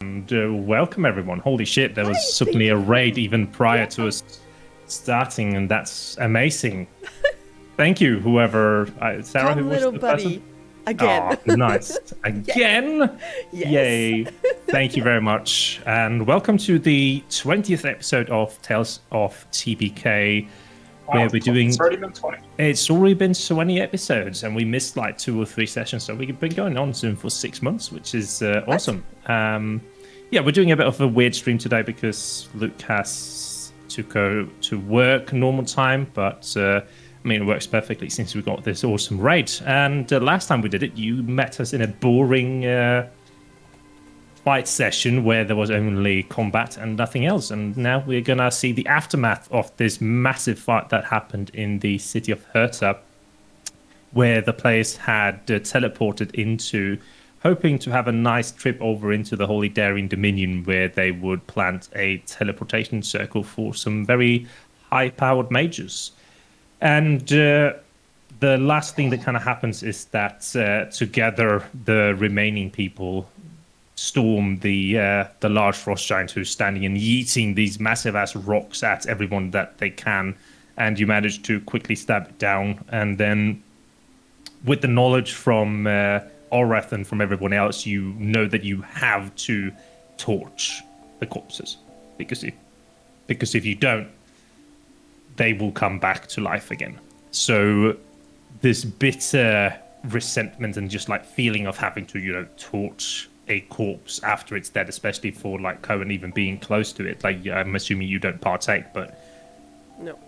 And welcome everyone. Holy shit, there was suddenly a raid even prior to us starting, and that's amazing. Thank you, whoever. Sarah, Come, who was little the buddy. person? Again. Oh, nice. Again? Yes. Yay. Thank you very much. And welcome to the 20th episode of Tales of TPK. Where we're doing. It's already been 20. It's already been 20 episodes, and we missed like 2 or 3 sessions, so we've been going on soon for 6 months, which is awesome. Yeah, we're doing a bit of a weird stream today because Luke has to go to work normal time, but I mean, it works perfectly since we got this awesome raid. And last time we did it, you met us in a boring fight session where there was only combat and nothing else, and now we're gonna see the aftermath of this massive fight that happened in the city of Hurta, where the players had teleported into, hoping to have a nice trip over into the Holy Darian Dominion, where they would plant a teleportation circle for some very high-powered mages. And the last thing that kind of happens is that together the remaining people storm the large frost giant who's standing and yeeting these massive ass rocks at everyone that they can, and you manage to quickly stab it down. And then with the knowledge from Orath and from everyone else, you know that you have to torch the corpses, because if you don't, they will come back to life again. So this bitter resentment and just like feeling of having to torch a corpse after it's dead, especially for like Cohen even being close to it. Like, I'm assuming you don't partake, but No.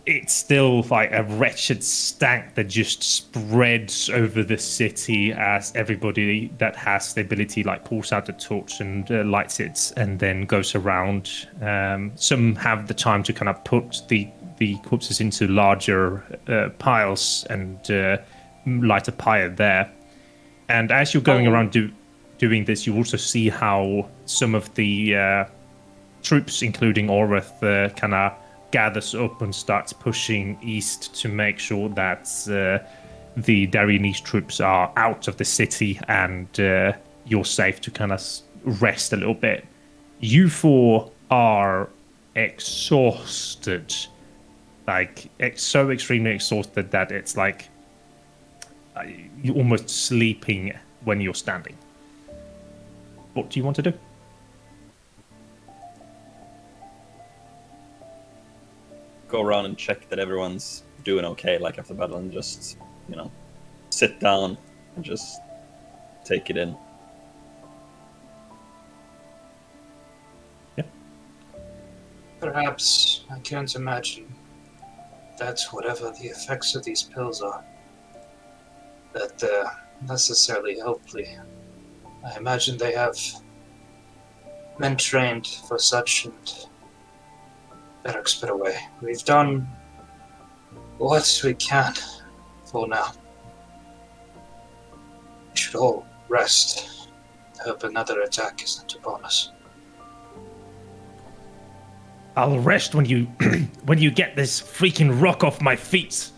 It's still like a wretched stank that just spreads over the city as everybody that has the ability like pulls out the torch and lights it and then goes around. Some have the time to kind of put the corpses into larger piles and light a pyre there. And as you're going around doing this, you also see how some of the troops, including Orath, kind of gathers up and starts pushing east to make sure that the Darianese troops are out of the city and you're safe to kind of rest a little bit. You four are exhausted, like so extremely exhausted that it's like you're almost sleeping when you're standing. What do you want to do? Go around and check that everyone's doing okay, like after battle, and just, sit down and just take it in. Yeah. Perhaps I can't imagine that whatever the effects of these pills are, that they're necessarily helpful. I imagine they have men trained for such, and better put away. We've done what we can for now. We should all rest. I hope another attack isn't upon us. I'll rest when you when you get this freaking rock off my feet.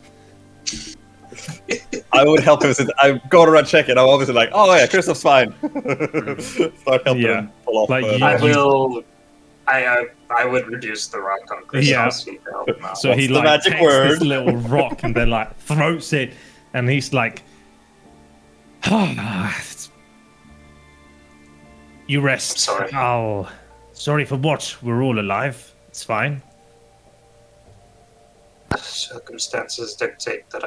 I would help him since I go around checking. I'm obviously like, oh yeah, Kristoff's fine. Start helping him pull off. Like I would reduce the rock on Kristoff's feet to help him out. So he the like magic takes word? this little rock and then like throws it, and he's like, "You rest." Sorry. Oh, sorry for what? We're all alive. It's fine. Circumstances dictate that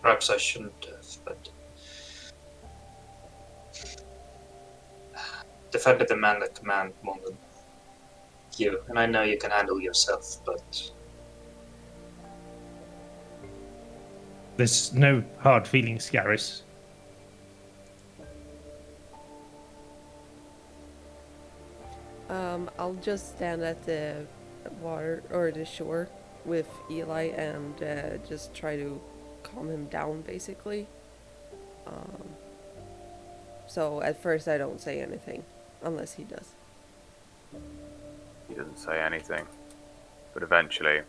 perhaps I shouldn't have, but defended the man that command more than you, and I know you can handle yourself, but There's no hard feelings, Garris. I'll just stand at the water or the shore with Eli and just try to calm him down, basically. So at first I don't say anything, unless he does. He doesn't say anything, but eventually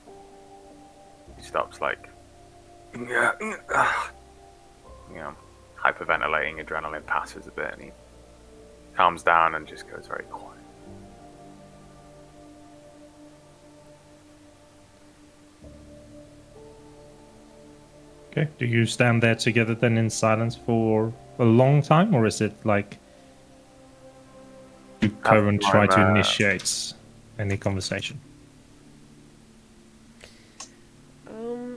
he stops, like, hyperventilating. Adrenaline passes a bit, and he calms down and just goes very quiet. Okay. Do you stand there together then in silence for a long time, or is it like you go and try to initiate any conversation?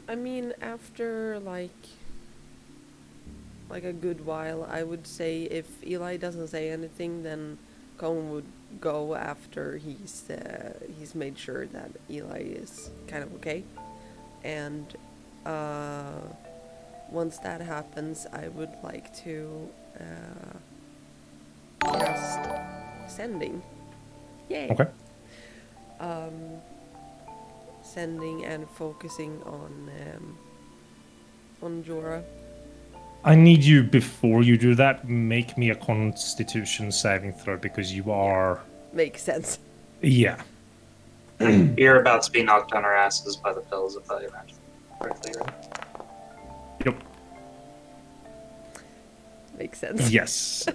I mean, after like a good while, I would say if Eli doesn't say anything, then Cohen would go after he's made sure that Eli is kind of okay, and once that happens, I would like to cast sending. Yay! Okay. Sending and focusing on Jorah. I need you, before you do that, make me a Constitution saving throw, because you are... Makes sense. Yeah. You're about to be knocked on our asses by the pills, if I imagine correctly, right? Yep. Makes sense. Yes.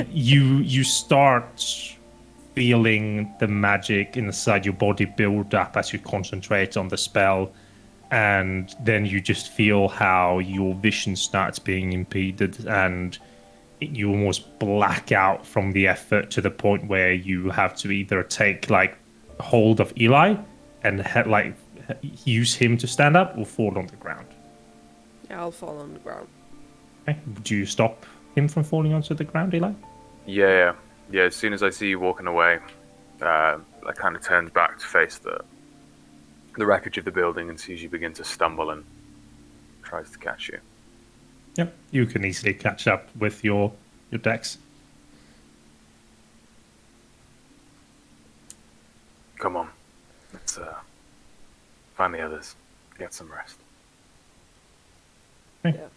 You start feeling the magic inside your body build up as you concentrate on the spell, and then you just feel how your vision starts being impeded, and you almost black out from the effort to the point where you have to either take like hold of Eli and use him to stand up, or fall on the ground. Yeah, I'll fall on the ground. Okay. Do you stop him from falling onto the ground, Eli? Yeah. As soon as I see you walking away, I kind of turns back to face the wreckage of the building and sees you begin to stumble and tries to catch you. Yep. You can easily catch up with your dex. Come on, let's find the others. Get some rest. Okay. Yeah.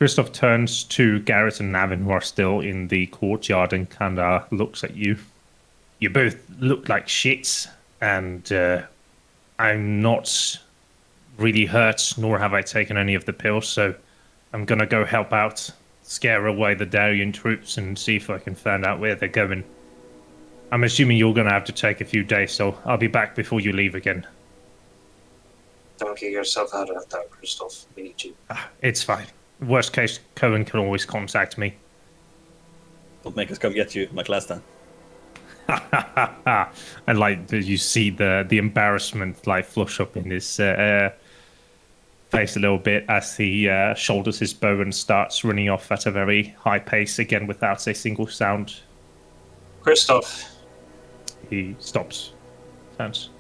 Kristoff turns to Garris and Navin, who are still in the courtyard, and kind of looks at you. You both look like shits, and I'm not really hurt, nor have I taken any of the pills, so I'm gonna go help out, scare away the Darian troops, and see if I can find out where they're going. I'm assuming you're gonna have to take a few days, so I'll be back before you leave again. Don't get yourself out of that, Kristoff. We need you. It's fine. Worst case, Cohen can always contact me. Don't make us come get you like last time. And like you see the embarrassment like flush up in his face a little bit as he shoulders his bow and starts running off at a very high pace again without a single sound. Kristoff, He stops. Turns.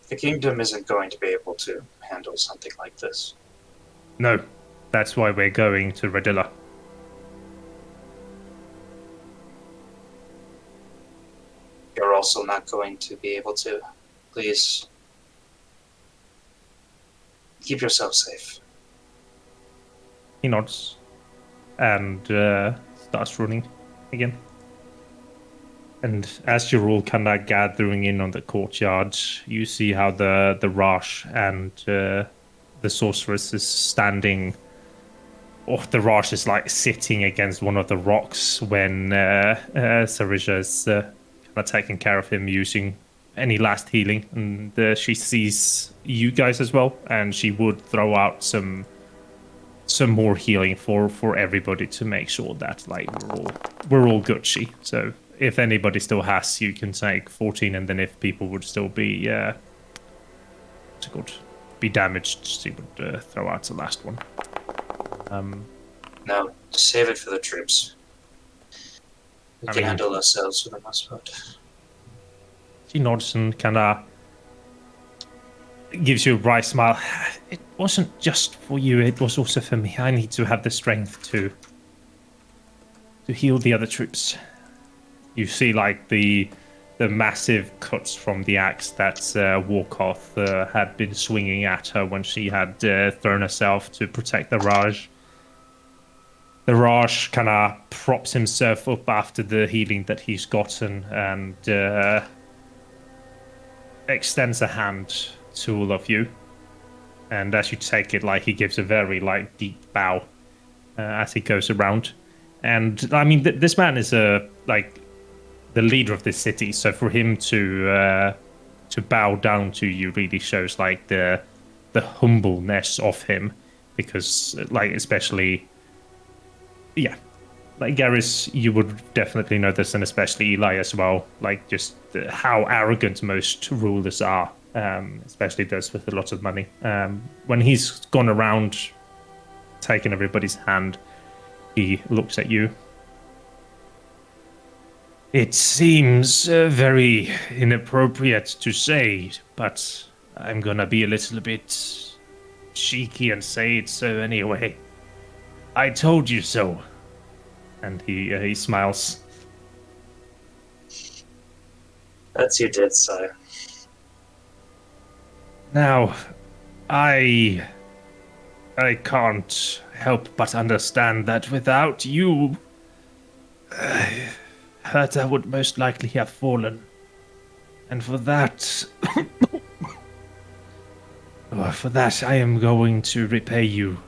the kingdom isn't going to be able to handle something like this. No, that's why we're going to Radilla. You're also not going to be able to. Please keep yourself safe. He nods and starts running again. And as you're all kind of gathering in on the courtyard, you see how the Rash and the sorceress is standing. Or the Rash is like sitting against one of the rocks when Sarisha is kind of taking care of him using any last healing. And she sees you guys as well, and she would throw out some more healing for everybody to make sure that like we're all Gucci. So if anybody still has, you can take 14, and then if people would still be be damaged, she would throw out the last one. No, save it for the troops. We can handle ourselves for the most part. She nods and kind of gives you a bright smile. It wasn't just for you, it was also for me. I need to have the strength to heal the other troops. You see like the massive cuts from the axe that Warkoth had been swinging at her when she had thrown herself to protect the Raj. The Raj kind of props himself up after the healing that he's gotten and extends a hand to all of you. And as you take it, like he gives a very like deep bow as he goes around. And I mean, this man is like the leader of this city, so for him to bow down to you really shows like the humbleness of him, because like especially, yeah, like Garris, you would definitely know this, and especially Eli as well. Like just how arrogant most rulers are, especially those with a lot of money. When he's gone around taking everybody's hand, he looks at you. It seems very inappropriate to say, but I'm gonna be a little bit cheeky and say it so anyway. I told you so. And he smiles. That you did, sire. Now, I can't help but understand that without you, Hurta would most likely have fallen. And for that, I am going to repay you.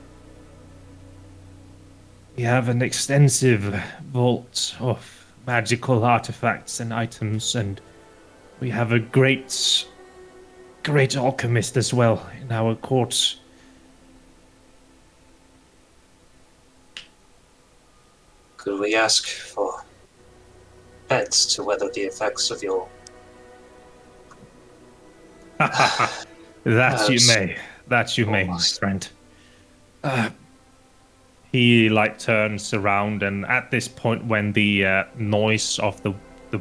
We have an extensive vault of magical artifacts and items, and we have a great alchemist as well in our court. Could we ask for beds to weather the effects of your... That you may, my friend. He like turns around, and at this point, when the noise of the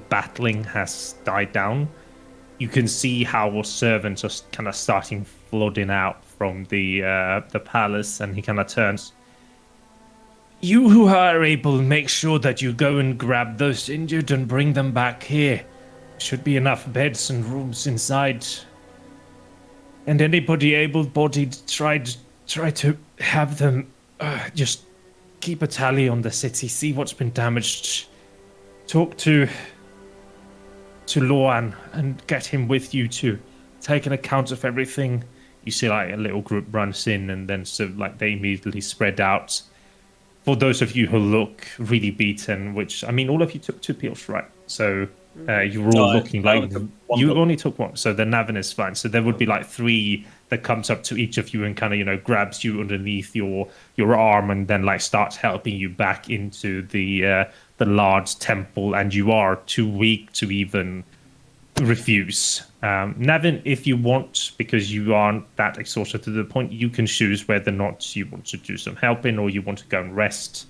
battling has died down, you can see how servants are kind of starting flooding out from the palace, and he kind of turns. You who are able, make sure that you go and grab those injured and bring them back here. Should be enough beds and rooms inside. And anybody able-bodied, try to have them just keep a tally on the city, see what's been damaged. Talk to Loan and get him with you to take an account of everything. You see like a little group runs in, and then so like they immediately spread out. For those of you who look really beaten, which, I mean, all of you took 2 pills, right? So you were all looking like... You only took 1, so the Navin is fine. So there would be like 3 that comes up to each of you and kind of, grabs you underneath your arm and then like starts helping you back into the large temple, and you are too weak to even refuse. Navin, if you want, because you aren't that exhausted to the point, you can choose whether or not you want to do some helping or you want to go and rest.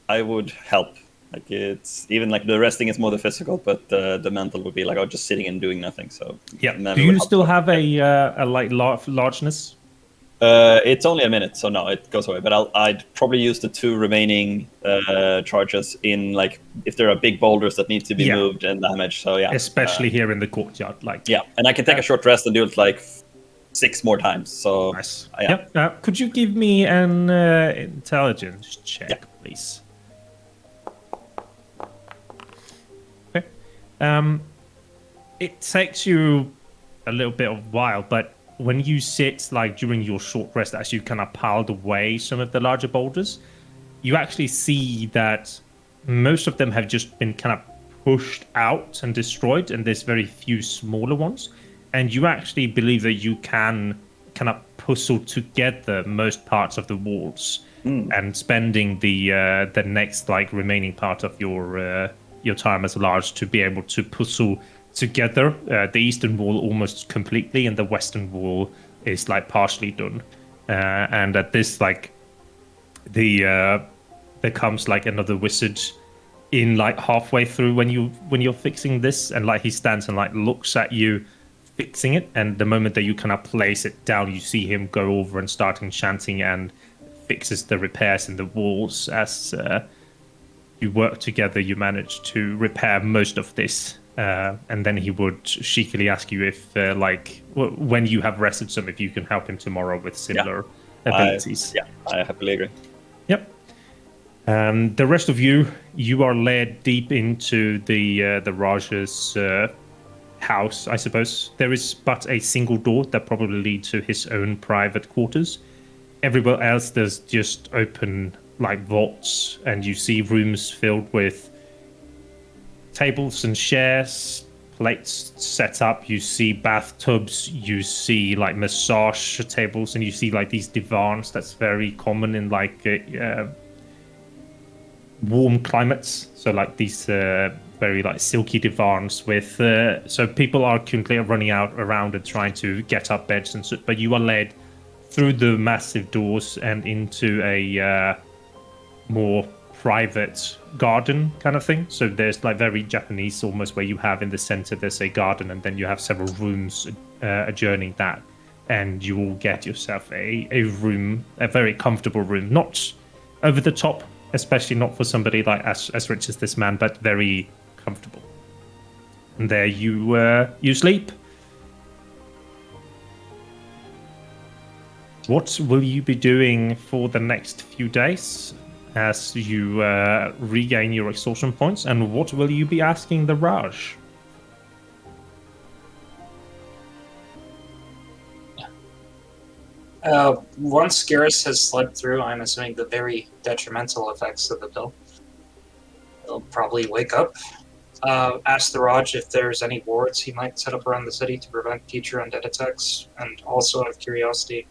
I would help. Like it's even like the resting is more the physical, but the mental would be like just sitting and doing nothing. So yeah. Do you still have a like largeness? It's only a minute, so no, it goes away. But I'd probably use the 2 remaining charges in like if there are big boulders that need to be moved and damaged. So yeah, especially here in the courtyard, like and I can take a short rest and do it like 6 more times. So nice. Could you give me an intelligence check, please? Okay. It takes you a little bit of a while, but when you sit like during your short rest, as you kind of piled away some of the larger boulders, you actually see that most of them have just been kind of pushed out and destroyed, and there's very few smaller ones. And you actually believe that you can kind of puzzle together most parts of the walls, and spending the next like remaining part of your time as large to be able to puzzle together the eastern wall almost completely, and the western wall is like partially done. And at this like there comes like another wizard in like halfway through when you're fixing this, and like he stands and like looks at you fixing it, and the moment that you kind of place it down, you see him go over and start chanting and fixes the repairs in the walls. As you work together, you manage to repair most of this. And then he would cheekily ask you if, when you have rested some, if you can help him tomorrow with similar abilities. I happily agree. Yep. The rest of you are led deep into the Raja's house, I suppose. There is but a single door that probably leads to his own private quarters. Everywhere else, there's just open like vaults, and you see rooms filled with tables and chairs, plates set up. You see bathtubs, you see like massage tables, and you see like these divans that's very common in like warm climates. So like these very like silky divans with so people are currently running out around and trying to get up beds and such, but you are led through the massive doors and into a more private garden kind of thing. So there's like very Japanese almost, where you have in the center there's a garden, and then you have several rooms adjoining that, and you will get yourself a room, a very comfortable room, not over the top, especially not for somebody like as rich as this man, but very comfortable. And there you sleep. What will you be doing for the next few days as you regain your exhaustion points, and what will you be asking the Raj? Once Garris has slept through, I'm assuming the very detrimental effects of the pill, he'll probably wake up, ask the Raj if there's any wards he might set up around the city to prevent future undead attacks, and also out of curiosity,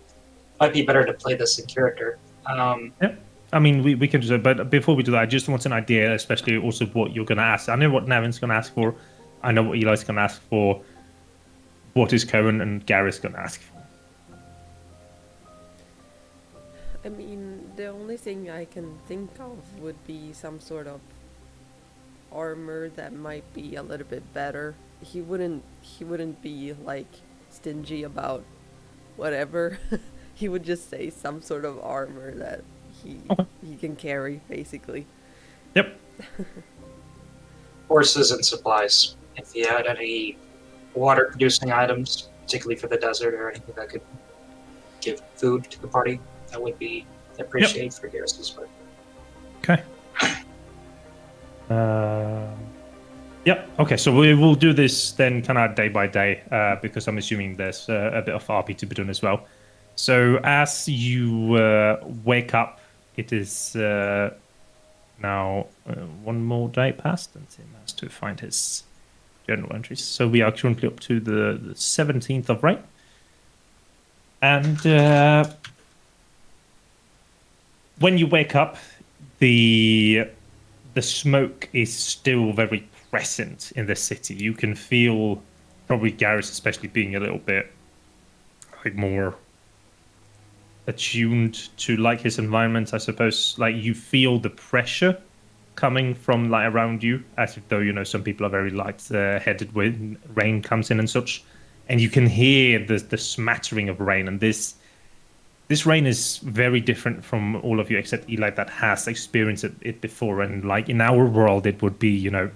might be better to play this in character. Yep. I mean, we can do that, but before we do that, I just want an idea, especially also what you're going to ask. I know what Nevin's going to ask for. I know what Eli's going to ask for. What is Cohen and Garris going to ask for? I mean, the only thing I can think of would be some sort of armor that might be a little bit better. He wouldn't be like stingy about whatever. He would just say some sort of armor that he can carry, basically. Yep. Horses and supplies. If he had any water-producing items, particularly for the desert, or anything that could give food to the party, that would be appreciated for Garris's part. Okay. Yep. Okay, so we will do this then kind of day by day, because I'm assuming there's a bit of RP to be done as well. So as you wake up, it is now one more day past, and Tim has to find his journal entries. So we are currently up to the 17th of rain. And when you wake up, the smoke is still very present in the city. You can feel, probably Garris especially, being a little bit like more attuned to like his environment, I suppose. Like you feel the pressure coming from like around you, as if though, you know, some people are very light headed when rain comes in and such, and you can hear the smattering of rain. And this rain is very different from all of you except Eli, that has experienced it before. And like in our world, it would be, you know,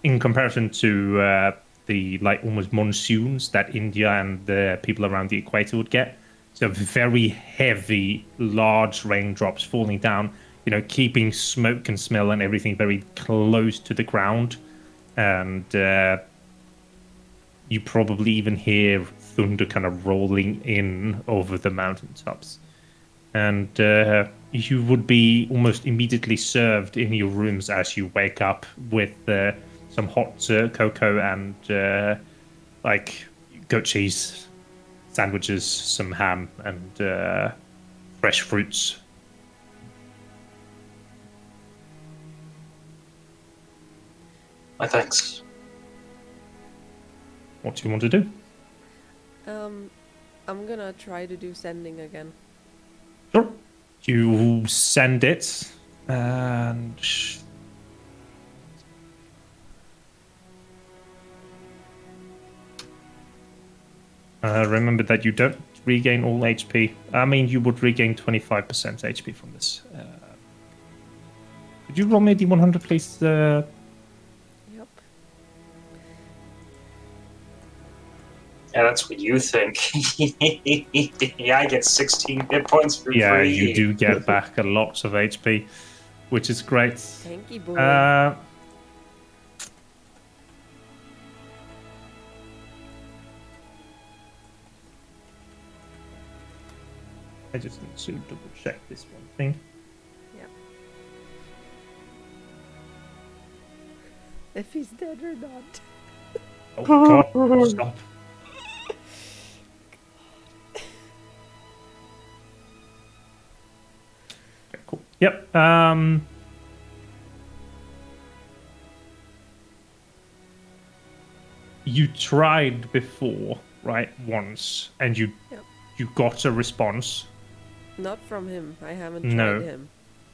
in comparison to the like almost monsoons that India and the people around the equator would get. So very heavy, large raindrops falling down, you know, keeping smoke and smell and everything very close to the ground. And you probably even hear thunder kind of rolling in over the mountaintops. And you would be almost immediately served in your rooms as you wake up with some hot cocoa and like goat cheese sandwiches, some ham, and fresh fruits. My thanks. What do you want to do? I'm gonna try to do sending again. Sure. You send it, and remember that you don't regain all HP. I mean, you would regain 25% HP from this. Could you roll me a D100, please? Yep. Yeah, that's what you think. Yeah, I get 16 hit points for free. Yeah, you do get back a lot of HP, which is great. Thank you, boy. I just need to double check this one thing. Yeah. If he's dead or not. Oh god, stop. Okay, cool. Yep. You tried before, right? Once, and you got a response. Not from him. I haven't No. tried him.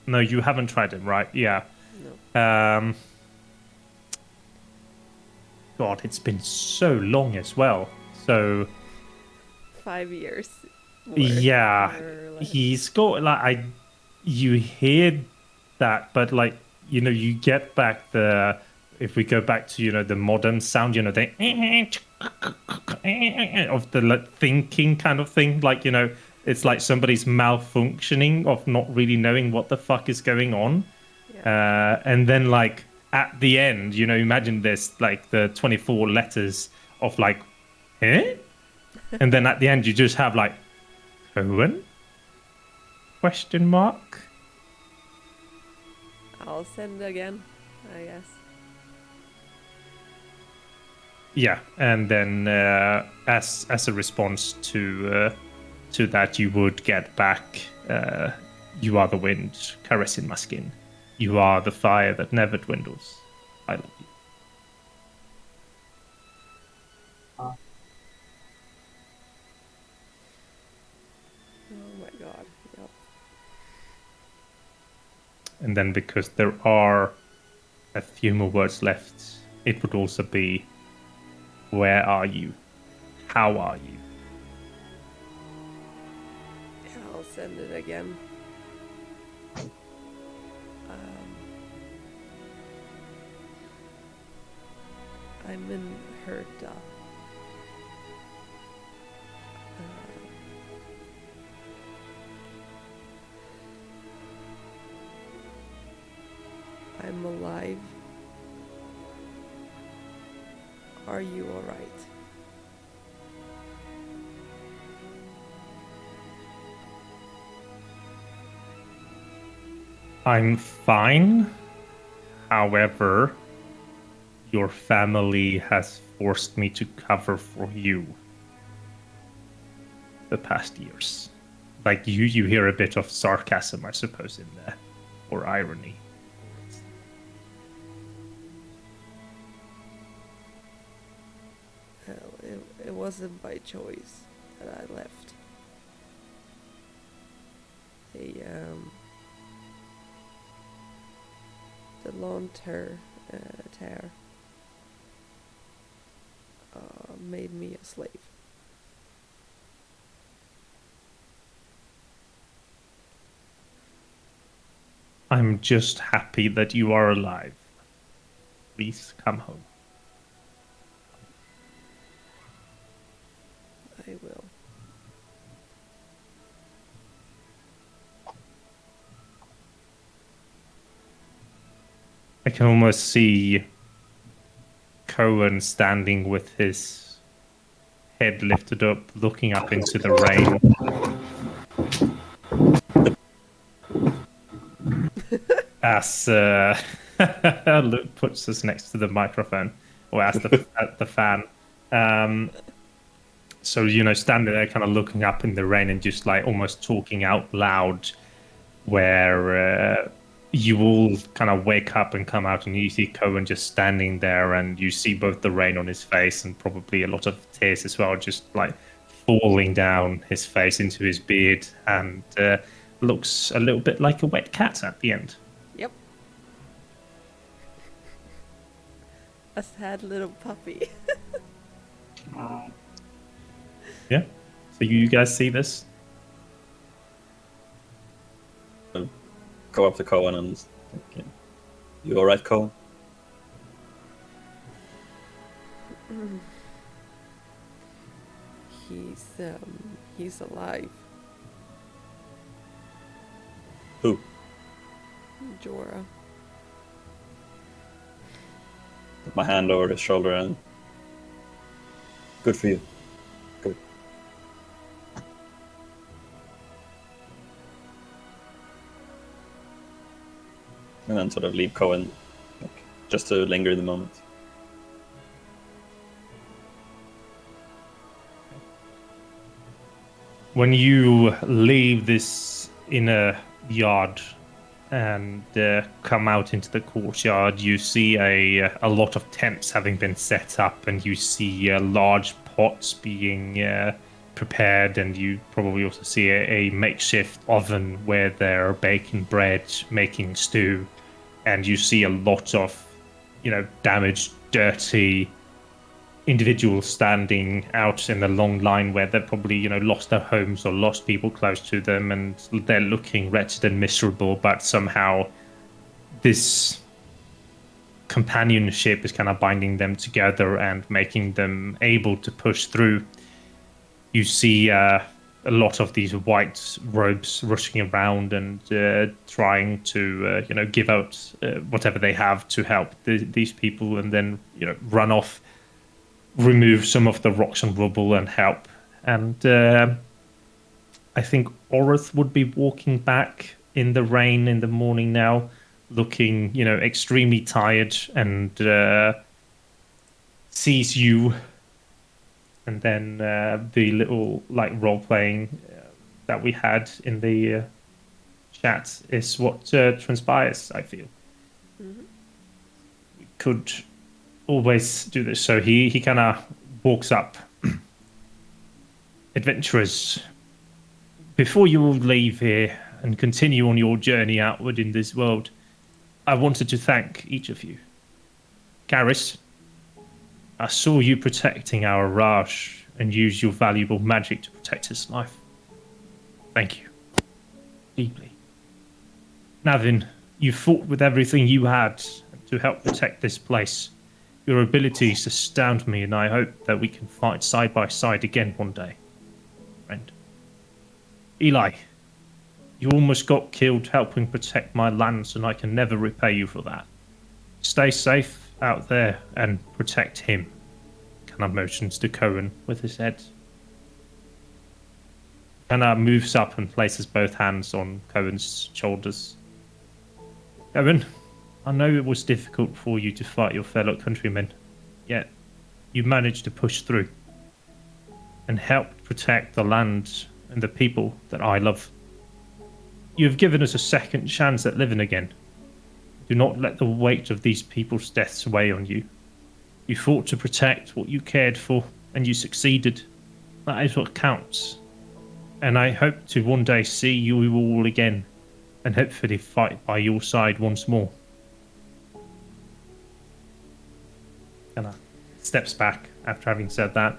No, you haven't tried it, right? Yeah. No. God, it's been so long as well. So 5 years. yeah, more or less. he's got like you hear that, but like you get back the if we go back to the modern sound, the of the like thinking kind of thing, like it's like somebody's malfunctioning of not really knowing what the fuck is going on. Yeah. And then like at the end, imagine this, like the 24 letters of like, eh? And then at the end you just have like, Cohen? Question mark? I'll send again, I guess. Yeah, and then as a response to that, you would get back, you are the wind caressing my skin. You are the fire that never dwindles. I love you. Oh my god. Yep. And then because there are a few more words left, it would also be, where are you? How are you? Yeah, I'll send it again. I'm in Hurta. I'm alive. Are you alright? I'm fine. However, your family has forced me to cover for you the past years. Like you hear a bit of sarcasm, I suppose, in there, or irony. Well, it wasn't by choice that I left. The lawn tear made me a slave. I'm just happy that you are alive. Please come home. I will. I can almost see Cohen standing with his head lifted up, looking up into the rain. As Luke puts us next to the microphone, or as at the fan. So, standing there kind of looking up in the rain and just like almost talking out loud, where you all kind of wake up and come out and you see Cohen just standing there, and you see both the rain on his face and probably a lot of tears as well, just like falling down his face into his beard, and looks a little bit like a wet cat at the end. Yep. A sad little puppy. Yeah. So you guys see this? Go up to Cohen and you all right, Cohen? He's alive. Who? Jorah. Put my hand over his shoulder and good for you. Good. and then sort of leave Cohen, like, just to linger in the moment. When you leave this inner yard and come out into the courtyard, you see a lot of tents having been set up, and you see large pots being prepared, and you probably also see a makeshift oven where they're baking bread, making stew, and you see a lot of, damaged, dirty individuals standing out in a long line where they've probably, lost their homes or lost people close to them, and they're looking wretched and miserable, but somehow this companionship is kind of binding them together and making them able to push through. You see a lot of these white robes rushing around and trying to, give out whatever they have to help these people, and then, run off, remove some of the rocks and rubble and help. And I think Orith would be walking back in the rain in the morning now, looking, extremely tired, and sees you. And then the little role playing that we had in the chat is what transpires, I feel. Mm-hmm. We could always do this. So he kind of walks up. Adventurers, before you all leave here and continue on your journey outward in this world, I wanted to thank each of you. Garris, I saw you protecting our Raj and use your valuable magic to protect his life. Thank you. Deeply. Navin, you fought with everything you had to help protect this place. Your abilities astound me, and I hope that we can fight side by side again one day, friend. Eli, you almost got killed helping protect my lands, and I can never repay you for that. Stay safe out there and protect him. Kind of motions to Cohen with his head. Kind of moves up and places both hands on Cohen's shoulders. Cohen, I know it was difficult for you to fight your fellow countrymen, yet you managed to push through and help protect the land and the people that I love. You have given us a second chance at living again. Do not let the weight of these people's deaths weigh on you. You fought to protect what you cared for, and you succeeded. That is what counts. And I hope to one day see you all again, and hopefully fight by your side once more. And steps back after having said that.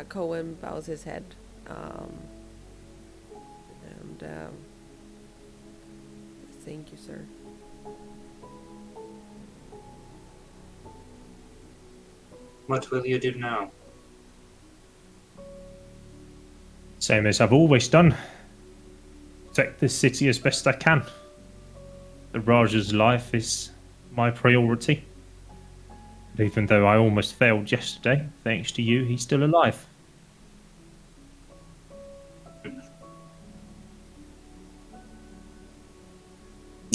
Cohen bows his head. Thank you, sir. What will you do now? Same as I've always done. Protect this city as best I can. The Raj's life is my priority. But even though I almost failed yesterday, thanks to you, he's still alive.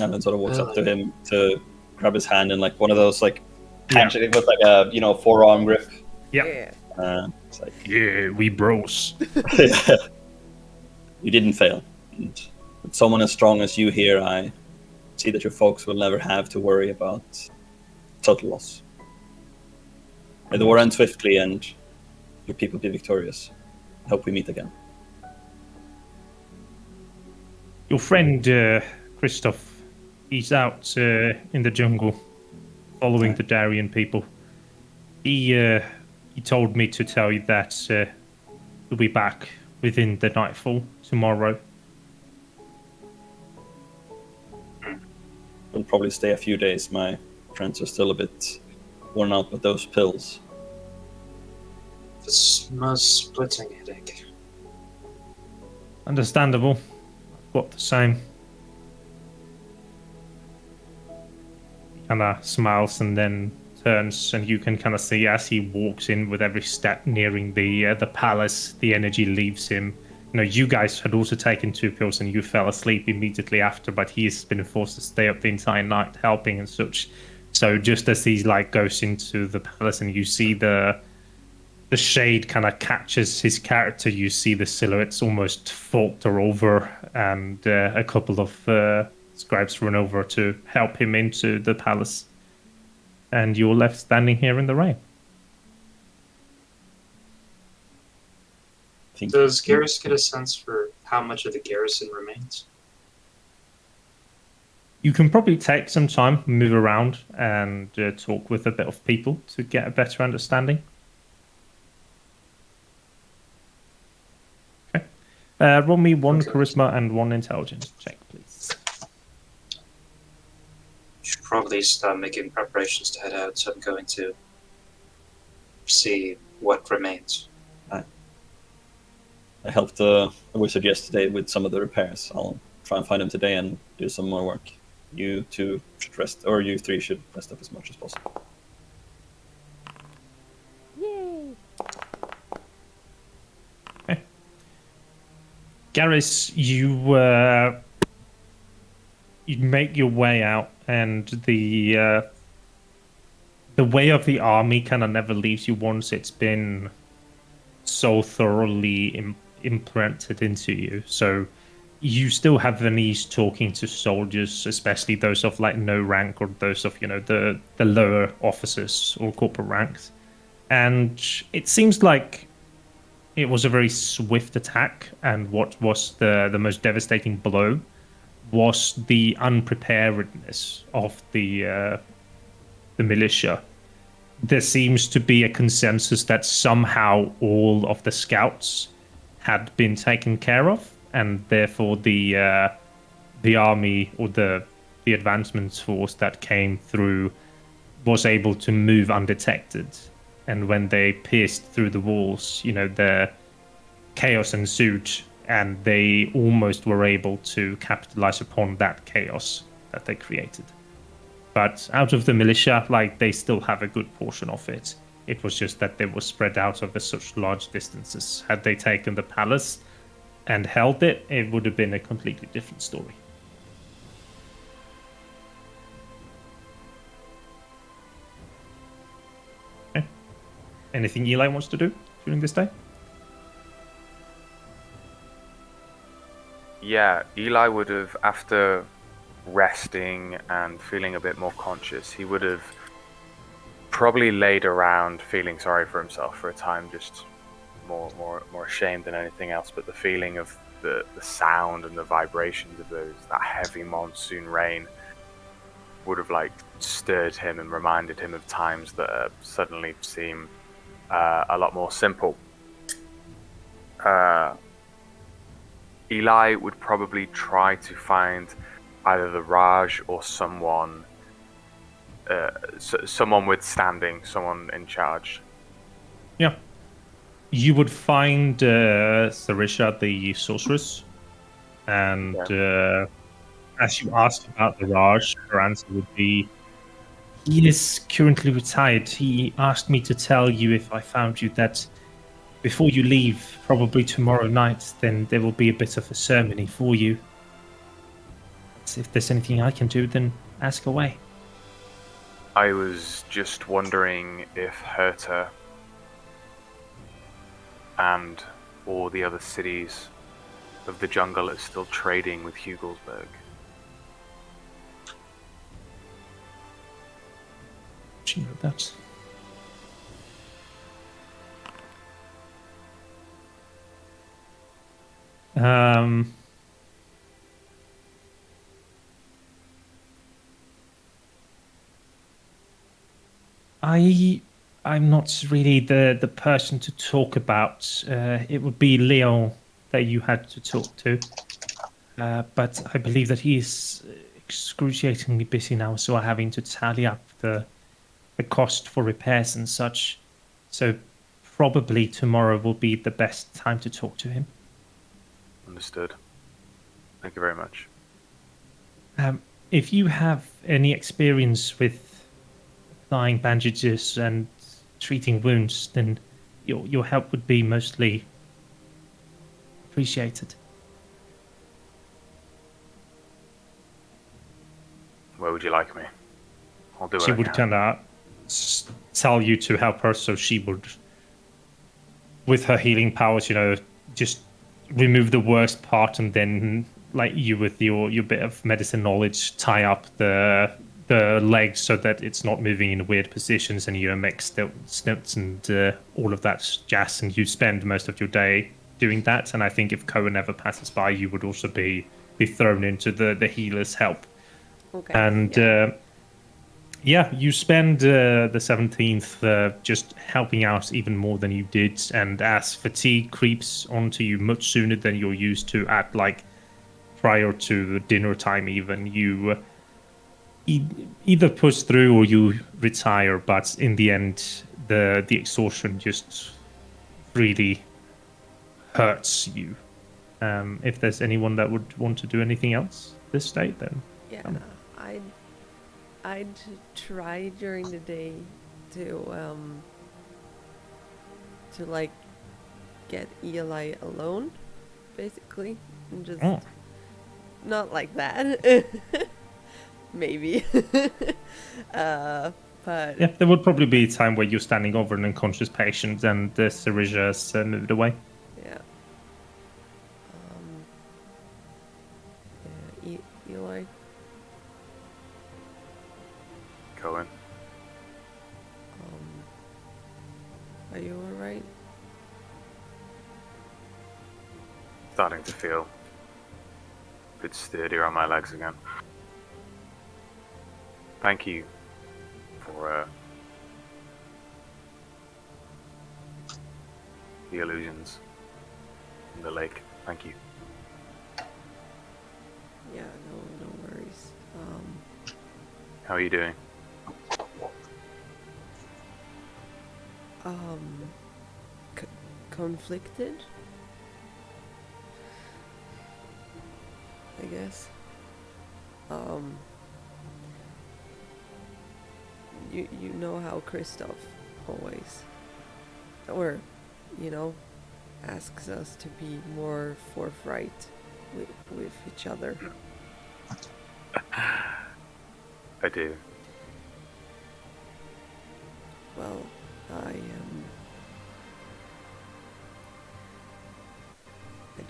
And then sort of walks up to him to grab his hand and one of those handshake with a forearm grip. Yep. Yeah. It's like, Yeah, we bros. You didn't fail. And with someone as strong as you here, I see that your folks will never have to worry about total loss. May the war end swiftly and your people be victorious. I hope we meet again. Your friend, Kristoff, he's out in the jungle following the Darian people. He told me to tell you that he'll be back within the nightfall tomorrow. We'll probably stay a few days. My friends are still a bit worn out with those pills. This most splitting headache. Understandable. I've got the same. He kind of smiles and then turns, and you can kind of see as he walks in with every step nearing the palace, the energy leaves him. you guys had also taken 2 pills and you fell asleep immediately after, but he's been forced to stay up the entire night helping and such. So just as he like goes into the palace and you see the shade kind of catches his character, you see the silhouettes almost falter over, and a couple of scribes run over to help him into the palace. And you're left standing here in the rain. Does Garris get a sense for how much of the garrison remains? You can probably take some time, move around, and talk with a bit of people to get a better understanding. Okay. Roll me 1 charisma and 1 intelligence check, please. Should probably start making preparations to head out, so I'm going to see what remains. I helped a wizard yesterday with some of the repairs. I'll try and find him today and do some more work. You 2 should rest, or you 3 should rest up as much as possible. Yay! Okay. Garris, you make your way out, and the way of the army kind of never leaves you once it's been so thoroughly implanted into you. So you still have an ease talking to soldiers, especially those of like no rank or those of the lower officers or corporal ranks. And it seems like it was a very swift attack, and what was the most devastating blow was the unpreparedness of the militia. There seems to be a consensus that somehow all of the scouts had been taken care of, and therefore the army or the advancement force that came through was able to move undetected. And when they pierced through the walls, the chaos ensued, and they almost were able to capitalize upon that chaos that they created. But out of the militia, they still have a good portion of it. It was just that they were spread out over such large distances. Had they taken the palace and held it, it would have been a completely different story. Okay. Anything Eli wants to do during this day? Yeah, Eli would have, after resting and feeling a bit more conscious, he would have probably laid around feeling sorry for himself for a time, just more ashamed than anything else. But the feeling of the sound and the vibrations of that heavy monsoon rain would have stirred him and reminded him of times that suddenly seem a lot more simple. Eli would probably try to find either the Raj or someone with standing, someone in charge. Yeah. You would find Sarisha, the sorceress, and as you asked about the Raj, her answer would be, he is currently retired. He asked me to tell you, if I found you, that before you leave, probably tomorrow night, then there will be a bit of a ceremony for you. If there's anything I can do, then ask away. I was just wondering if Hurta and all the other cities of the jungle are still trading with Hugelsberg. Do you know that? I'm not really the person to talk about. It would be Leon that you had to talk to. But I believe that he is excruciatingly busy now, so I'm having to tally up the cost for repairs and such. So probably tomorrow will be the best time to talk to him. Understood. Thank you very much. If you have any experience with applying bandages and treating wounds, then your help would be mostly appreciated. Where would you like me? I'll do what She I would can. kind of tell you to help her, so she would, with her healing powers, just remove the worst part, and then, like you with your bit of medicine knowledge, tie up the legs so that it's not moving in weird positions, and you make stilts and all of that jazz, and you spend most of your day doing that. And I think if Cohen ever passes by, you would also be thrown into the healer's help. Okay. And you spend the 17th just helping out even more than you did, and as fatigue creeps onto you much sooner than you're used to at like prior to dinner time even, you either push through or you retire, but in the end the exhaustion just really hurts you. If there's anyone that would want to do anything else this day, then Yeah, I'd try during the day to like get Eli alone, basically, and just not like that. Maybe. But yeah, there would probably be a time where you're standing over an unconscious patient and the syringe has moved away. yeah. Eli. Cohen. Are you alright? Starting to feel a bit sturdier on my legs again. Thank you for the illusions in the lake. Thank you. Yeah, no worries. How are you doing? Conflicted, I guess. You know how Kristoff always, or asks us to be more forthright with each other. I do. Well, I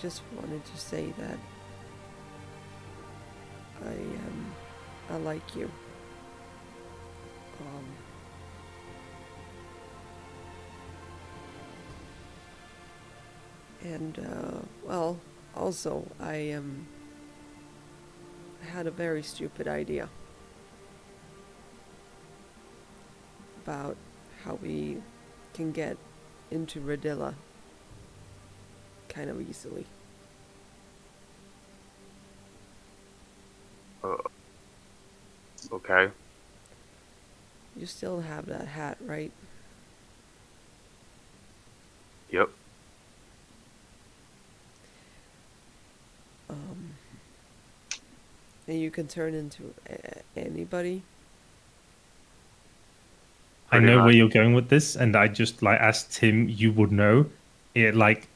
just wanted to say that I like you. And well, also I had a very stupid idea about how we can get into Radilla kind of easily. Okay. You still have that hat, right? Yep. And you can turn into anybody. I know where you're going with this, and I just like as Tim, you would know, it like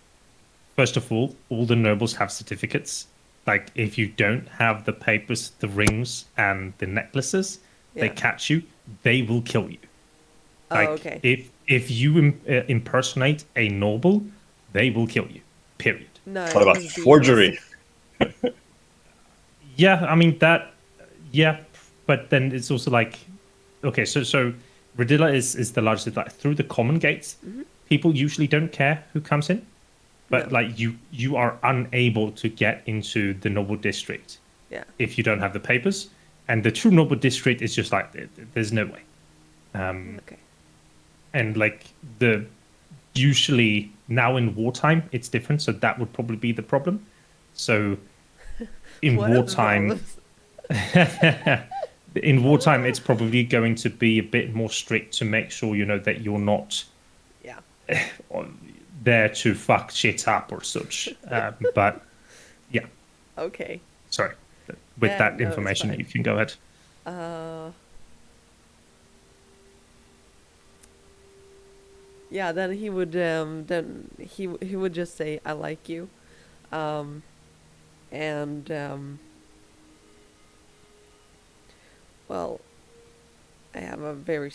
first of all the nobles have certificates. Like if you don't have the papers, the rings, and the necklaces, they Yeah. catch you. They will kill you. Oh, Like okay. if you impersonate a noble, they will kill you. Period. No, What it about was bees. forgery? Yeah, I mean that. Yeah, but then it's also like, okay, so Radilla is the largest. Like through the common gates, people usually don't care who comes in, but No. like you are unable to get into the noble district Yeah. if you don't have the papers. And the true noble district is just like there's no way. Okay. And like usually now in wartime it's different, so that would probably be the problem. So in What are the wartime. problems? In wartime, it's probably going to be a bit more strict to make sure that you're not Yeah. there to fuck shit up or such. But yeah, Okay. sorry. With Yeah, that no, it's information, fine. you can go ahead. Yeah. Then he would. Then he would just say, "I like you," And well, I have a very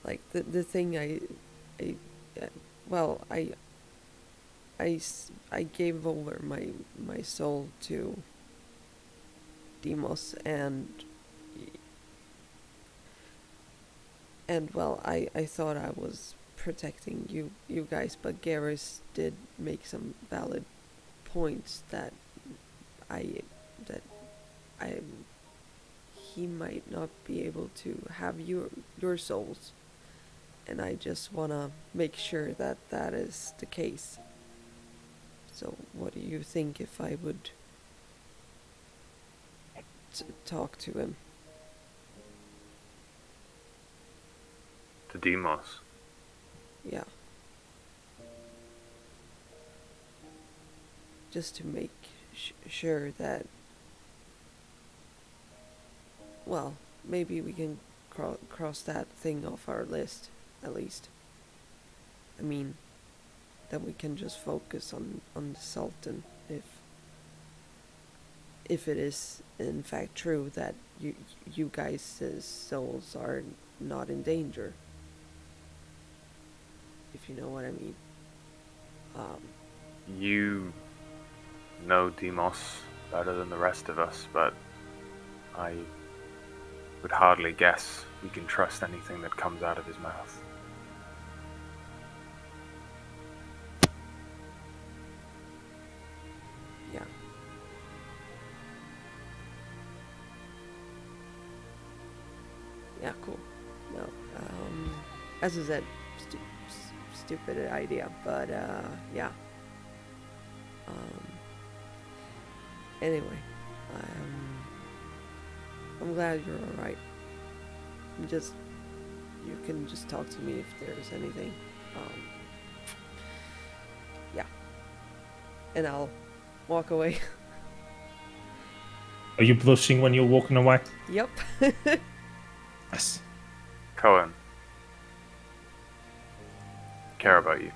like the thing I well I gave over my soul to Demos, and well, I thought I was protecting you guys, but Garris did make some valid points that I he might not be able to have your souls, and I just want to make sure that that is the case. So what do you think if I would talk to him? To Demos. Yeah. Just to make sure that, well, maybe we can cross that thing off our list, at least. I mean, that we can just focus on the Sultan if it is in fact true that you guys' souls are not in danger. If you know what I mean. You know Demos better than the rest of us, but I would hardly guess we can trust anything that comes out of his mouth. Yeah. Yeah, cool. No, as I said, stupid idea, but yeah. Anyway, I'm glad you're all right. You can just talk to me if there's anything. Yeah, and I'll walk away. Are you blushing when you're walking away? Yep. Yes. Cohen. Care about you.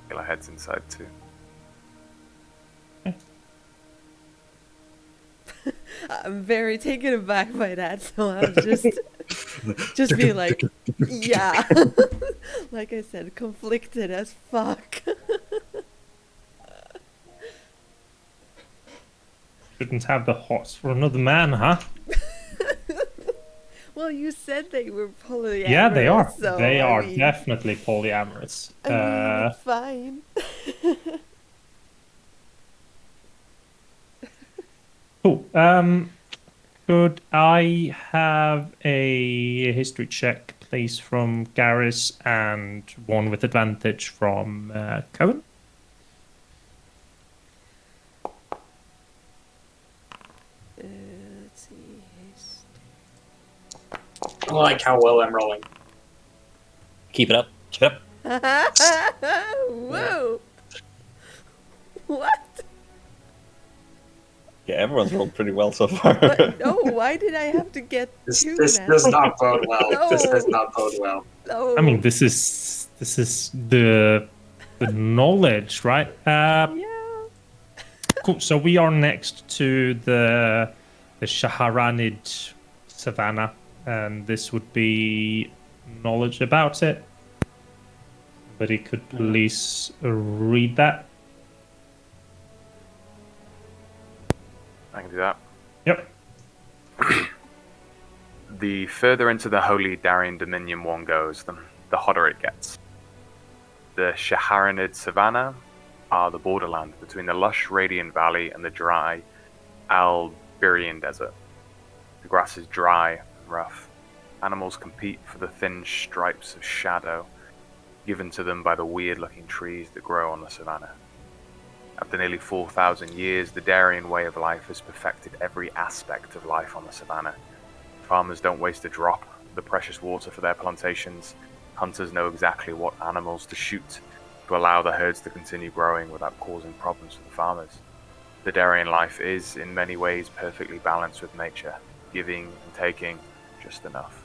Ayla heads inside too. I'm very taken aback by that, so I'll just be like, yeah. Like I said, conflicted as fuck. Shouldn't have the hots for another man, huh? Well, you said they were polyamorous. Yeah, they are. So, They I are mean, definitely polyamorous. I mean, it's fine. Cool. Could I have a history check, please, from Garris, and one with advantage from Cohen? Let's see. I like how well I'm rolling. Keep it up. Keep it up. Whoa! What? Yeah, everyone's rolled pretty well so far. But, no, why did I have to get This two this now? does not bode well. No. This does not bode well. No. I mean, this is the knowledge, right? Yeah. Cool. So we are next to the Shaharanid savannah, and this would be knowledge about it. But he could please read that. I can do that. Yep. The further into the holy Darian dominion one goes, the hotter it gets. The Shaharanid Savannah are the borderland between the lush Radiant Valley and the dry Alberian Desert. The grass is dry and rough. Animals compete for the thin stripes of shadow given to them by the weird-looking trees that grow on the savannah. After nearly 4,000 years, the Darian way of life has perfected every aspect of life on the savannah. Farmers don't waste a drop of the precious water for their plantations. Hunters know exactly what animals to shoot to allow the herds to continue growing without causing problems for the farmers. the Darian life is in many ways perfectly balanced with nature, giving and taking just enough.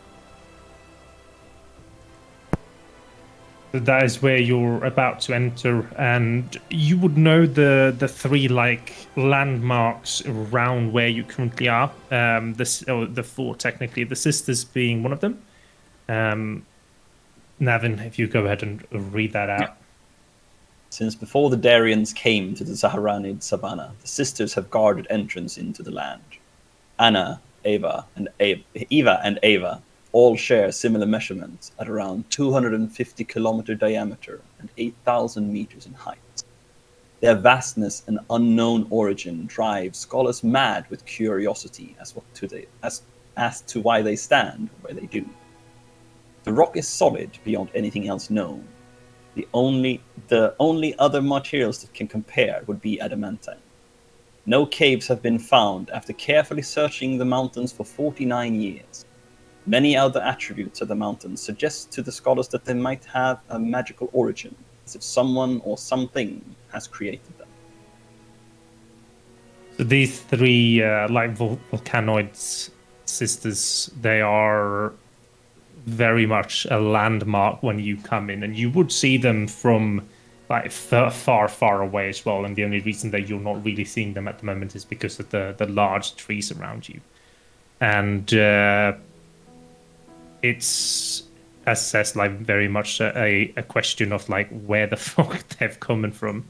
So that is where you're about to enter, and you would know the three landmarks around where you currently are. The four technically, the sisters being one of them. Navin, if you go ahead and read that out. Since before the Darians came to the Zaharanid savannah, the sisters have guarded entrance into the land. Anna, Eva, and Ava all share similar measurements at around 250 kilometer diameter and 8,000 meters in height. Their vastness and unknown origin drive scholars mad with curiosity as to why they stand where they do. The rock is solid beyond anything else known. The only other materials that can compare would be adamantine. No caves have been found after carefully searching the mountains for 49 years. Many other attributes of the mountains suggest to the scholars that they might have a magical origin, as if someone or something has created them. So these three volcanoid sisters, they are very much a landmark when you come in, and you would see them from far away as well. And the only reason that you're not really seeing them at the moment is because of the large trees around you. And it's, as says, very much a question of where the fuck they've come from.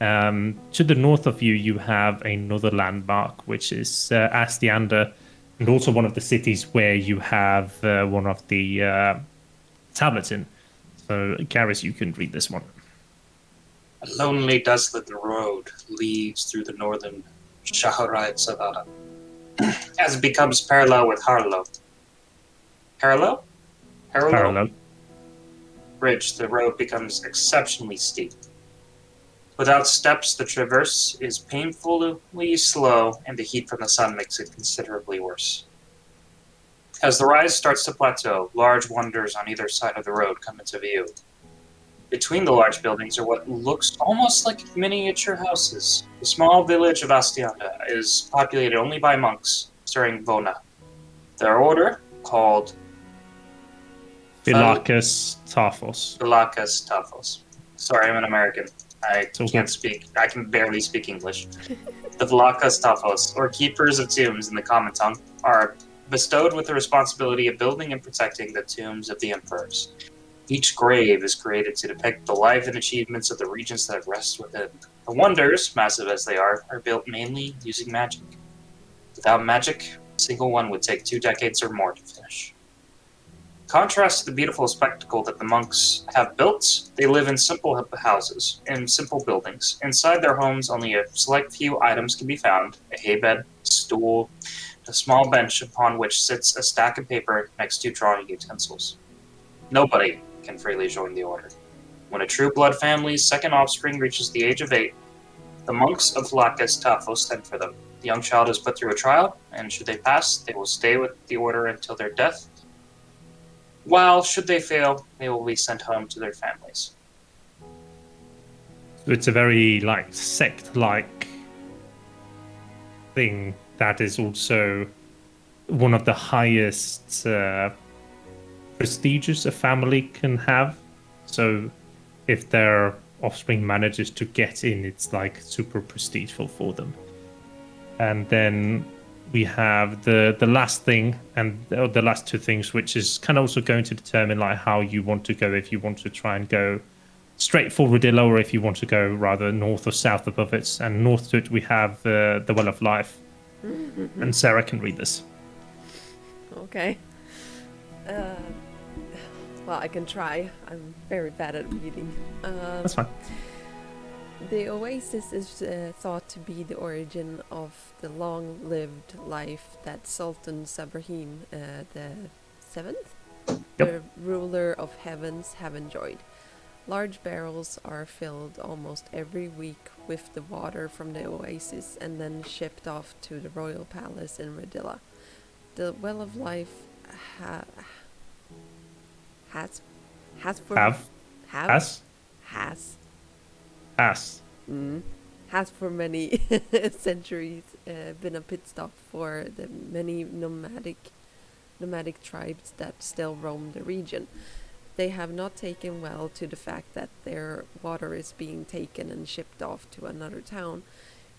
To the north of you, you have another landmark, which is Astiander, and also one of the cities where you have one of the tablets in. So, Garris, you can read this one. A lonely, desolate road leads through the northern Shaharite savannah. As it becomes parallel with Harlow. Parallel Bridge, the road becomes exceptionally steep. Without steps, the traverse is painfully slow, and the heat from the sun makes it considerably worse. As the rise starts to plateau, large wonders on either side of the road come into view. Between the large buildings are what looks almost like miniature houses. The small village of Astianda is populated only by monks during Vona. Their order, called Philakis Tafos. Sorry, I'm an American. I can barely speak English. The Philakis Tafos, or keepers of tombs in the common tongue, are bestowed with the responsibility of building and protecting the tombs of the emperors. Each grave is created to depict the life and achievements of the regents that rest within. The wonders, massive as they are built mainly using magic. Without magic, a single one would take 2 decades or more to finish. Contrast to the beautiful spectacle that the monks have built, they live in simple houses, in simple buildings. Inside their homes, only a select few items can be found: a haybed, a stool, a small bench upon which sits a stack of paper next to drawing utensils. Nobody can freely join the order. When a true blood family's second offspring reaches the age of 8, the monks of Philakis Tafos send for them. The young child is put through a trial, and should they pass, they will stay with the order until their death, while should they fail, they will be sent home to their families. So it's a very sect-like thing that is also one of the highest prestigious a family can have. So if their offspring manages to get in, it's super prestigeful for them. And then we have the last thing, and the last two things, which is kind of also going to determine how you want to go, if you want to try and go straight for Rodilla, or if you want to go rather north or south above it. And north to it we have the Well of Life. And Sarah can read this. Okay. Well, I can try. I'm very bad at reading. That's fine. The oasis is thought to be the origin of the long-lived life that Sultan Sabrahim, the 7th, the ruler of heavens, have enjoyed. Large barrels are filled almost every week with the water from the oasis and then shipped off to the royal palace in Rodilla. The Well of Life has has for many centuries been a pit stop for the many nomadic tribes that still roam the region. They have not taken well to the fact that their water is being taken and shipped off to another town.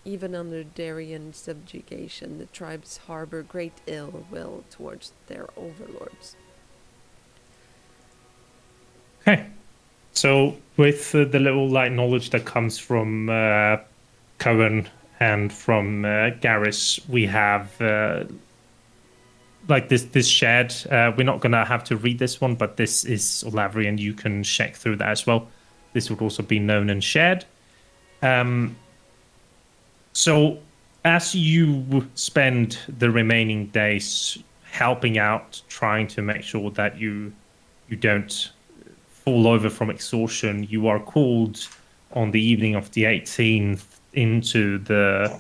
Even under Darian subjugation, the tribes harbor great ill will towards their overlords. Okay. So with the little like knowledge that comes from Cohen and from Garris, we have like this shed. We're not gonna have to read this one, but this is Alberian. You can check through that as well. This would also be known and shared. So as you spend the remaining days helping out, trying to make sure that you don't fall over from exhaustion, you are called on the evening of the 18th into the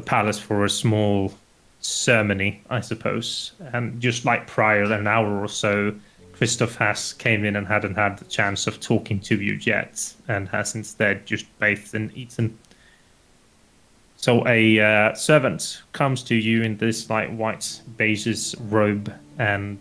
palace for a small ceremony, I suppose. And just like prior an hour or so, Kristoff has came in and hadn't had the chance of talking to you yet, and has instead just bathed and eaten. So a servant comes to you in this like white beige robe and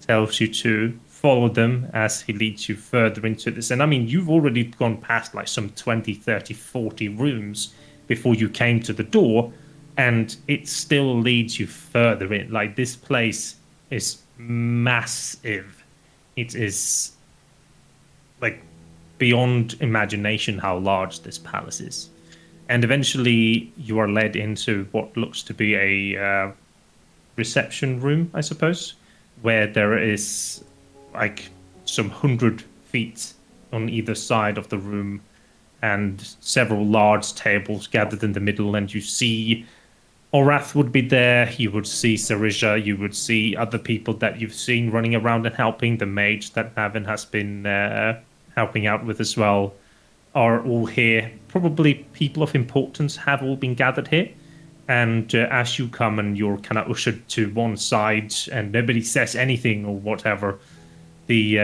tells you to follow them as he leads you further into this. And I mean, you've already gone past like some 20, 30, 40 rooms before you came to the door, and it still leads you further in. Like, this place is massive. It is like beyond imagination how large this palace is. And eventually you are led into what looks to be a reception room, I suppose, where there is like some 100 feet on either side of the room and several large tables gathered in the middle. And you see Orath would be there, you would see Sarija, you would see other people that you've seen running around and helping. The mage that Navin has been helping out with as well are all here. Probably people of importance have all been gathered here. And as you come and you're kind of ushered to one side and nobody says anything or whatever, the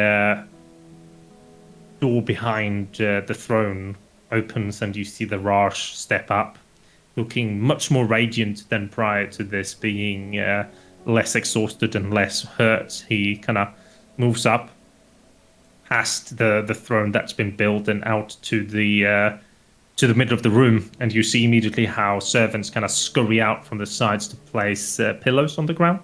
door behind the throne opens and you see the Raj step up, looking much more radiant than prior to this, being less exhausted and less hurt. He kind of moves up past the throne that's been built and out to the middle of the room, and you see immediately how servants kind of scurry out from the sides to place pillows on the ground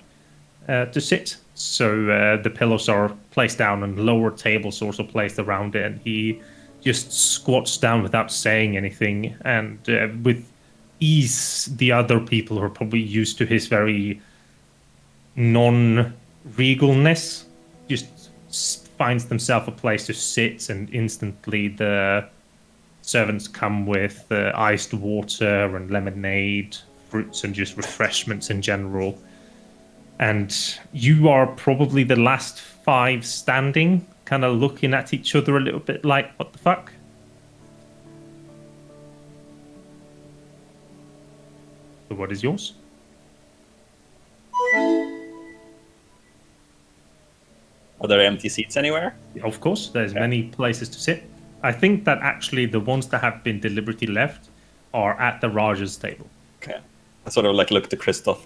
to sit. So the pillows are placed down and lower tables also placed around it, and he just squats down without saying anything. And with ease, the other people who are probably used to his very non-regalness just finds themselves a place to sit, and instantly the servants come with iced water and lemonade, fruits, and just refreshments in general. And you are probably the last 5 standing, kind of looking at each other a little bit like, what the fuck? So what is yours? Are there empty seats anywhere? Of course, there's many places to sit. I think that actually the ones that have been deliberately left are at the Raj's table. Okay. I sort of like look to Kristoff.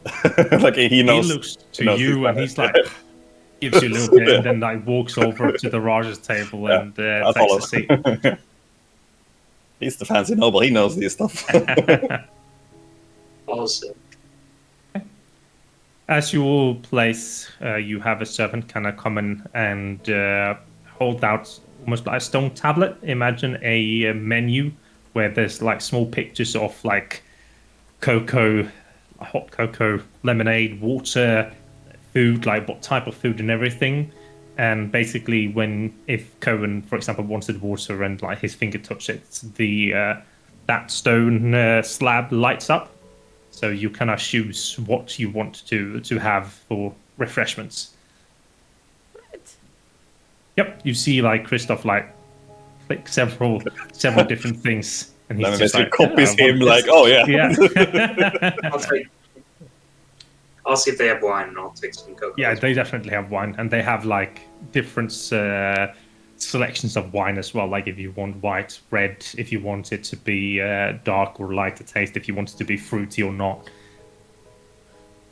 Like he knows. He looks to you and he's like, gives you a little bit, and then like walks over to the Raj's table and takes a seat. He's the fancy noble. He knows these stuff. Also, As you all place, you have a servant kind of come in and hold out almost like a stone tablet. Imagine a menu where there's like small pictures of like cocoa, hot cocoa, lemonade, water, food, like what type of food and everything. And basically, if Cohen, for example, wanted water and like his finger touched it, that stone slab lights up. So you kind of choose what you want to have for refreshments. Right. Yep, you see like Kristoff like click several different things, and he's just like copies him like, oh yeah, yeah. I'll see if they have wine, and I'll take some cocoa. Yeah, they definitely have wine, and they have like different selections of wine as well. Like if you want white, red, if you want it to be dark or light to taste, if you want it to be fruity or not.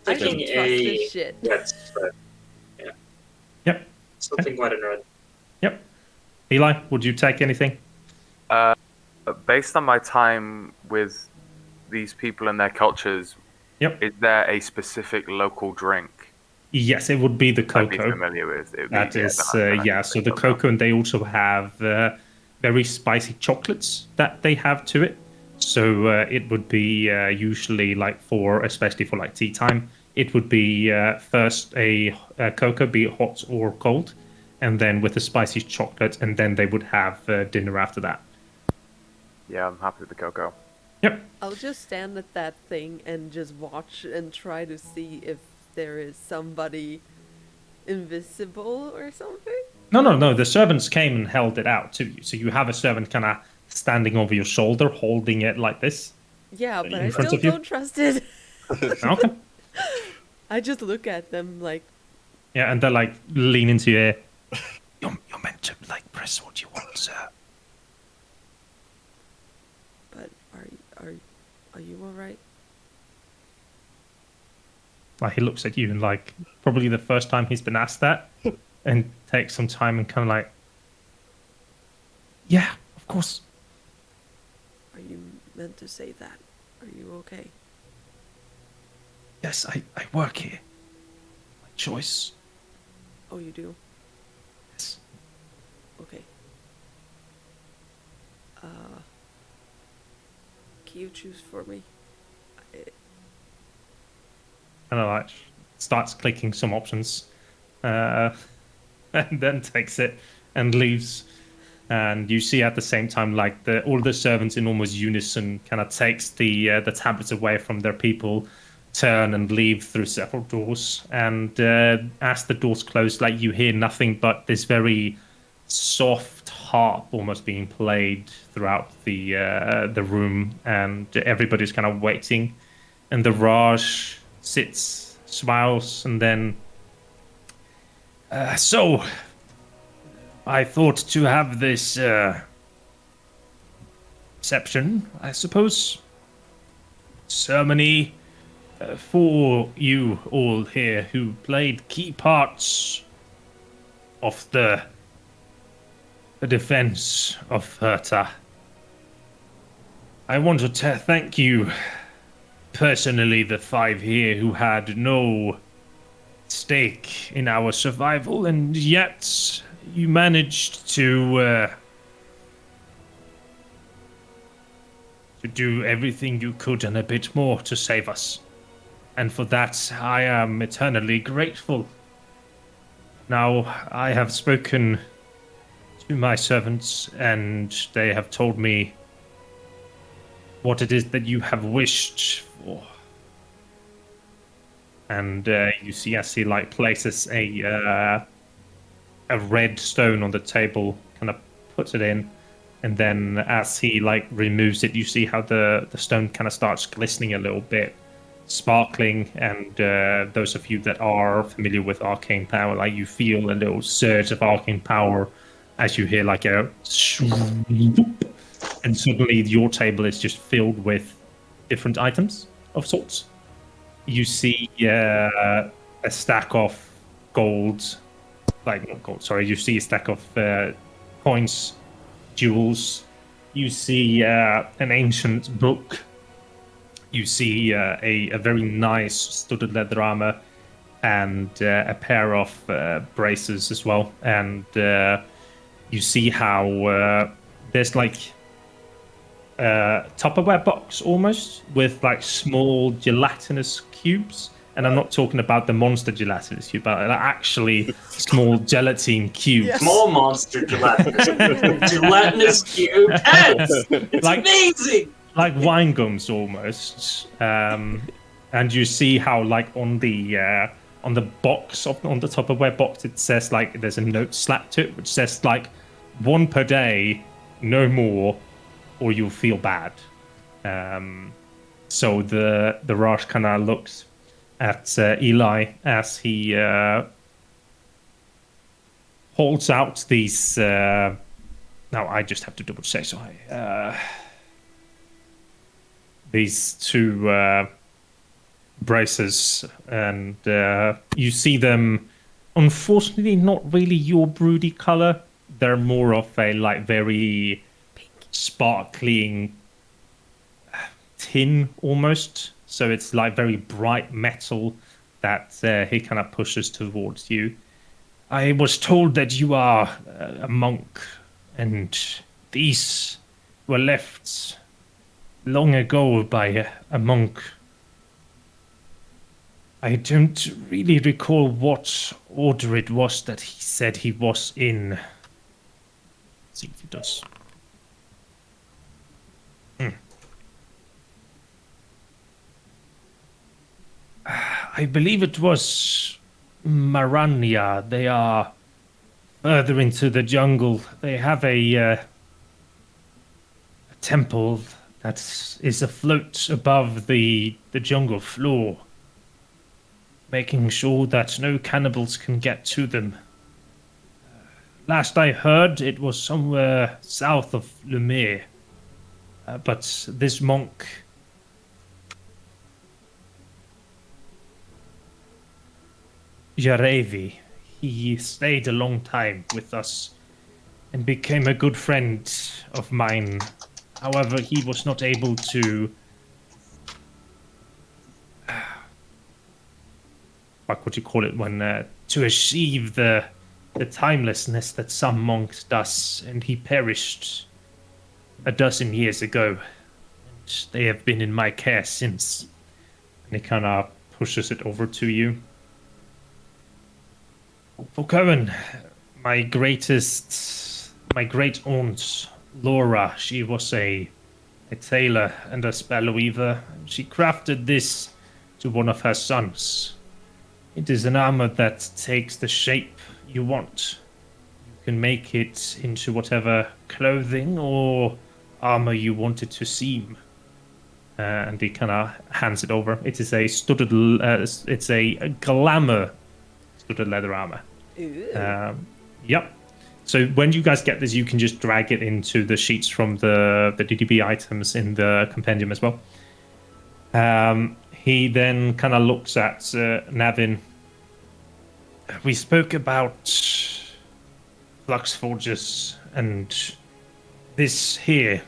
I don't Taking trust this shit. red spread. Yeah. Yep. Something white and red. Yep. Eli, would you take anything? Based on my time with these people and their cultures, Yep. is there a specific local drink Yes, it would be the I'd be cocoa. familiar with? It would be, That is, then I yeah. can So think the of that. cocoa, and they also have very spicy chocolates that they have to it. So it would be usually like especially for like tea time, it would be first a cocoa, be it hot or cold, and then with the spicy chocolate, and then they would have dinner after that. Yeah, I'm happy with the cocoa. Yep. I'll just stand at that thing and just watch and try to see if there is somebody invisible or something. No. The servants came and held it out to you. So you have a servant kind of standing over your shoulder, holding it like this. Yeah, but I In front still of you? don't trust it. Okay. I just look at them like, Yeah, and they're like lean into your ear. You're meant to like press what you want, sir. but are you all right? Like he looks at you and like probably the first time he's been asked that, and takes some time and kind of like, yeah, of course. Are you meant to say that? Are you okay? Yes, I work here. My choice. Oh, you do? Yes. Okay. Can you choose for me? Kind of like starts clicking some options, and then takes it and leaves. And you see at the same time, like all the servants in almost unison, kind of takes the tablets away from their people, turn and leave through several doors. And as the doors close, like you hear nothing but this very soft harp almost being played throughout the room, and everybody's kind of waiting. And the Raj sits, smiles, and then. So, I thought to have this reception, I suppose, ceremony for you all here who played key parts of the defense of Hurta. I want to thank you personally, the 5 here who had no stake in our survival, and yet you managed to do everything you could and a bit more to save us. And for that, I am eternally grateful. Now, I have spoken to my servants, and they have told me what it is that you have wished for. And you see as he like places a red stone on the table, kind of puts it in, and then as he like removes it, you see how the stone kind of starts glistening a little bit, sparkling. And those of you that are familiar with arcane power, like you feel a little surge of arcane power as you hear like a swoop, and suddenly your table is just filled with different items of sorts. You see a stack of gold, like not gold, sorry. You see a stack of coins, jewels. You see an ancient book. You see a very nice studded leather armor, and a pair of braces as well. And you see how there's like Tupperware box almost with like small gelatinous cubes, and I'm not talking about the monster gelatinous cube, but actually small gelatine cubes. Yes. Small monster gelatinous cube heads. It's Like- amazing. Like wine gums almost. And you see how like on the box on the Tupperware box it says like there's a note slapped to it which says like 1 per day, no more, or you'll feel bad. So the Raj kind of looks at Eli as he holds out these. Now I just have to double check. So these two braces, and you see them. Unfortunately, not really your broody color. They're more of a like very sparkling tin almost. So it's like very bright metal that he kind of pushes towards you. I was told that you are a monk, and these were left long ago by a monk. I don't really recall what order it was that he said he was in. Let's see if he does. I believe it was Marania. They are further into the jungle. They have a temple that is afloat above the jungle floor, making sure that no cannibals can get to them. Last I heard, it was somewhere south of Lumiere. But this monk... Jarevi, he stayed a long time with us and became a good friend of mine. However, he was not able to... What would you call it when... to achieve the timelessness that some monks does, and he perished a dozen years ago. And they have been in my care since. And he kind of pushes it over to you. For Cohen, my great aunt, Laura, she was a tailor and a spell weaver. She crafted this to one of her sons. It is an armor that takes the shape you want. You can make it into whatever clothing or armor you want it to seem. And he kind of hands it over. It is a studded, it's a glamour studded leather armor. Yep. So when you guys get this, you can just drag it into the sheets from the DDB items in the compendium as well. He then kind of looks at Navin. We spoke about flux forges and this here,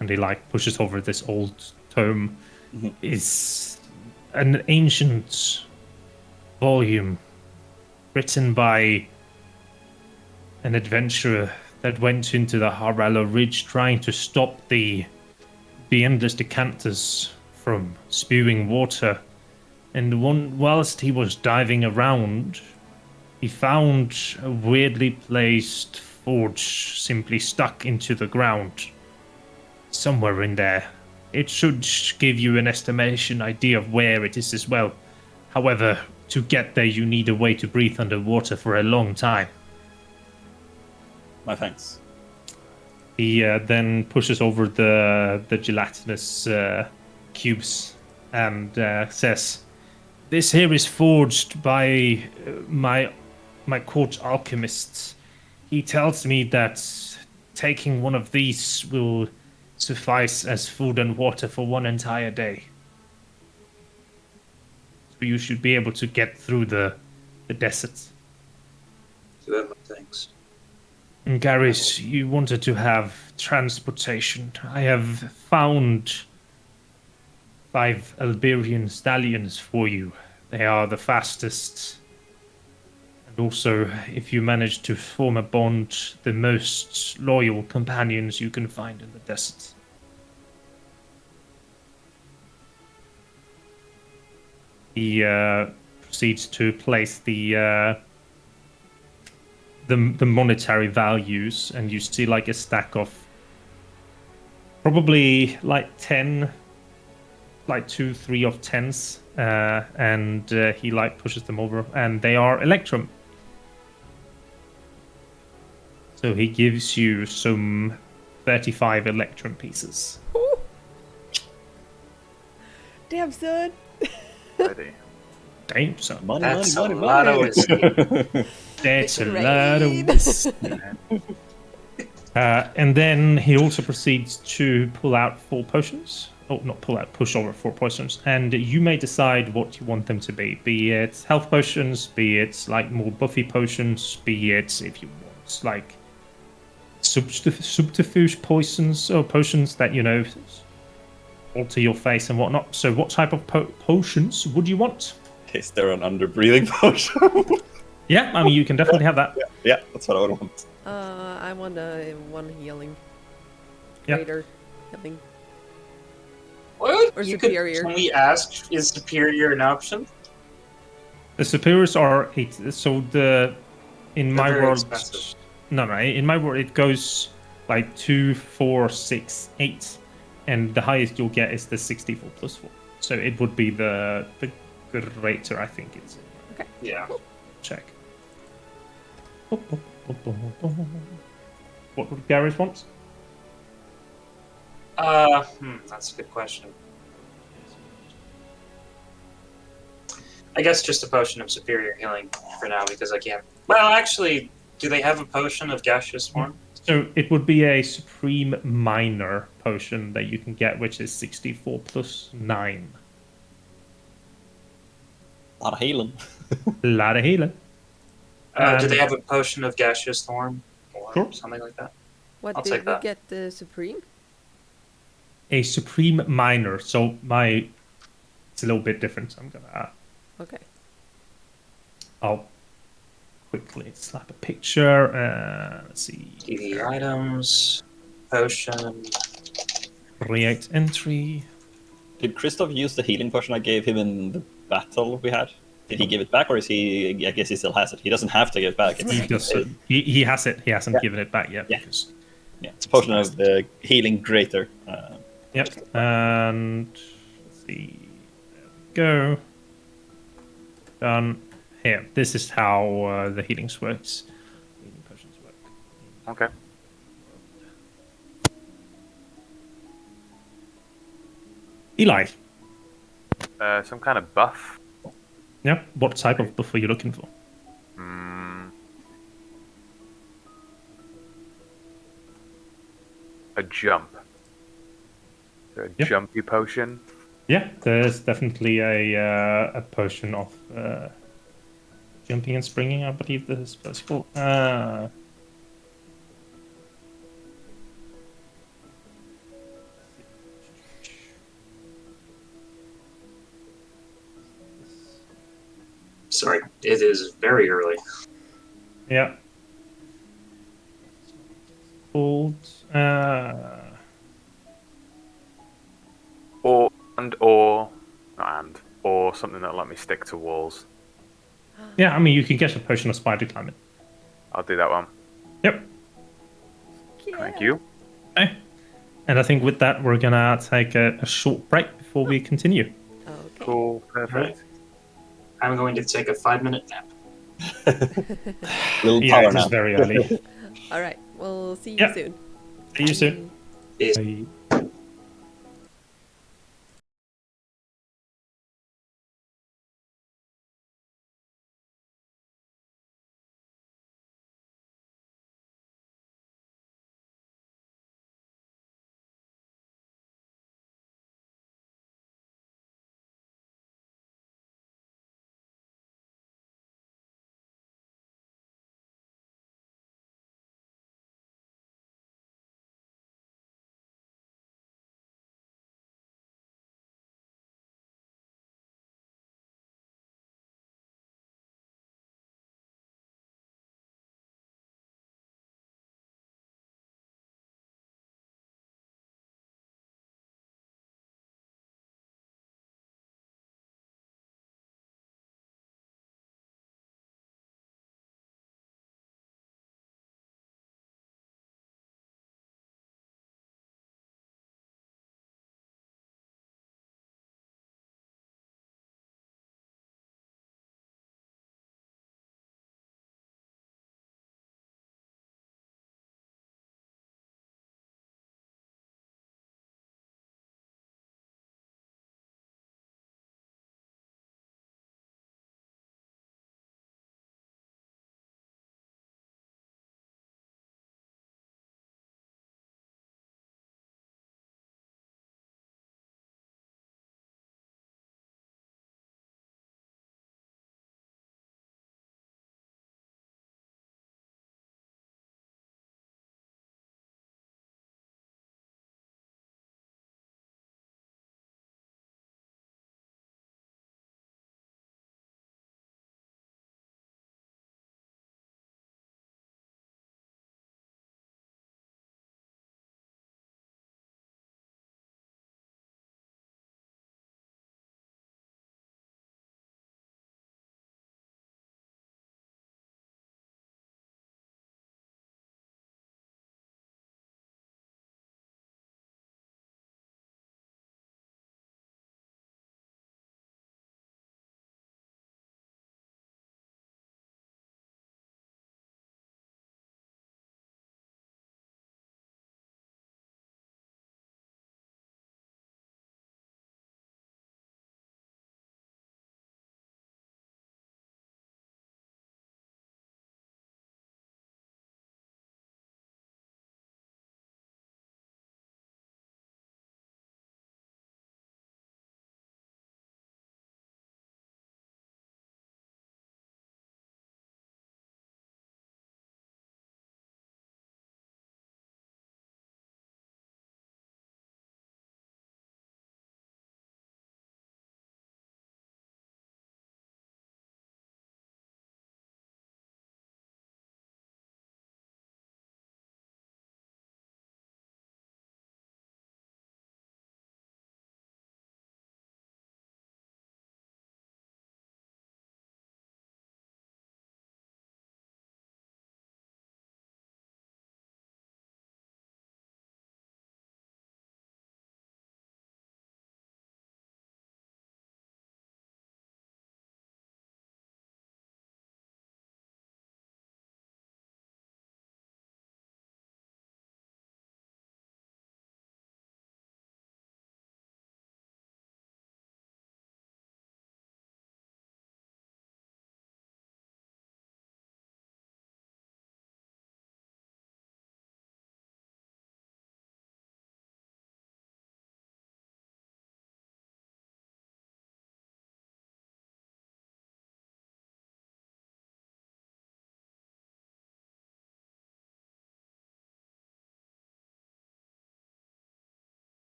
and he like pushes over this old tome, is an ancient volume written by an adventurer that went into the Harala Ridge trying to stop the endless decanters from spewing water. And whilst he was diving around, he found a weirdly placed forge simply stuck into the ground. Somewhere in there. It should give you an estimation idea of where it is as well. However, to get there you need a way to breathe underwater for a long time. My thanks. He then pushes over the gelatinous cubes and says, "This here is forged by my court alchemist. He tells me that taking one of these will suffice as food and water for one entire day. So you should be able to get through the desert." To them, thanks. And Garris, you wanted to have transportation. I have found 5 Alberian Stallions for you. They are the fastest. And also, if you manage to form a bond, the most loyal companions you can find in the desert. He proceeds to place the monetary values, and you see like a stack of probably like 10, like 2-3 of 10s, and he like pushes them over, and they are electrum. So he gives you some 35 electrum pieces. Damn, son. Ready. Damn, son. Money, That's money, a money, lot of money. whiskey. That's a Great. lot of whiskey. And then he also proceeds to pull out 4 potions. Oh, not pull out, push over 4 potions. And you may decide what you want them to be. Be it health potions, be it like more buffy potions, be it if you want like subterfuge potions or potions that, you know, alter your face and whatnot. So what type of potions would you want? Is there an underbreathing potion? Yeah, I mean, you can definitely have that. Yeah, that's what I would want. I want one healing. Yeah. Greater healing. What? Or You superior. Can we ask, is superior an option? The superiors are 8. So in my very world, expensive. no, in my world it goes like 2, 4, 6, 8, and the highest you'll get is the 64 plus 4. So it would be the greater, I think it's. Okay. Yeah. Check. What would Garris want? That's a good question. I guess just a potion of superior healing for now, because I can't. Well, actually, do they have a potion of gaseous form? So it would be a supreme minor potion that you can get, which is 64 plus 9. A lot of healing. A lot of healing. Do they have a potion of gaseous form or Sure. something like that? What I'll did take we that. get? The supreme? A supreme minor. So it's a little bit different. I'm gonna. Okay. I'll quickly slap a picture. Let's see. TV items, potion. Create entry. Did Kristoff use the healing potion I gave him in the battle we had? Did he give it back, or is he? I guess he still has it. He doesn't have to give it back. He does. He has it. He hasn't given it back yet. Yeah. Because, Yeah, it's a potion of the healing greater. yep. And let's see. There we go. Done. Here. This is how the healings works. Healing potions work. Okay. Eli. Some kind of buff. Yeah. What type of buff are you looking for? A jump. So a Yep. jumpy potion. Yeah, there's definitely a potion of jumping and springing, I believe this is possible. Sorry, it is very early. Yeah. Called or something that'll let me stick to walls. yeah, I mean you can get a potion of spider climbing. I'll do that one. Yep. Thank you. Okay. And I think with that we're gonna take a short break before we continue. Okay. Cool. Perfect. I'm going to take a 5-minute nap. Little Yeah, power it is nap. very early. All right. We'll see you Yep. soon. See you soon. Peace. Bye.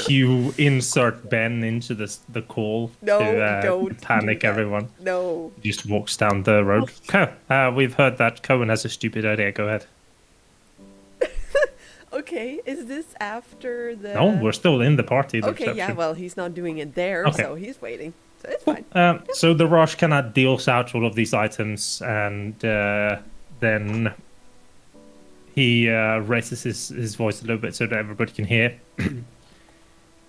you insert Ben into the call No, to don't panic do that. everyone. No. He just walks down the road. Okay, we've heard that Cohen has a stupid idea. Go ahead. Okay, is this after the... No, we're still in the party. The Okay, yeah, reception. well, he's not doing it there, Okay. so he's waiting. So it's fine. So the Rosh kind of deals out all of these items, and then he raises his voice a little bit so that everybody can hear.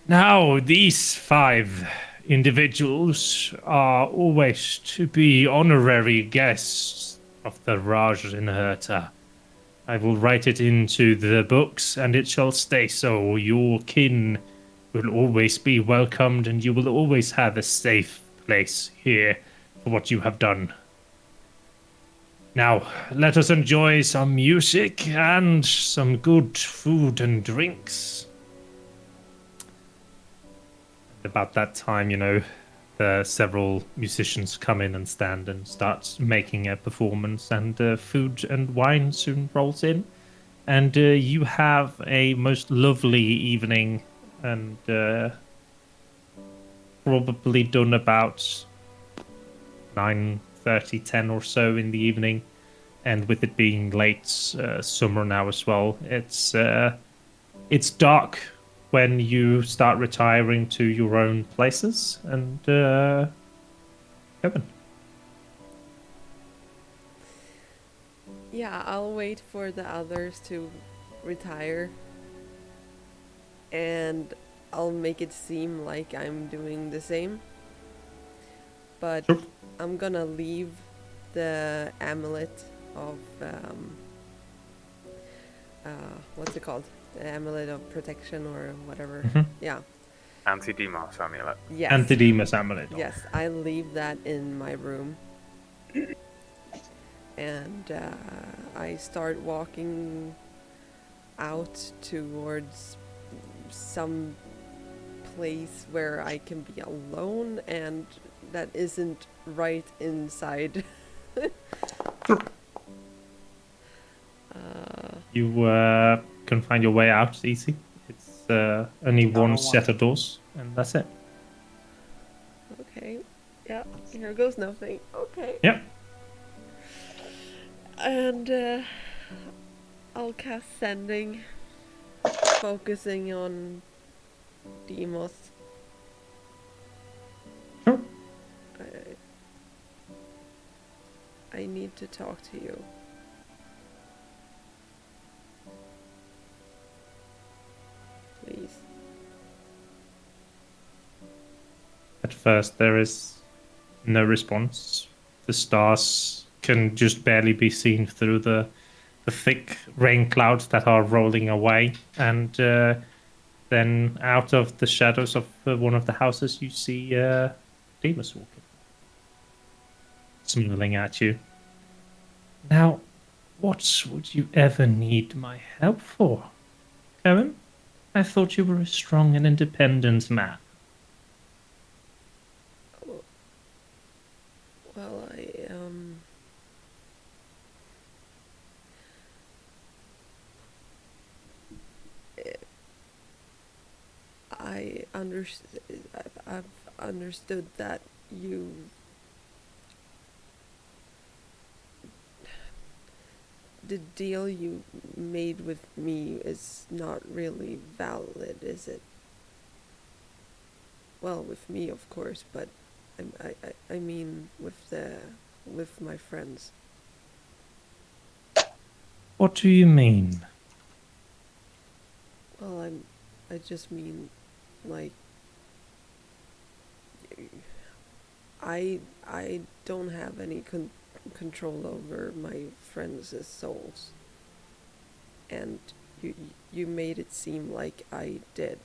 Now, these 5 individuals are always to be honorary guests of the Raj in Hurta. I will write it into the books, and it shall stay so. Your kin will always be welcomed, and you will always have a safe place here for what you have done. Now, let us enjoy some music and some good food and drinks. About that time, the several musicians come in and stand and start making a performance, and food and wine soon rolls in. And you have a most lovely evening, and probably done about 9:30, 10 or so in the evening. And with it being late summer now as well, it's dark when you start retiring to your own places. And Kevin. Yeah, I'll wait for the others to retire. And I'll make it seem like I'm doing the same. But Sure. I'm gonna leave the amulet of what's it called? The amulet of protection or whatever. Mhm. Yeah. Anti-Demos amulet. Yes. Antidemus amulet. Yes, I leave that in my room. And I start walking out towards some place where I can be alone and that isn't right inside. You can find your way out easy. It's only one set of doors, and that's it. Okay. Yeah, here goes nothing. Okay. Yep. And I'll cast sending, focusing on Demos. Sure. I need to talk to you. Please. At first, there is no response. The stars can just barely be seen through the thick rain clouds that are rolling away. And then out of the shadows of one of the houses, you see Demas walking, smiling at you. Now, what would you ever need my help for, Kevin? I thought you were a strong and independent man. Well, I've understood that the deal you made with me is not really valid, is it? Well, with me, of course, but I mean with my friends. What do you mean? Well, I just mean, like, I don't have any control over my friends' souls, and you made it seem like I did.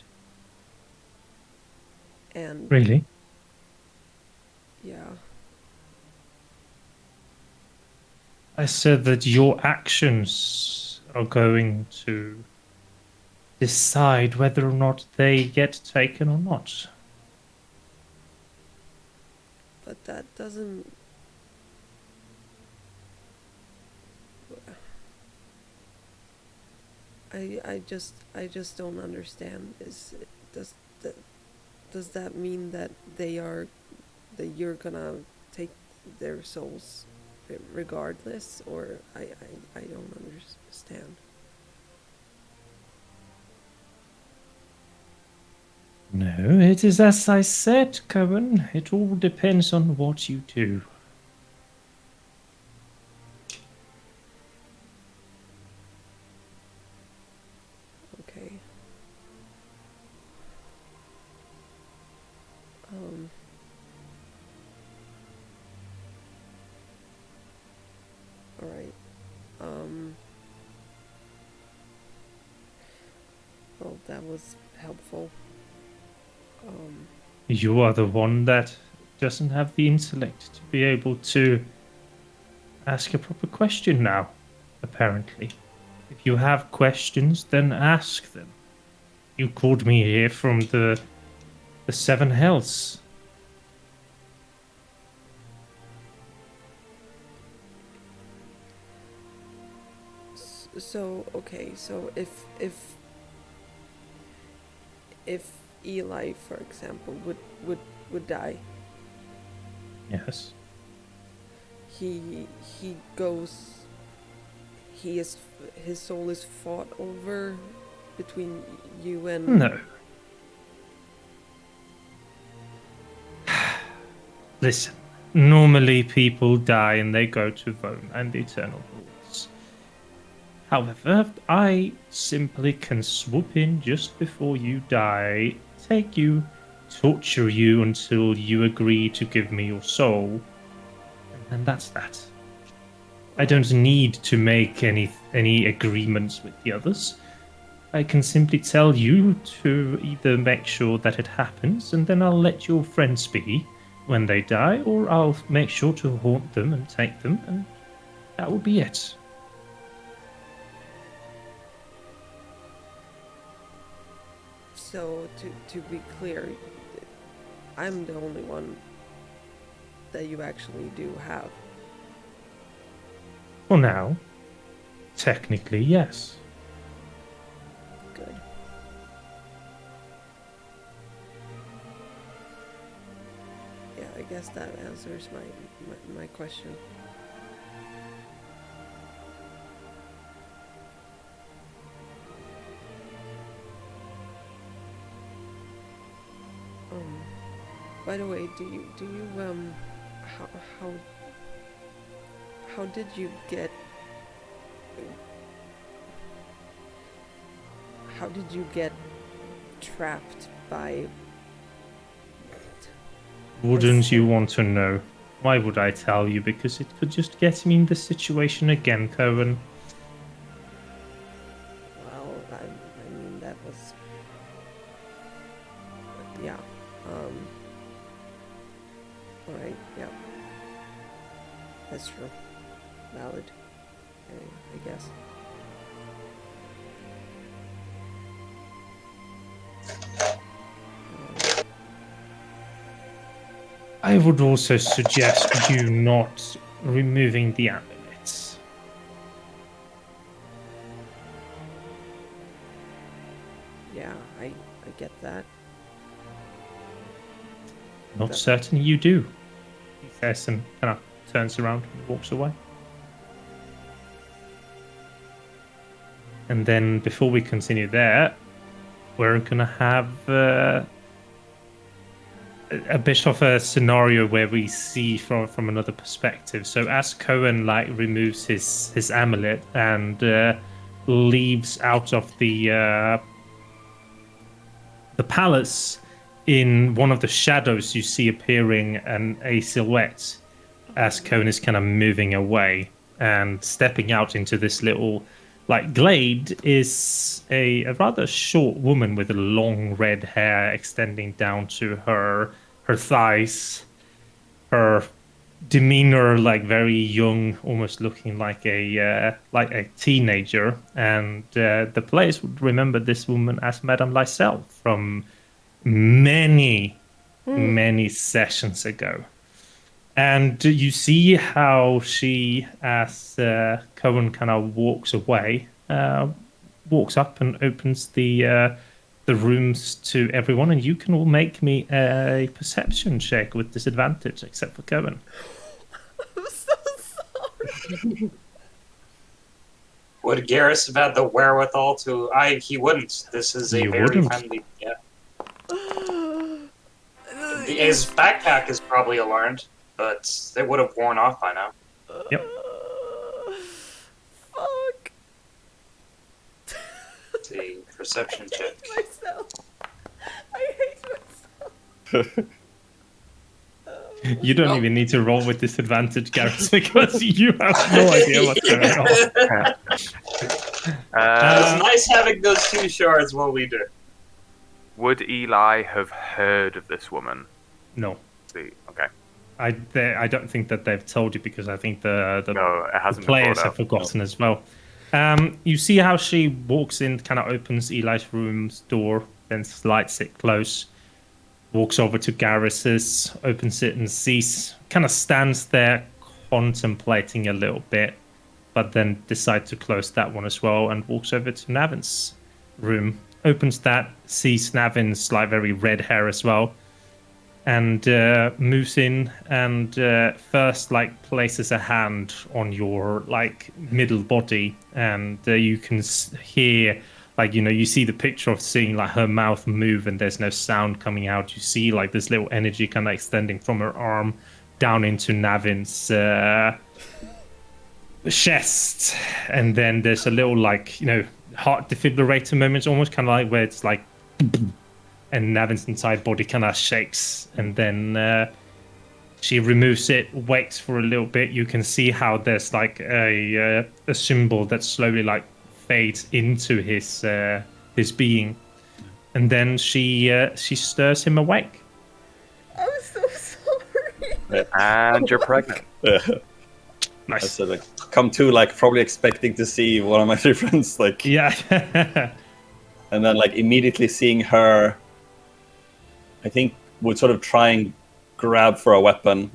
And Really? yeah. I said that your actions are going to decide whether or not they get taken or not. But that doesn't... I just don't understand. does that does that mean that you're gonna take their souls regardless, or I don't understand. No, it is as I said, Cohen. It all depends on what you do. Okay. All right. Well, that was helpful. You are the one that doesn't have the intellect to be able to ask a proper question now, apparently. If you have questions, then ask them. You called me here from the Seven Hells. So okay, so if Eli, for example, would die, Yes. he goes. His soul is fought over between you and. No. Listen, normally people die and they go to Rome and the Eternal Halls. However, I simply can swoop in just before you die, take you, torture you until you agree to give me your soul, and that's that. I don't need to make any agreements with the others. I can simply tell you to either make sure that it happens, and then I'll let your friends be when they die, or I'll make sure to haunt them and take them, and that will be it. So to be clear, I'm the only one that you actually do have. For now, technically, yes. Good. Yeah, I guess that answers my question. By the way, do you how did you get trapped by? Wouldn't you want to know? Why would I tell you? Because it could just get me in this situation again, Cohen. Well, I mean that was yeah. All right. Yeah. That's true. Valid. I guess. I would also suggest you not removing the amulets. Yeah, I get that. Not certain you do, he says, and kind of turns around and walks away. And then before we continue there, we're going to have a bit of a scenario where we see from another perspective. So as Cohen removes his amulet and leaves out of the palace, in one of the shadows you see appearing a silhouette as Cohen is kind of moving away, and stepping out into this little glade is a rather short woman with long red hair extending down to her thighs. Her demeanor very young, almost looking like a teenager, and the players would remember this woman as Madame Lysel from many sessions ago. And you see how she, as Cohen kind of walks away, walks up and opens the the rooms to everyone, and you can all make me a perception check with disadvantage, except for Cohen. I'm so sorry. Would Garris have had the wherewithal to? He wouldn't. This is a You very wouldn't. friendly. Yeah. His backpack is probably alarmed, but they would have worn off by now. Yep. Fuck. The perception I check. hate myself. I hate myself. You don't even need to roll with disadvantage, Garris, because you have no idea what's going on. It's nice having those 2 shards while we do. Would Eli have heard of this woman? No. See, okay. I don't think that they've told you, because I think the No, it hasn't been players brought have up. forgotten as well. You see how she walks in, kind of opens Eli's room's door, then slides it close, walks over to Garris's, opens it and sees, kind of stands there contemplating a little bit, but then decides to close that one as well and walks over to Navin's room, opens that, sees Navin's like very red hair as well, and moves in and first like places a hand on your like middle body, and you can hear, like, you know, you see the picture of seeing like her mouth move and there's no sound coming out. You see like this little energy kind of extending from her arm down into Navin's chest, and then there's a little like, you know, heart defibrillator moments, almost kind of like where it's like, and Navin's entire body kind of shakes, and then she removes it, waits for a little bit. You can see how there's like a symbol that slowly like fades into his being, and then she stirs him awake. I'm so sorry. And you're pregnant. Nice. So like come to like probably expecting to see one of my 3 friends like, Yeah. and then like immediately seeing her, I think would sort of try and grab for a weapon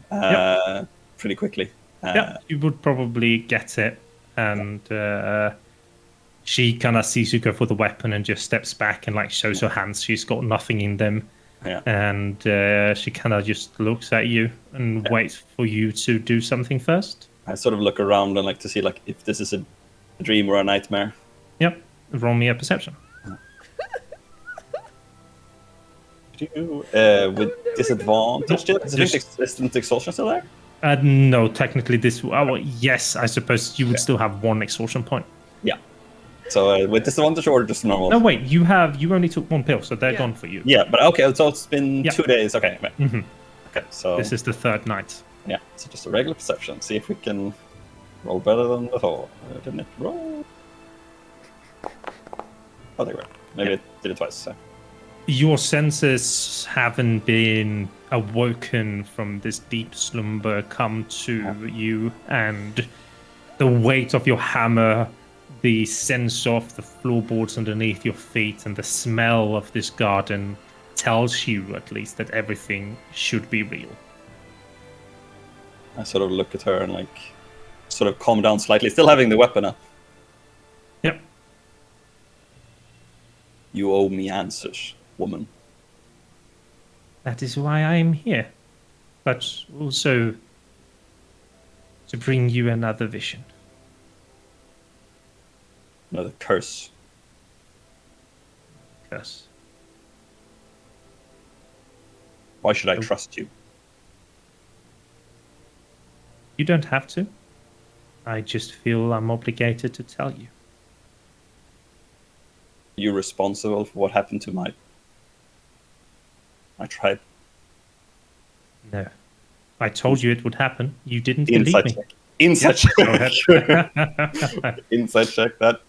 pretty quickly. Yeah, you would probably get it, and she kind of sees you go for the weapon and just steps back and like shows her hands. She's got nothing in them, and she kind of just looks at you and waits for you to do something first. I sort of look around and like to see like if this is a dream or a nightmare. Yep, roll me a perception. With disadvantage, isn't exhaustion still there? No, technically this. Well, yes, I suppose you would still have 1 exhaustion point. Yeah. So with disadvantage or just normal? No, wait, you only took 1 pill, so they're gone for you. Yeah, but okay, so it's been 2 days. Okay, right. Mm-hmm. Okay, so This is the 3rd night. yeah, so just a regular perception. See if we can roll better than before. Didn't it roll? Oh, there we go. Maybe it did it twice. So. Your senses haven't been awoken from this deep slumber come to you, and the weight of your hammer, the sense of the floorboards underneath your feet, and the smell of this garden tells you at least that everything should be real. I sort of look at her and like sort of calm down slightly, still having the weapon up. Yep. You owe me answers, woman. That is why I am here, but also to bring you another vision. Another curse. Curse. Why should I trust you? You don't have to. I just feel I'm obligated to tell you. You're responsible for what happened to my tribe. No. I told you it would happen. You didn't believe me. Check. Inside check. Go ahead. Inside check that.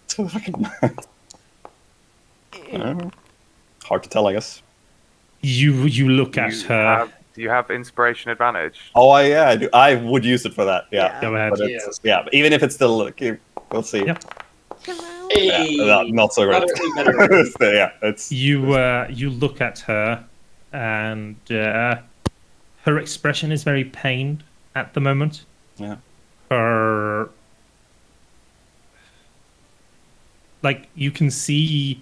Hard to tell, I guess. You look at her. Do you have inspiration advantage? Oh, I do. I would use it for that. Yeah. Go ahead. But it's, but even if it's still, okay, we'll see. Yep. Come on. Yeah, not so great. Yeah, it's You look at her, and her expression is very pained at the moment. Yeah. Her, like, you can see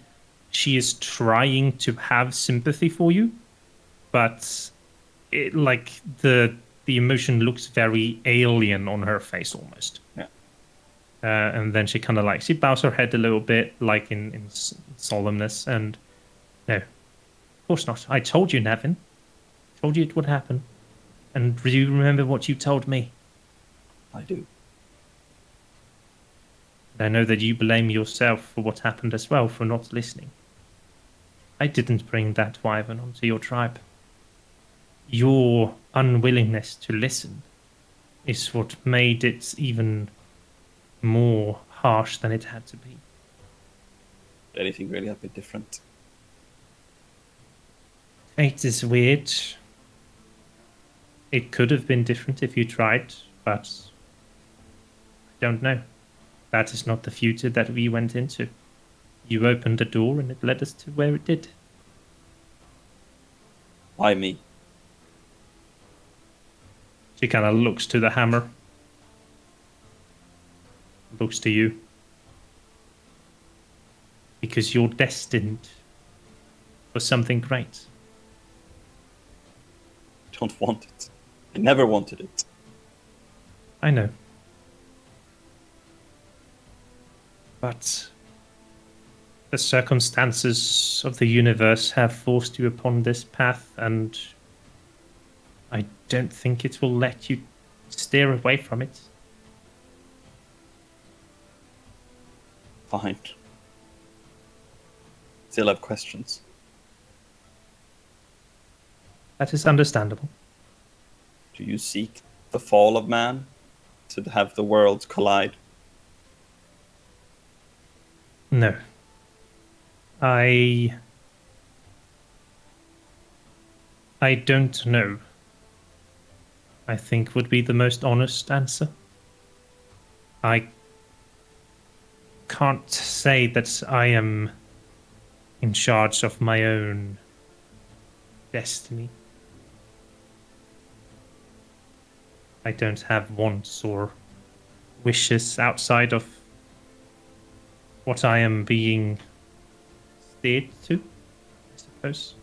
she is trying to have sympathy for you, but it, like the emotion looks very alien on her face almost. Yeah. And then she kind of like, she bows her head a little bit, like in solemnness, and no, of course not. I told you, Nevin. Told you it would happen. And do you remember what you told me? I do. And I know that you blame yourself for what happened as well, for not listening. I didn't bring that wyvern onto your tribe. Your unwillingness to listen is what made it even more harsh than it had to be. Did anything really have been different? Fate is weird. It could have been different if you tried, but I don't know. That is not the future that we went into. You opened the door and it led us to where it did. Why me? She kind of looks to the hammer. Looks to you. Because you're destined for something great. I don't want it. I never wanted it. I know. But the circumstances of the universe have forced you upon this path, and I don't think it will let you steer away from it. Fine. Still have questions. That is understandable. Do you seek the fall of man? To have the worlds collide? No. I don't know, I think would be the most honest answer. I can't say that I am in charge of my own destiny. I don't have wants or wishes outside of what I am being steered to, I suppose.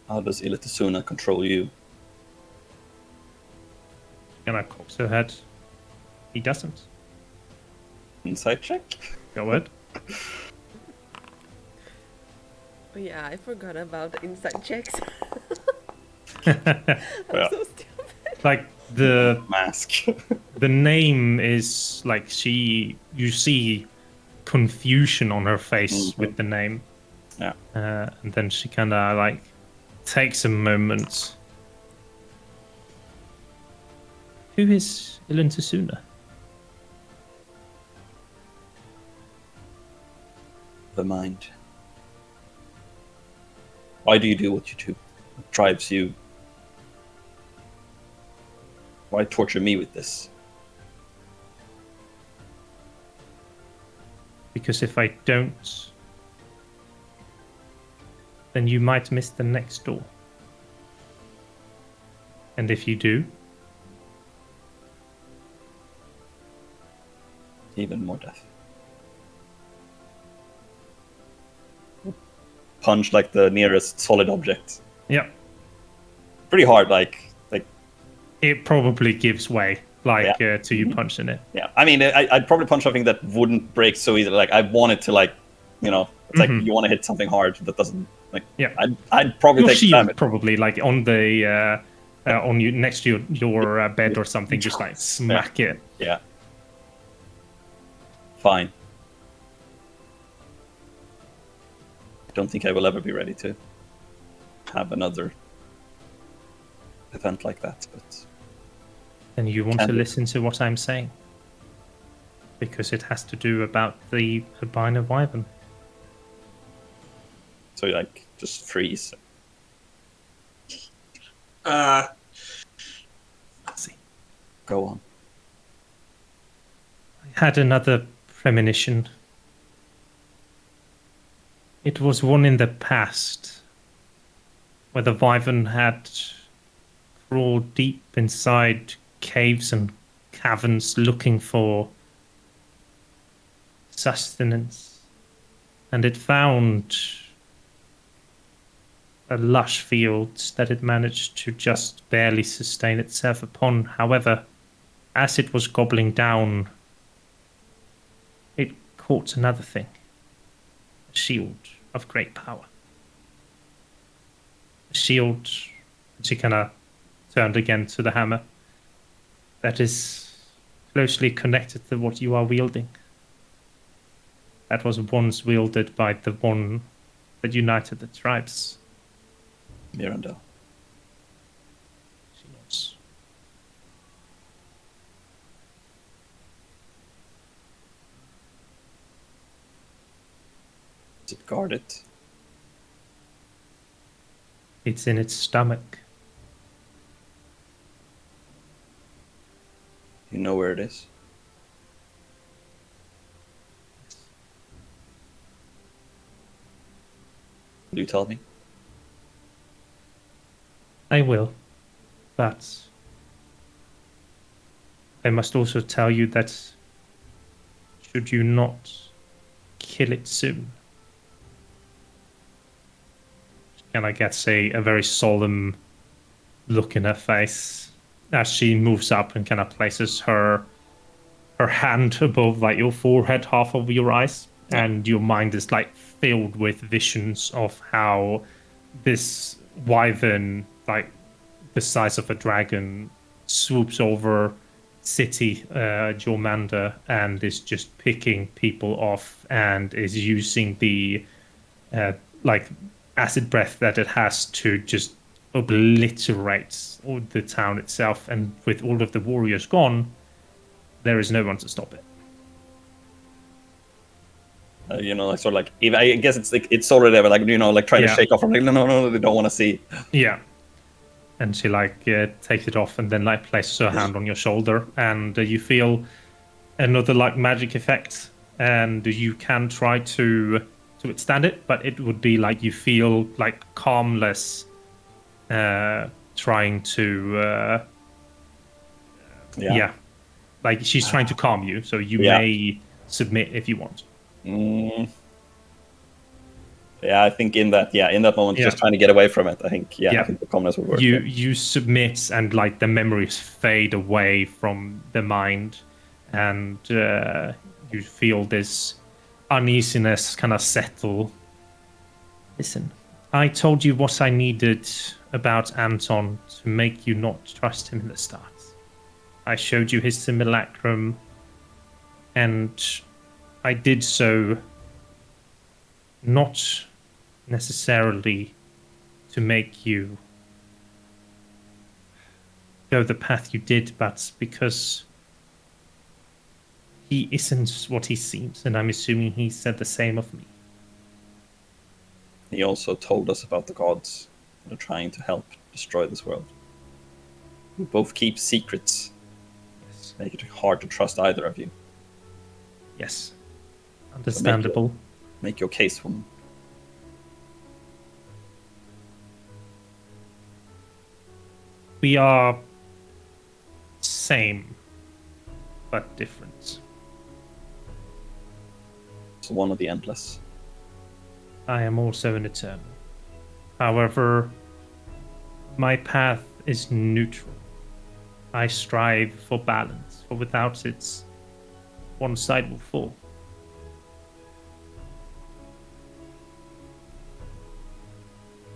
How does Italsuna control you? And I cocks her head. He doesn't. Insight check? Go ahead. Oh yeah, I forgot about inside checks. Yeah. I'm so stupid. Like the Mask. the name is like you see confusion on her face with the name. Yeah. And then she kind of like takes a moment. Who is Italsuna? The mind. Why do you do what you do? What drives you? Why torture me with this? Because if I don't, then you might miss the next door. And if you do, Even more death. Punch like the nearest solid object. yeah, Pretty hard, like it probably gives way, like to you punching it. yeah. I mean, I'd probably punch something that wouldn't break so easily. Like I want it to, like, you know, it's like you want to hit something hard that doesn't, like. Yeah. I'd probably Your take shield damage. probably like on the on you next to your bed or something, just like smack it. Yeah. Fine. I don't think I will ever be ready to have another event like that, but And you want Can to do. listen to what I'm saying, because it has to do about the Albanian wyvern. so like just freeze. Let's see. Go on. I had another premonition. It was one in the past, where the wyvern had crawled deep inside caves and caverns looking for sustenance. and it found a lush field that it managed to just barely sustain itself upon. However, as it was gobbling down, it caught another thing. A shield of great power. A shield, she kind of turned again to the hammer, that is closely connected to what you are wielding. That was once wielded by the one that united the tribes. Miranda. She knows. Is it guarded? It's in its stomach. You know where it is? Will you tell me? I will, but I must also tell you that should you not kill it soon, and I get a very solemn look in her face as she moves up and kind of places her hand above like your forehead, half of your eyes, and your mind is like filled with visions of how this wyvern, like the size of a dragon, swoops over city Jormander and is just picking people off and is using the like acid breath that it has to just obliterate all the town itself. And with all of the warriors gone, there is no one to stop it. Like sort of like, if I guess it's like it's already there, like like trying to shake off. I'm like, no, they don't want to see. Yeah, and she like takes it off and then like places her hand on your shoulder, and you feel another like magic effect, and you can try to withstand it, but it would be like you feel like calmless, trying to like she's trying to calm you, so you may submit if you want. Yeah, I think in that moment, just trying to get away from it. I think I think the calmness would work. You submit, and like the memories fade away from the mind, and you feel this uneasiness kind of settle. Listen, I told you what I needed about Anton to make you not trust him in the start. I showed you his simulacrum, and I did so not necessarily to make you go the path you did, but because he isn't what he seems, and I'm assuming he said the same of me. He also told us about the gods that are trying to help destroy this world. We both keep secrets. Yes. Make it hard to trust either of you. Yes. Understandable. So make your case for me. We are same, but different. So one of the endless. I am also an eternal. However, my path is neutral. I strive for balance, for without it, one side will fall.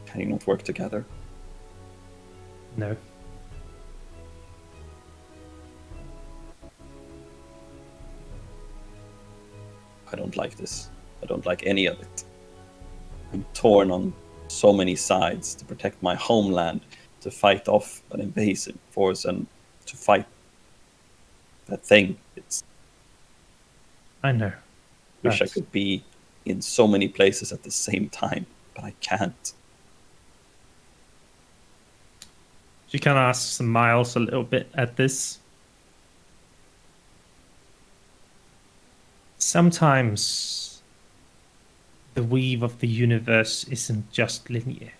Can you not work together? No. I don't like this. I don't like any of it. I'm torn on so many sides to protect my homeland, to fight off an invasive force, and to fight that thing. I know. Wish I could be in so many places at the same time, but I can't. She kind of smiles a little bit at this. Sometimes the weave of the universe isn't just linear.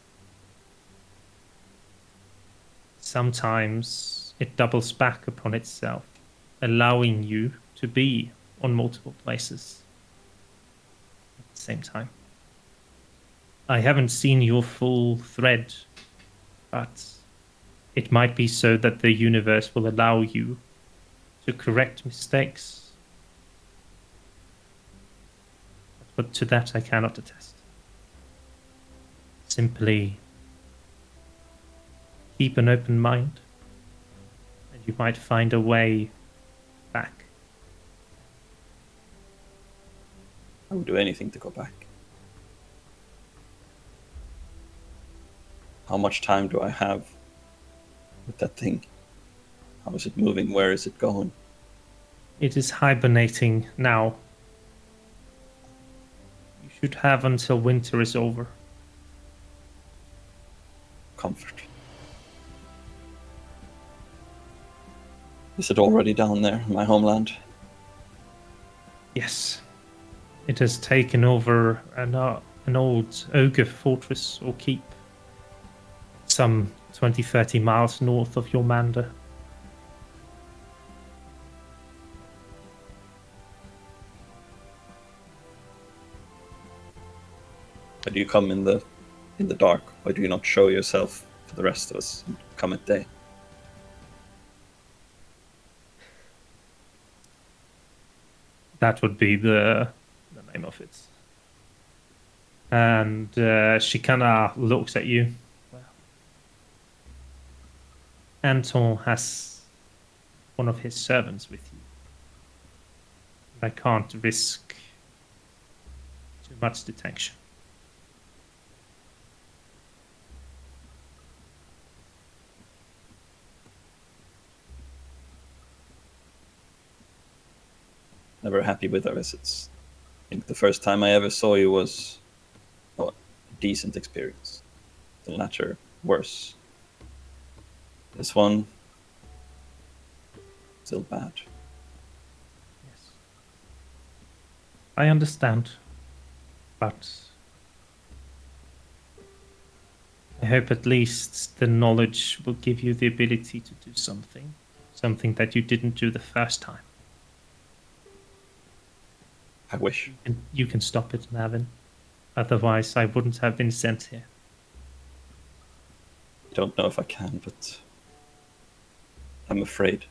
Sometimes it doubles back upon itself, allowing you to be on multiple places. the same time. I haven't seen your full thread, but it might be so that the universe will allow you to correct mistakes. But to that I cannot attest. Simply keep an open mind, and you might find a way back. I would do anything to go back. How much time do I have with that thing? How is it moving? Where is it going? It is hibernating now. You should have until winter is over. Comfort. Is it already down there in my homeland? Yes. It has taken over an old ogre fortress or keep, some 20-30 miles north of your Mander. Why do you come in the dark? Why do you not show yourself to the rest of us and come at day? That would be the name of it. And she kind of looks at you. Well, Anton has one of his servants with you. I can't risk too much detection. Never happy with our visits. I think the first time I ever saw you was a decent experience. The latter, worse. This one, still bad. Yes. I understand, but I hope at least the knowledge will give you the ability to do something that you didn't do the first time. I wish. And you can stop it, Navin. Otherwise, I wouldn't have been sent here. I don't know if I can, but I'm afraid.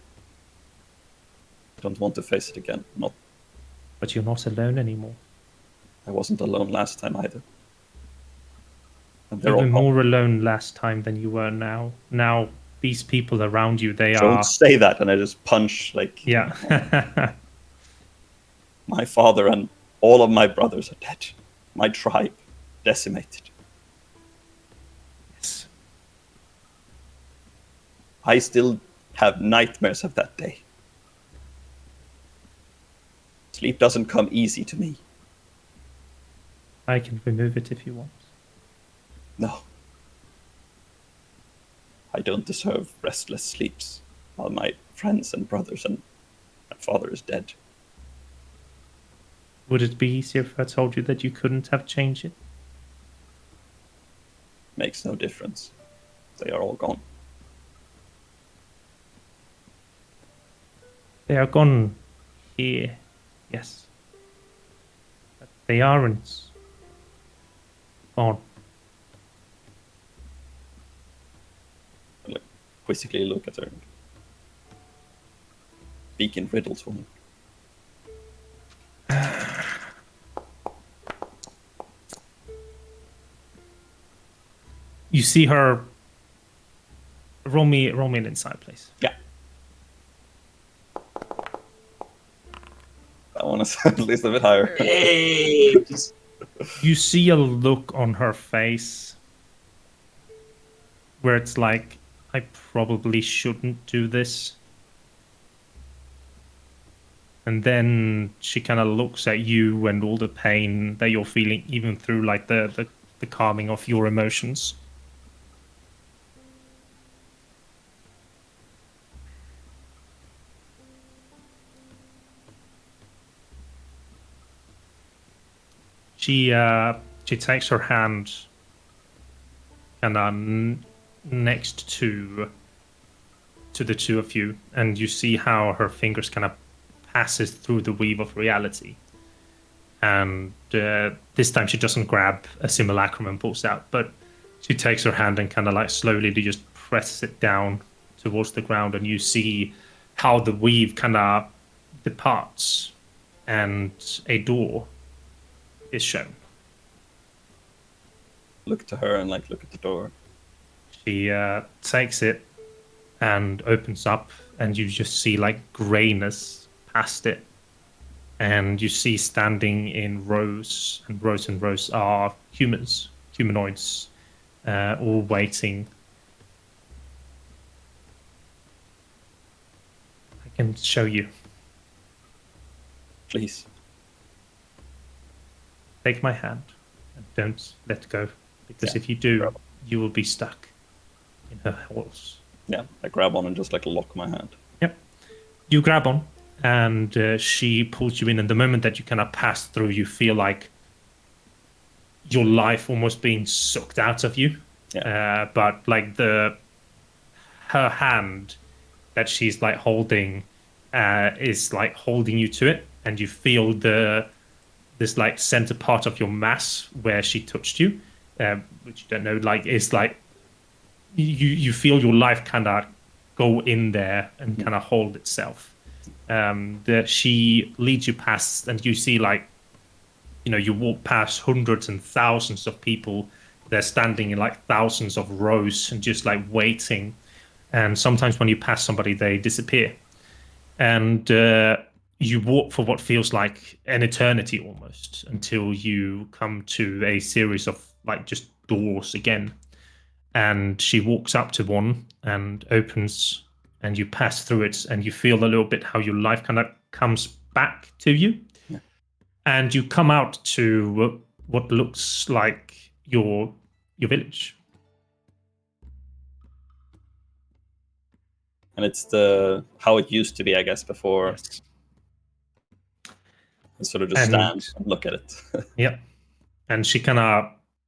I don't want to face it again. But you're not alone anymore. I wasn't alone last time either. And they're You were all more alone last time than you were now. Now, these people around you, they Don't are... say that, and I just punch like Yeah. my father and all of my brothers are dead. My tribe decimated. Yes. I still have nightmares of that day. Sleep doesn't come easy to me. I can remove it if you want. No. I don't deserve restless sleeps while my friends and brothers and my father is dead. Would it be easier if I told you that you couldn't have changed it? Makes no difference. They are all gone. They are gone here, yes. But they aren't gone. I quizzically look at her. Speak in riddles, woman. You see her. Roll me an insight, please. Yeah. That one is at least a bit higher. Hey! You see a look on her face where it's like, I probably shouldn't do this. And then she kind of looks at you and all the pain that you're feeling, even through like the calming of your emotions. She takes her hand and next to the two of you, and you see how her fingers kind of passes through the weave of reality. And this time she doesn't grab a simulacrum and pulls out, but she takes her hand and kind of like slowly just presses it down towards the ground, and you see how the weave kind of departs, and a door is shown. Look to her and like look at the door. She takes it and opens up, and you just see like grayness past it. And you see standing in rows and rows and rows are humanoids, all waiting. I can show you. Please. Take my hand and don't let go, because Yeah, if you do, grab. you will be stuck in her halls. Yeah, I grab on and just like lock my hand. Yep. You grab on, and she pulls you in, and the moment that you kind of pass through, you feel like your life almost being sucked out of you. Yeah. But like her hand that she's like holding is like holding you to it, and you feel this like center part of your mass where she touched you, which you don't know, like is like you feel your life kind of go in there and kind of hold itself. She leads you past, and you see like, you walk past hundreds and thousands of people. They're standing in like thousands of rows and just like waiting. And sometimes when you pass somebody, they disappear. And you walk for what feels like an eternity almost, until you come to a series of like just doors again. And she walks up to one and opens, and you pass through it, and you feel a little bit how your life kind of comes back to you. Yeah. And you come out to what looks like your village. And it's how it used to be, I guess, before. Yes. I sort of just stand and look at it. Yep. And she kind of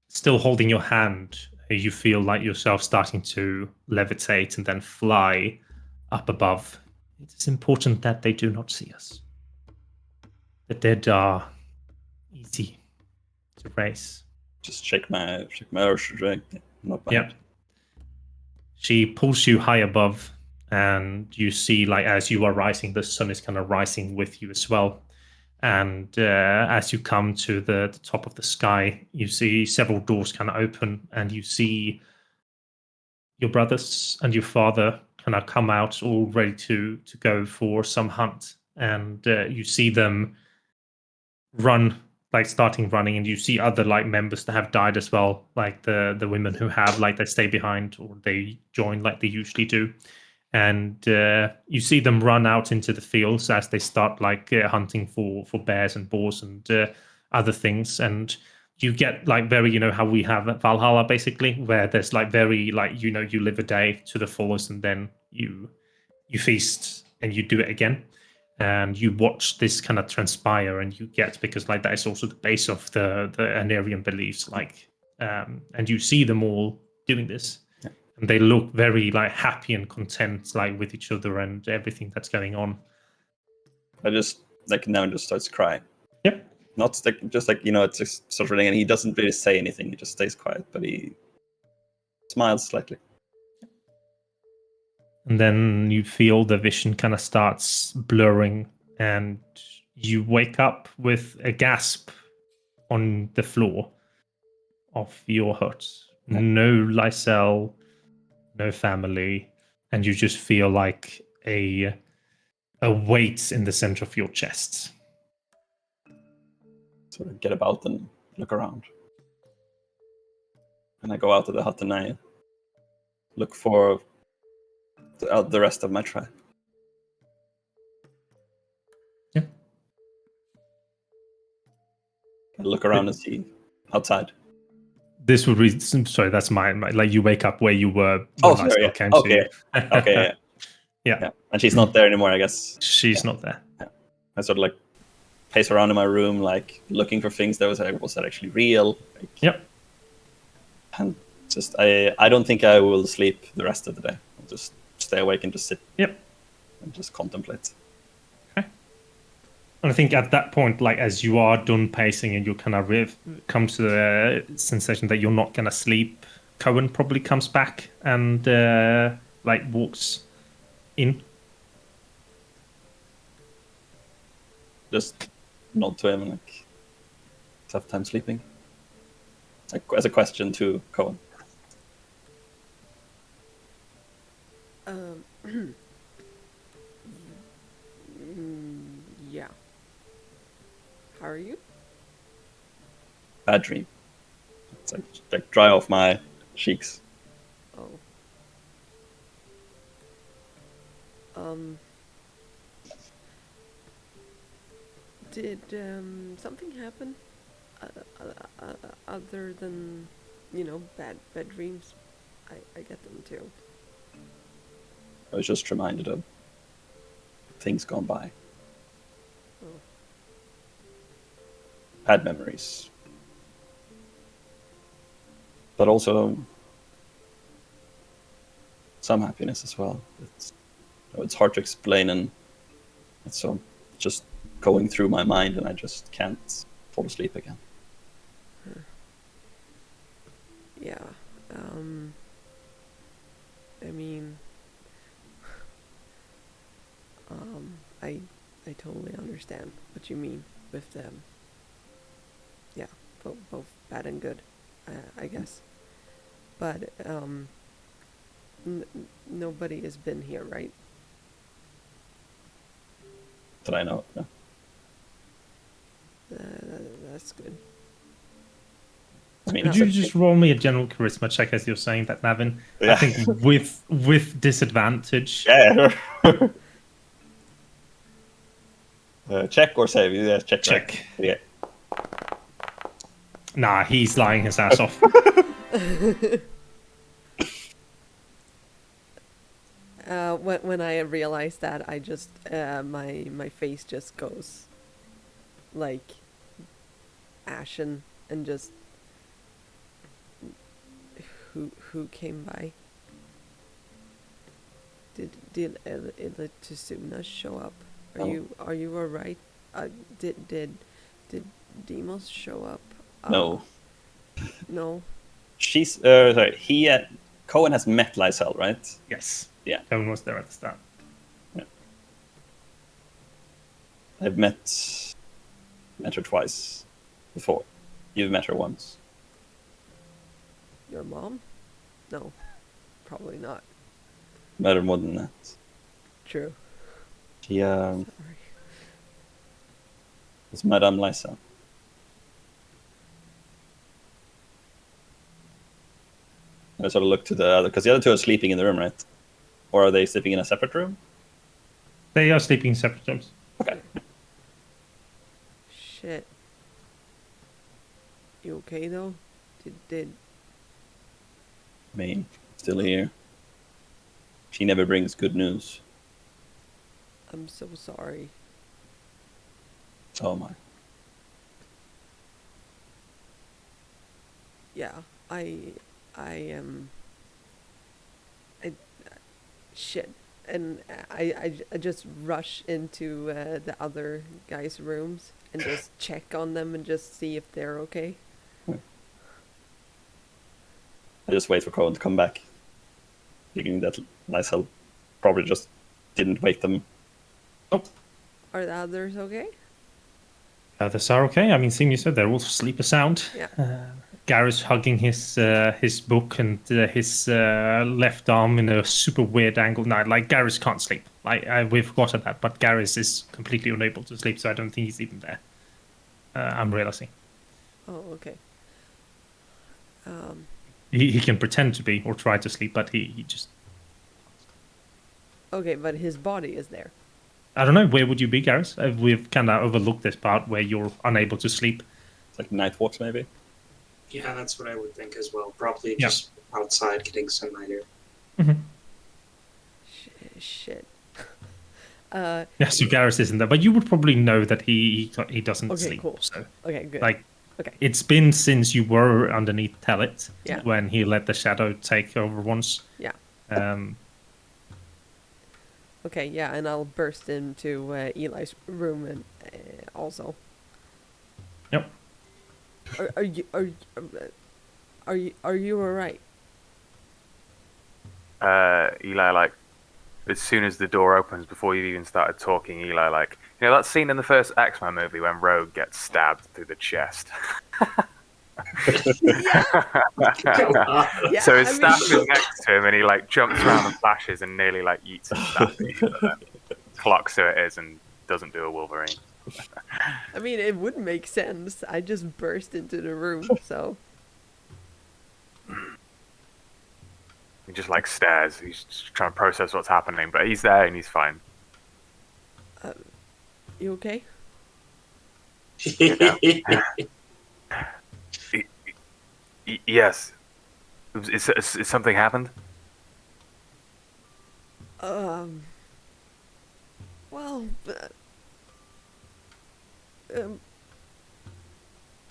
still holding your hand. You feel like yourself starting to levitate and then fly up above. It is important that they do not see us. The dead are easy to raise. Just shake my arse, right? Not bad. Yep. She pulls you high above, and you see, like, as you are rising, the sun is kind of rising with you as well. And as you come to the top of the sky, you see several doors kind of open, and you see your brothers and your father kind of come out, all ready to go for some hunt. And you see them run, like starting running, and you see other like members that have died as well, like the women who have like they stay behind or they join like they usually do. And you see them run out into the fields as they start like hunting for bears and boars and other things. And you get like very, how we have at Valhalla basically, where there's like very like, you live a day to the fullest, and then you feast and you do it again. And you watch this kind of transpire, and you get, because like that is also the base of the Anarian beliefs, like, and you see them all doing this. And they look very like happy and content, like with each other and everything that's going on. I just like now just starts crying. Yep. Not like just like it's just sort of thing, and he doesn't really say anything. He just stays quiet, but he smiles slightly. And then you feel the vision kind of starts blurring, and you wake up with a gasp on the floor of your hut. Yeah. No Lysel, no family, and you just feel like a weight in the center of your chest. Sort of get about and look around. And I go out of the hut and I look for the rest of my tribe. Yeah. I look around and see outside. This would be sorry. That's my like you wake up where you were. Oh, when I sorry. still Yeah. came to Okay. you. Okay. Yeah. Yeah. And she's not there anymore, I guess. She's not there. I sort of like pace around in my room, like looking for things that was that actually real. Like, Yep. And just I don't think I will sleep the rest of the day. I'll just stay awake and just sit. Yep. And just contemplate. Okay. And I think at that point, like as you are done pacing and you kind of come to the sensation that you're not gonna sleep, Cohen probably comes back and like walks in. Just nod to him and like, tough time sleeping. Like, as a question to Cohen. Yeah. How are you? Bad dream. It's like dry off my cheeks. Oh. Did something happen other than, bad dreams? I get them too. I was just reminded of things gone by. Oh. Bad memories. But also some happiness as well. It's hard to explain, and it's so just going through my mind, and I just can't fall asleep again. Yeah. I mean, I totally understand what you mean with them. Yeah, both bad and good, I guess. But nobody has been here, right? That I know. No. That's good. I mean, Could you just roll me a general charisma check as you're saying that, Navin? Yeah. I think with disadvantage. Yeah. Check or save? Yeah, check. Check. Yeah. Nah, he's lying his ass off. When I realize that, I just my face just goes like ashen and just who came by? Did Italsuna show up? Are you alright? Did Demos show up? No. No. She's sorry. Cohen has met Lysel, right? Yes. Yeah. Cohen was there at the start. Yeah. I've met her twice before. You've met her once. Your mom? No, probably not. Met her more than that. True. She Sorry. was Madame Lysel. I sort of look to the other, because the other two are sleeping in the room, right? Or are they sleeping in a separate room? They are sleeping in separate rooms. Okay. Shit. You okay though? Did I mean, still here. She never brings good news. I'm so sorry. So am I. Yeah, I am. Shit, and I just rush into the other guys' rooms and just check on them and just see if they're okay. I just wait for Cohen to come back. Thinking that Lysel probably just didn't wake them. Oh, Are the others okay? others are okay. I mean, seeing you said they're all asleep sound. Yeah. Garris hugging his book and his left arm in a super weird angle. No, like Garris can't sleep. We've forgotten that, but Garris is completely unable to sleep, so I don't think he's even there. I'm realizing. Oh, okay. He can pretend to be or try to sleep, but he just... Okay, but his body is there. I don't know, where would you be, Garris? We've kind of overlooked this part where you're unable to sleep. It's like night walks, maybe. Yeah, that's what I would think as well. Probably Yeah. just outside getting some night air. Mm-hmm. Shit. Yeah, so Garris isn't there, but you would probably know that he doesn't Okay, sleep. cool. So, Okay, good. like, Okay. it's been since you were underneath Telit Yeah. when he let the shadow take over once. Yeah. Okay, yeah, and I'll burst into Eli's room and also. Yep. Are you alright? Eli, like, as soon as the door opens, before you've even started talking, Eli, like, you know that scene in the first X-Men movie when Rogue gets stabbed through the chest? Yeah. Yeah, So his I staff mean, is next to him, and he like jumps around and flashes and nearly like eats his staff, but then clocks who it is and doesn't do a Wolverine. I mean, it would make sense. I just burst into the room, so. He just like stares. He's just trying to process what's happening, but he's there and he's fine. You okay? Yes. Is something happened? Well,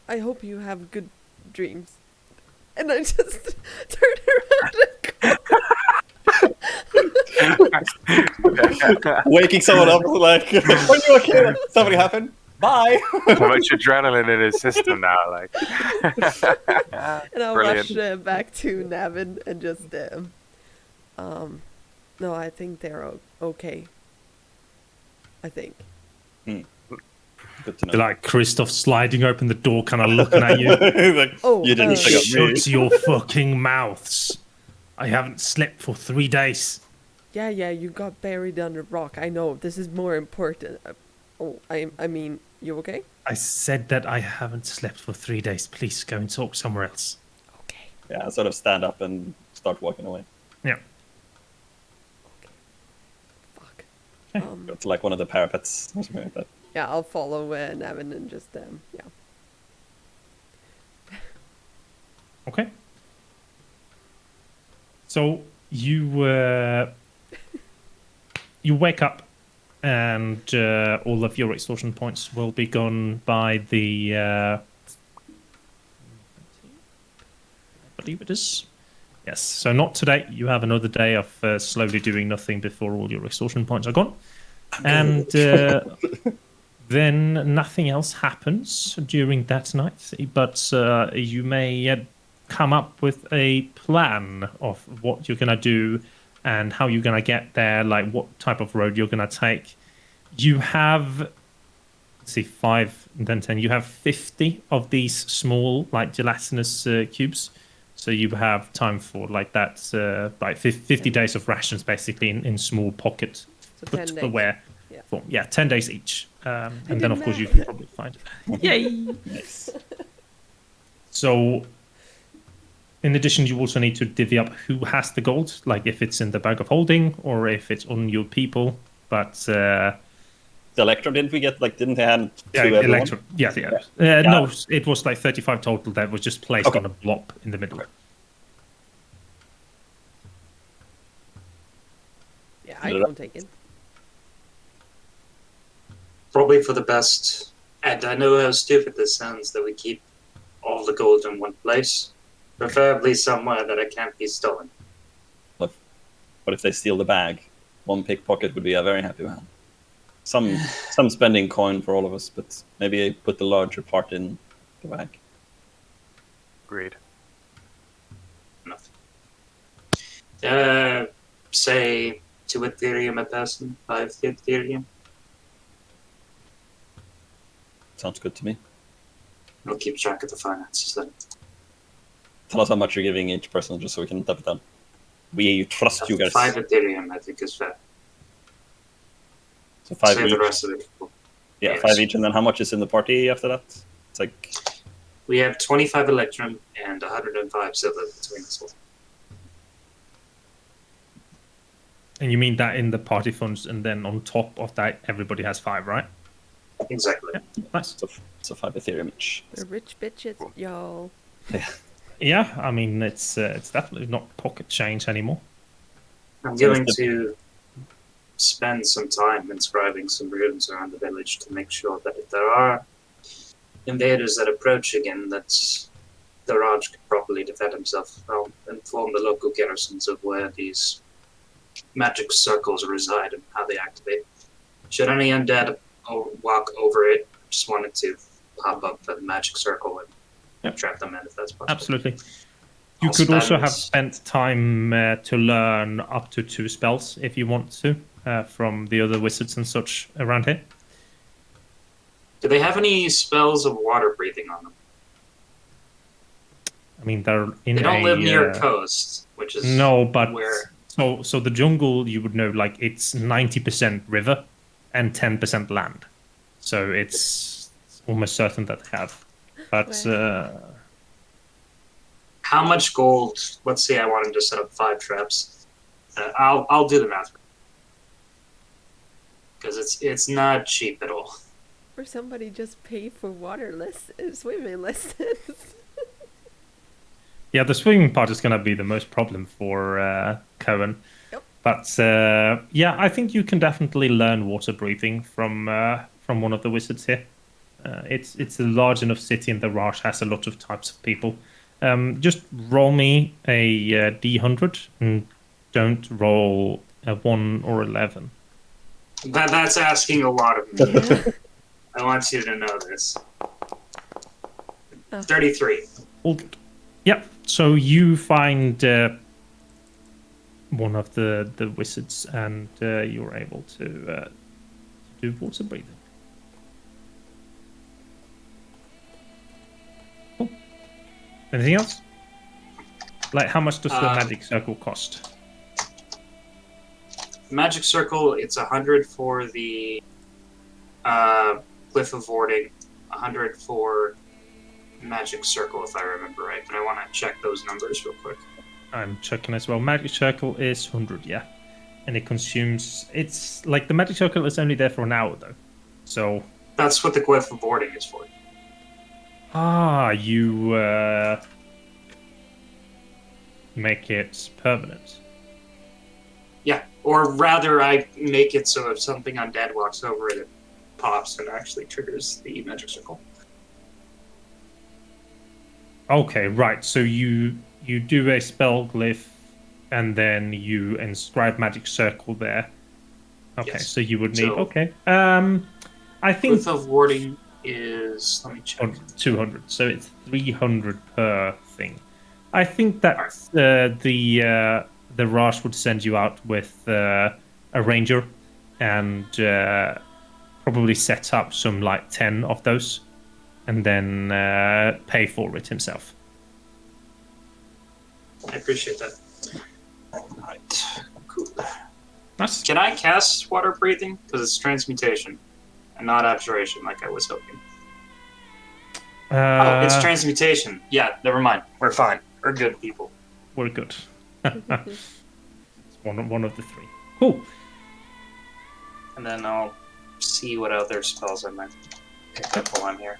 I hope you have good dreams. And I just turned around and go. Waking someone up like, "Are you okay? Like, something happened? Bye." So much adrenaline in his system now, like. And I'll Brilliant. rush back to Navin and just, no, I think they're okay. I think. Good to know. Like Kristoff sliding open the door, kind of looking at you. Like, Oh, you didn't pick up me. Shut your fucking mouths. I haven't slept for 3 days. Yeah, you got buried under rock. I know. This is more important. I mean, you okay? I said that I haven't slept for 3 days. Please go and talk somewhere else. Okay. Yeah, sort of stand up and start walking away. Yeah. Fuck. Go to like one of the parapets or something like that. Yeah, I'll follow Navin and just, yeah. Okay. So you you wake up, and all of your extortion points will be gone by the. I believe it is. Yes. So not today. You have another day of slowly doing nothing before all your extortion points are gone, and then nothing else happens during that night. But you may come up with a plan of what you're gonna do and how you're gonna get there, like what type of road you're gonna take. You have, let's see, 5 and then 10. You have 50 of these small, like gelatinous cubes. So you have time for like that, like 50 days of rations, basically in small pockets. So Put 10 days. aware. Yeah. For, 10 days each. And then, of did course, you math. can probably find it. Yay! Nice. So, in addition, you also need to divvy up who has the gold, like if it's in the bag of holding or if it's on your people. But The Electrum, didn't we get, like, didn't they hand to yeah, everyone? Electro, yeah. No, it was like 35 total that was just placed on a blob in the middle. Yeah, I don't take it. Probably for the best. And I know how stupid this sounds that we keep all the gold in one place. Preferably somewhere that it can't be stolen. What if they steal the bag? One pickpocket would be a very happy man. Some spending coin for all of us, but maybe put the larger part in the bag. Agreed. Enough. Say 2 Ethereum a person, 5 Ethereum. Sounds good to me. I'll keep track of the finances then. Tell us how much you're giving each person, just so we can tap it down. We trust you guys. 5 Ethereum, I think, is fair. So 5 Save each. the rest of it. Yeah, Yes. 5 each, and then how much is in the party after that? It's like We have 25 Electrum and 105 silver between us all. And you mean that in the party funds, and then on top of that, everybody has 5, right? Exactly. Yeah, nice. so 5 Ethereum each. The rich bitches, y'all. Yeah, I mean, it's definitely not pocket change anymore. I'm So going it's to spend some time inscribing some runes around the village to make sure that if there are invaders that approach again, that the Raj can properly defend himself. I'll inform the local garrisons of where these magic circles reside and how they activate. Should any undead walk over it, just wanted to pop up the magic circle and trap them in if that's possible. Absolutely. You I'll could also spend- have spent time to learn up to 2 spells if you want to from the other wizards and such around here. Do they have any spells of water breathing on them? I mean, they're in They don't live near uh, coast, which is No, but where. so the jungle, you would know, like it's 90% river and 10% land. So it's almost certain that they have. But How much gold? Let's say I wanted to set up 5 traps. I'll do the math because it's not cheap at all. Or somebody just pay for swimming lessons. yeah, the swimming part is going to be the most problem for Cohen. Yep. But yeah, I think you can definitely learn water breathing from one of the wizards here. It's a large enough city, and the Raj has a lot of types of people. Just roll me a D100 and don't roll a 1 or 11. That's asking a lot of me. I want you to know this. 33. All good. Yep. So you find one of the wizards, and you're able to do water breathing. Cool. Anything else? Like, how much does the magic circle cost? Magic circle, it's 100 for the Glyph of Warding, 100 for magic circle, if I remember right. But I want to check those numbers real quick. I'm checking as well. Magic circle is 100, yeah. And it consumes... It's like the magic circle is only there for an hour, though. So... That's what the Glyph of Warding is for. You make it permanent. Yeah, or rather I make it so if something undead walks over it, it pops and actually triggers the magic circle. Okay, right. So you do a spell glyph, and then you inscribe magic circle there. Okay, Yes. so you would need... So- okay. I think... Glyph of Warding is... Let me check. 200, so it's 300 per thing. I think that the Raj would send you out with a ranger and probably set up some like 10 of those, and then pay for it himself. I appreciate that. Right. Cool. Nice. Can I cast water breathing? Because it's transmutation and not abjuration like I was hoping. Oh, it's transmutation. Yeah, never mind. We're fine. We're good people. We're good. It's one of the 3. Cool. And then I'll see what other spells I might pick up while I'm here.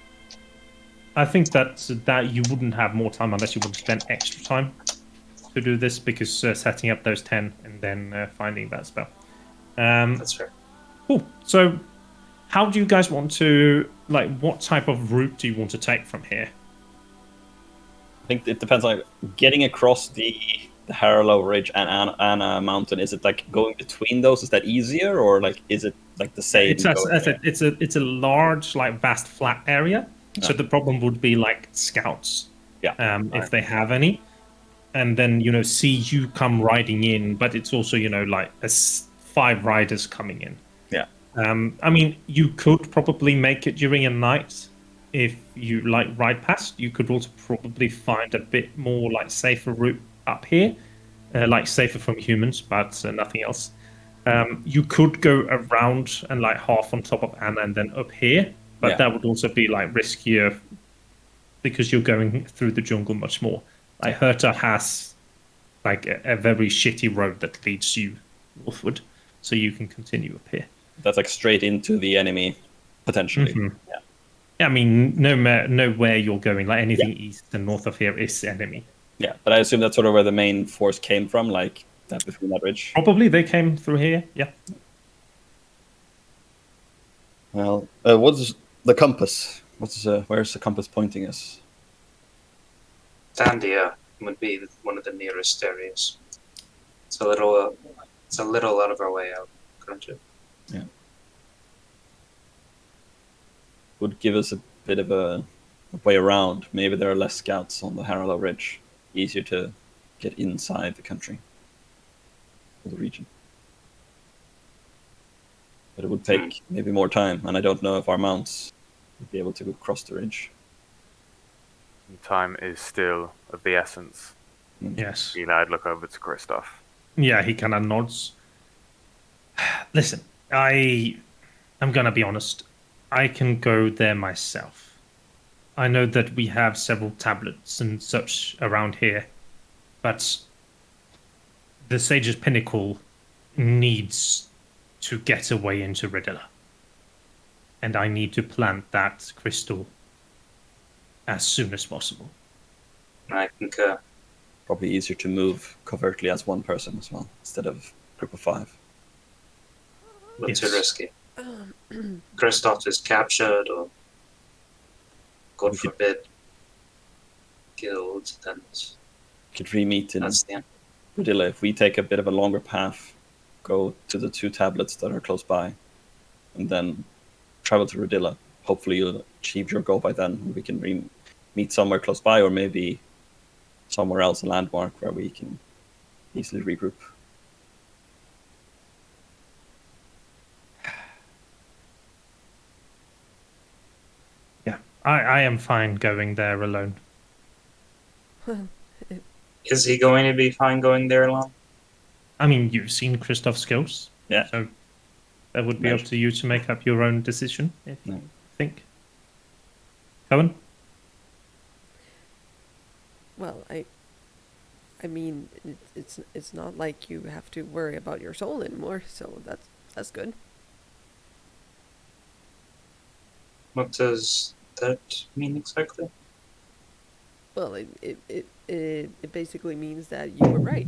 I think that you wouldn't have more time unless you would spend extra time to do this, because setting up those 10 and then finding that spell. That's fair. Cool. So, how do you guys want to, like, what type of route do you want to take from here? I think it depends on getting across the Harlow Ridge and Anna Mountain. Is it like going between those? Is that easier, or like is it like the same? It's a large, like, vast flat area. Yeah. So the problem would be like scouts, Yeah. if they have any, and then see you come riding in. But it's also like 5 riders coming in. Yeah. I mean, you could probably make it during a night if you like ride past. You could also probably find a bit more like safer route up here, like safer from humans, but nothing else. You could go around and like half on top of Anna and then up here, but that would also be like riskier because you're going through the jungle much more. Like Hurta has like a very shitty road that leads you northward, so you can continue up here. That's like straight into the enemy, potentially. Mhm. Yeah. I mean, nowhere you're going, like anything east and north of here is enemy. Yeah, but I assume that's sort of where the main force came from, like that between that ridge. Probably they came through here. Yeah. Well, what's the compass? Where's the compass pointing us? Dandia would be one of the nearest areas. It's a little It's a little out of our way out, couldn't you? Would give us a bit of a way around. Maybe there are less scouts on the Harrow Ridge. Easier to get inside the country or the region. But it would take maybe more time, and I don't know if our mounts would be able to go across the ridge. Time is still of the essence. Yes. I'd look over to Kristoff. Yeah, he kind of nods. Listen, I'm gonna be honest. I can go there myself. I know that we have several tablets and such around here, but the Sage's Pinnacle needs to get away into Ridilla. And I need to plant that crystal as soon as possible. I concur. Probably easier to move covertly as one person as well, instead of a group of 5. But Yes. too risky. Kristoff is captured, or God forbid, killed, then Could re-meet in that's the end. Ridilla. If we take a bit of a longer path, go to the 2 tablets that are close by, and then travel to Ridilla. Hopefully you'll achieve your goal by then. We can meet somewhere close by, or maybe somewhere else, a landmark where we can easily regroup. Yeah, I am fine going there alone. Is he going to be fine going there alone? I mean, you've seen Kristoff's skills. Yeah. So that would be up to you to make up your own decision, if you think. Cohen? Well, I mean, it's not like you have to worry about your soul anymore, so that's good. What does that mean exactly? Well, it basically means that you were right.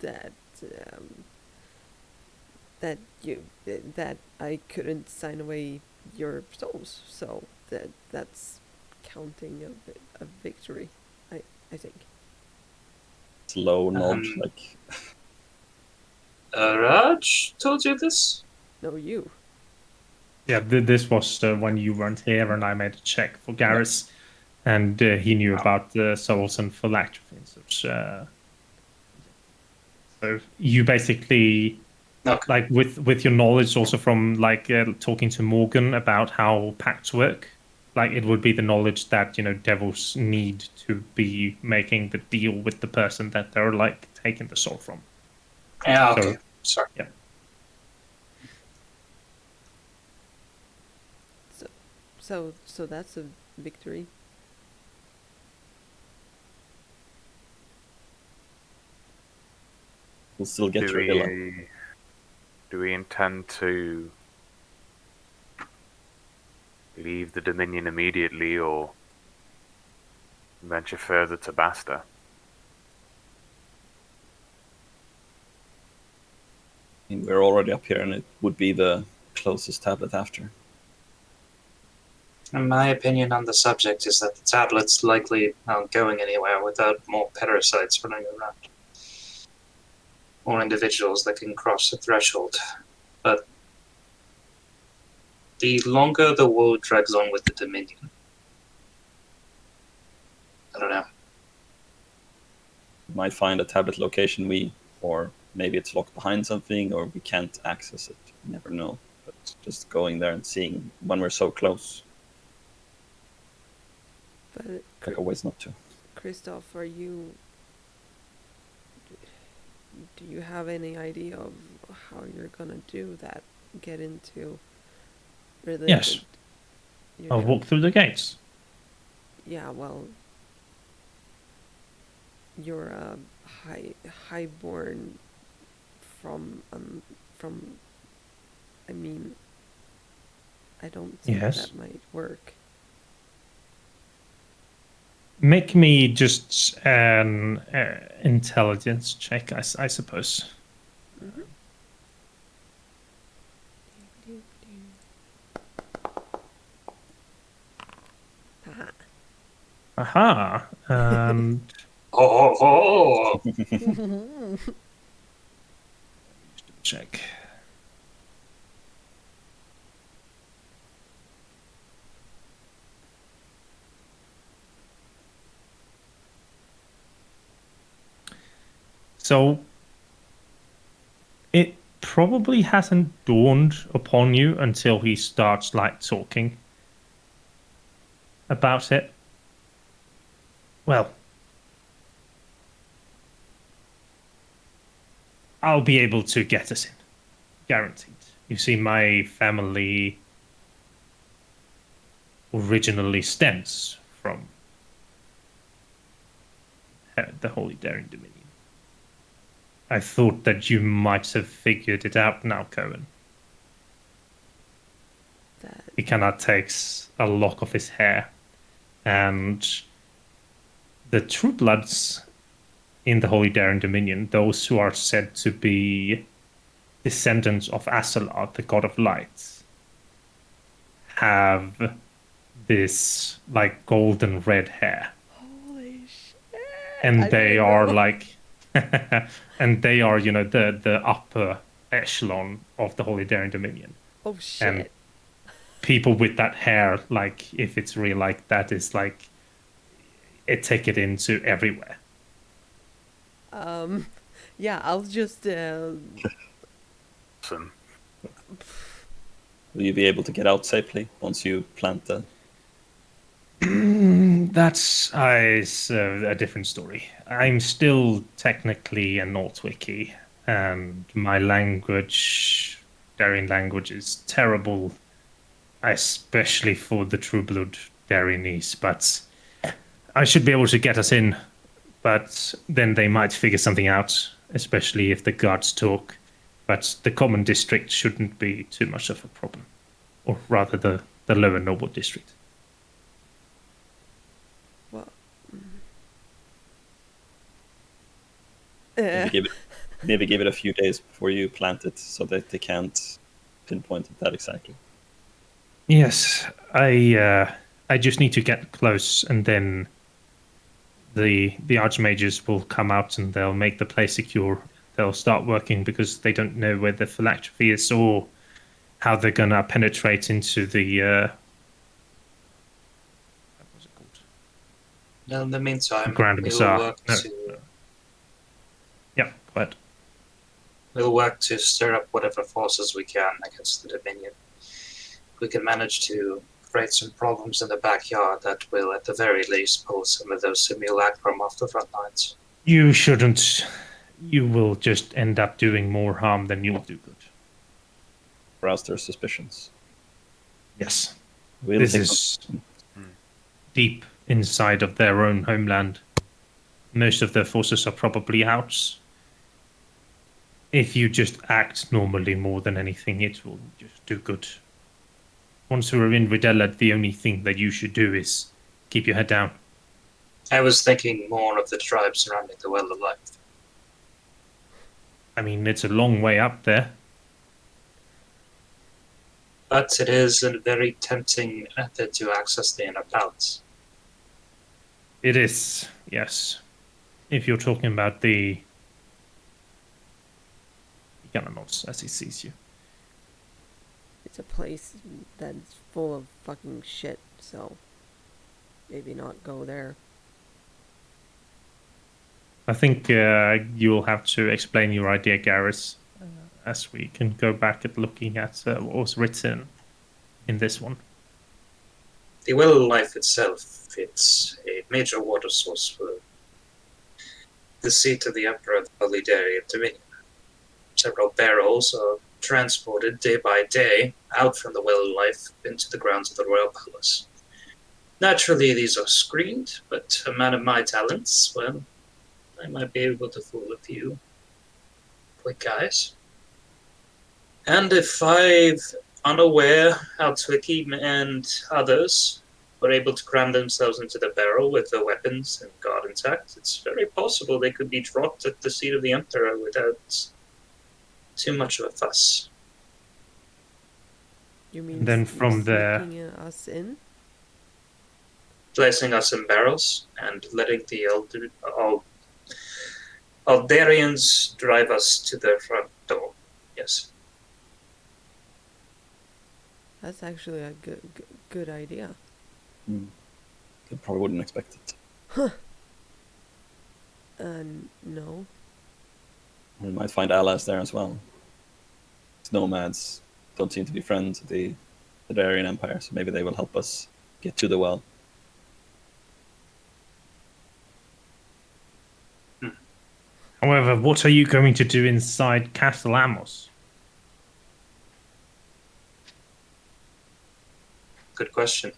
That that I couldn't sign away your souls, so that's counting a victory. I think. Slow nod, like Raj told you this? No, you. Yeah, this was when you weren't here, and I made a check for Garris, and he knew about the souls and phylactery and such. So you basically, like with your knowledge also from like talking to Morgan about how pacts work, like it would be the knowledge that devils need to be making the deal with the person that they're like taking the soul from. Yeah. Okay. Sorry. Yeah. So that's a victory. we'll still get your Ridilla. Do we intend to leave the Dominion immediately, or venture further to Basta? I mean, we're already up here, and it would be the closest tablet after. And my opinion on the subject is that the tablet's likely not going anywhere without more parasites running around. More individuals that can cross the threshold. But the longer the war drags on with the Dominion, I don't know. We might find a tablet location or maybe it's locked behind something, or we can't access it. You never know. But just going there and seeing when we're so close. But Like always not to. Kristoff, do you have any idea of how you're gonna do that? Get into really? Yes. I'll walk through the gates. Yeah, well, you're a highborn from. I mean, I don't think that might work. Make me just an intelligence check, I suppose. Mm-hmm. Aha. And Oh! check. So it probably hasn't dawned upon you until he starts like talking about it. Well, I'll be able to get us in. Guaranteed. You see, my family originally stems from the Holy Darian Dominion. I thought that you might have figured it out now, Cohen. He kind of takes a lock of his hair, and the true bloods in the Holy Darian Dominion, those who are said to be descendants of Asalar, the god of light, have this like golden red hair. Holy shit! And they are like, and they are, you know, the upper echelon of the Holy Darian Dominion. Oh shit! And people with that hair, like, if it's really like that, is like, it take it into everywhere. Yeah, I'll just. Awesome. Will you be able to get out safely once you plant that? That's a different story. I'm still technically an Altwicke, and my language, Darian language, is terrible, especially for the true blood Darianese, but I should be able to get us in. But then they might figure something out, especially if the guards talk. But the common district shouldn't be too much of a problem, or rather the lower noble district. Well. Maybe give it a few days before you plant it, so that they can't pinpoint it that exactly. Yes, I just need to get close, and then the archmages will come out and they'll make the place secure. They'll start working because they don't know where the phylactery is or how they're gonna penetrate into the what's it called? Now, in the meantime, Grand we'll Bazaar. work No. to Yeah, but we'll work to stir up whatever forces we can against the Dominion. We can manage to create some problems in the backyard that will, at the very least, pull some of those simulacrum off the front lines. you shouldn't. You will just end up doing more harm than you'll do good. Rouse their suspicions. Yes. We'll This take is deep inside of their own homeland. Most of their forces are probably out. If you just act normally more than anything, it will just do good. Once we're in Ridella, the only thing that you should do is keep your head down. I was thinking more of the tribes surrounding the Well of Life. I mean, it's a long way up there. But it is a very tempting method to access the inner palace. It is, yes. If you're talking about the... He kind of nods as he sees you. It's a place that's full of fucking shit, so maybe not go there. I think you'll have to explain your idea, Garris, as we can go back at looking at what was written in this one. The Well of Life itself, it's a major water source for the seat of the Emperor of the Holy Darian Dominion. Several barrels are transported day by day out from the Well of Life into the grounds of the Royal Palace. Naturally, these are screened, but a man of my talents, well, I might be able to fool a few quick guys. And if I've unaware Altwicke and others were able to cram themselves into the barrel with their weapons and guard intact, it's very possible they could be dropped at the seat of the Emperor without too much of a fuss. You mean Then from there- sneaking us in? Placing us in barrels and letting the Aldarians drive us to their front door. Yes. is. That's actually a good idea. You probably wouldn't expect it. No. We might find allies there as well. These nomads don't seem to be friends of the Darian Empire, so maybe they will help us get to the well. However, what are you going to do inside Castle Amos? Good question.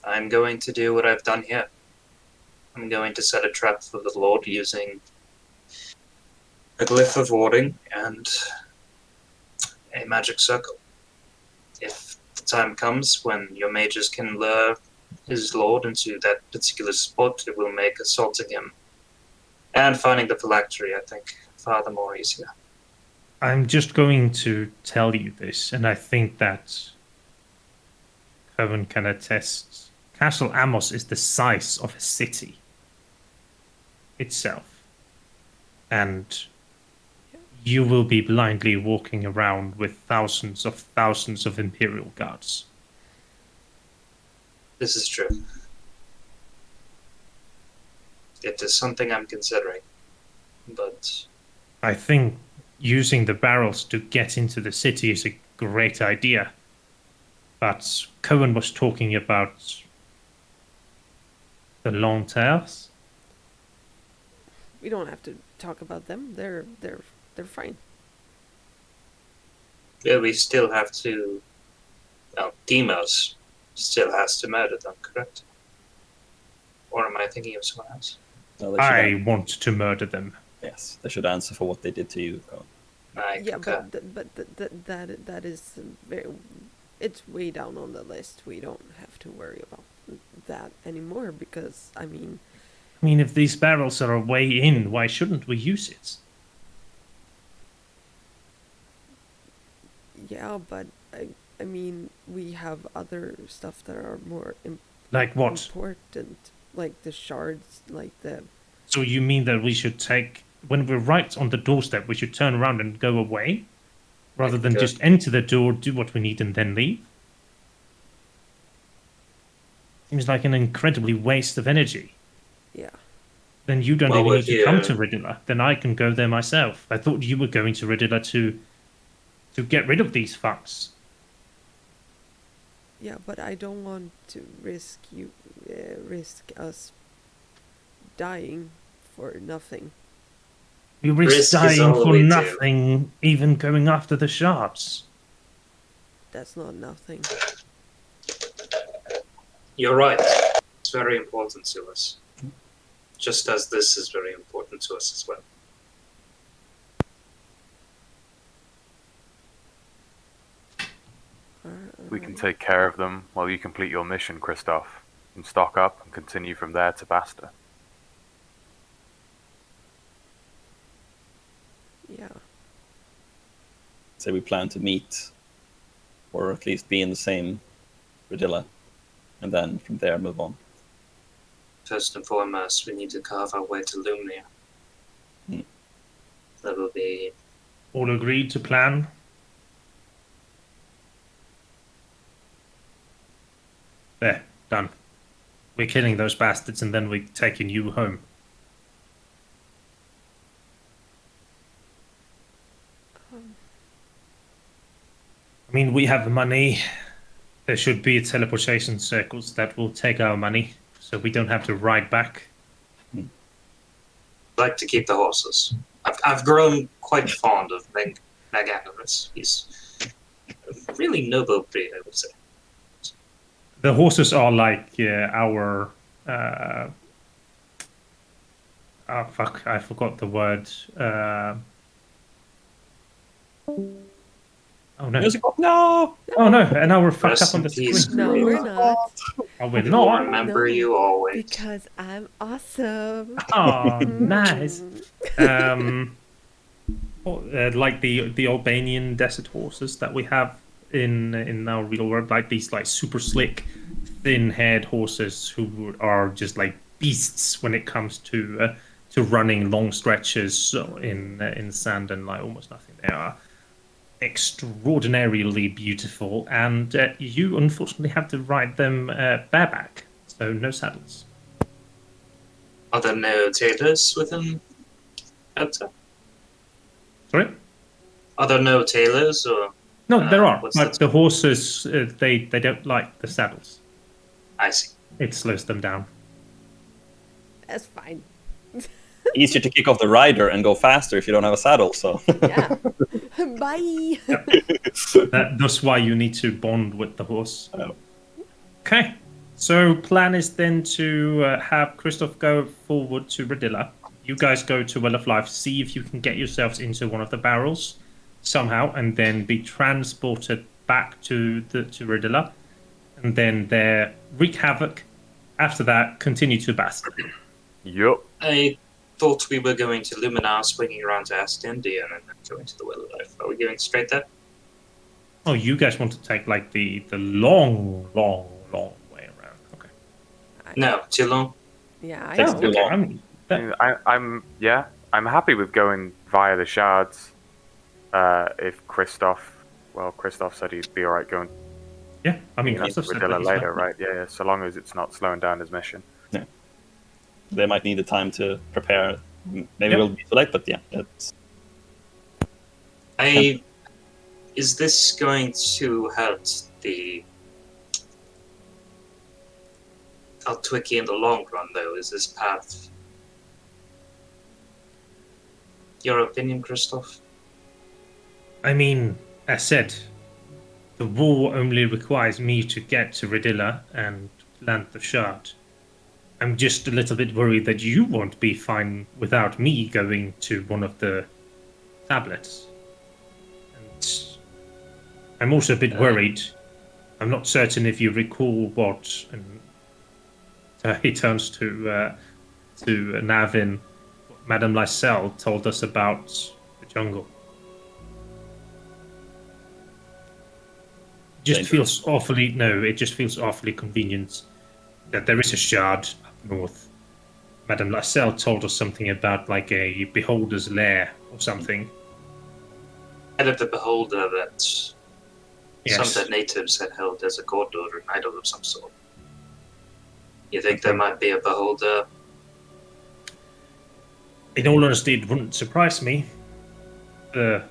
I'm going to do what I've done here. I'm going to set a trap for the Lord using a glyph of warding and a magic circle. If the time comes when your mages can lure his Lord into that particular spot, it will make assaulting him and finding the phylactery, I think, far the more easier. I'm just going to tell you this, and I think that Cohen can attest. Castle Amos is the size of a city itself. And you will be blindly walking around with thousands of Imperial guards. This is true. It is something I'm considering, but I think using the barrels to get into the city is a great idea. But Cohen was talking about the Lanterns. We don't have to talk about them. They're fine. yeah, we still have to. Well, Demos still has to murder them, correct? Or am I thinking of someone else? No, they should I want to murder them. yes, they should answer for what they did to you, Cohen. Yeah, Okay. but that is very. It's way down on the list. We don't have to worry about that anymore because I mean, if these barrels are a way in, why shouldn't we use it? yeah, but I mean we have other stuff that are more Like what? important, like the shards, like the. So you mean that we should take, when we're right on the doorstep, we should turn around and go away? Rather than Okay. just enter the door, do what we need, and then leave? Seems like an incredibly waste of energy. Yeah. Then you don't Well, even we're need to come here. to Ridula. Then I can go there myself. I thought you were going to Ridula to get rid of these fucks. Yeah, but I don't want to risk us dying for nothing. You risk Risk is dying all for we do. nothing, even going after the shards. That's not nothing. You're right. It's very important to us. Just as this is very important to us as well. We can take care of them while you complete your mission, Kristoff, and stock up and continue from there to Basta. Yeah. Say we plan to meet, or at least be in the same Ridilla, and then from there move on. First and foremost, we need to carve our way to Lumnia. Hmm. That will be. All agreed to plan? There, done. We're killing those bastards and then we're taking you home. I mean, we have money. There should be teleportation circles that will take our money, so we don't have to ride back. Like to keep the horses. I've grown quite fond of Garris. He's a really noble breed, I would say. The horses are like our... oh, fuck, I forgot the word. Oh, no. No! Oh, no, and now we're fucked Rest up on in the peace. screen. No, we're not. Oh, we're We will not? remember No, you always. Because I'm awesome. Oh, nice. Like the Albanian desert horses that we have in our real world, like these like super slick, thin-haired horses who are just like beasts when it comes to running long stretches in sand and like almost nothing. They are extraordinarily beautiful, and you unfortunately have to ride them bareback, so no saddles. Are there no tailors within Hurta? Sorry? Are there no tailors or? No, there are, what's but the- the horses, they don't like the saddles. I see. It slows them down. That's fine. Easier to kick off the rider and go faster if you don't have a saddle. So Yeah. Bye. That's why you need to bond with the horse. Oh. Okay, so plan is then to have Kristoff go forward to Radilla. You guys go to Well of Life, see if you can get yourselves into one of the barrels somehow, and then be transported back to Radilla, and then there wreak havoc. After that, continue to Bast. Yup. I thought we were going to Luminar, swinging around to Astendian, and then going to the Well of Life. Are we going straight there? Oh, you guys want to take like the long way around? Okay. No, too long. Yeah, I Takes know. too Okay, long. I'm happy with going via the shards. If Kristoff said he'd be alright going Yeah, I mean, to Kristoff said that Radilla he's later, fine. right? Yeah, so long as it's not slowing down his mission. they might need the time to prepare. Maybe Yep. we'll be too late, but yeah, it's Is this going to hurt the Altwicke in the long run, though? Is this path? Your opinion, Kristoff? I mean, as said, the war only requires me to get to Radilla and plant the shard. I'm just a little bit worried that you won't be fine without me going to one of the tablets. And I'm also a bit worried. I'm not certain if you recall what. And he turns to Navin. What Madame Lysel told us about the jungle. It just feels awfully convenient that there is a shard up north. Madame Lysel told us something about like a beholder's lair or something. Head of the beholder that some Yes. of the natives had held as a god or an idol of some sort. You think there might be a beholder? In all honesty, it wouldn't surprise me. The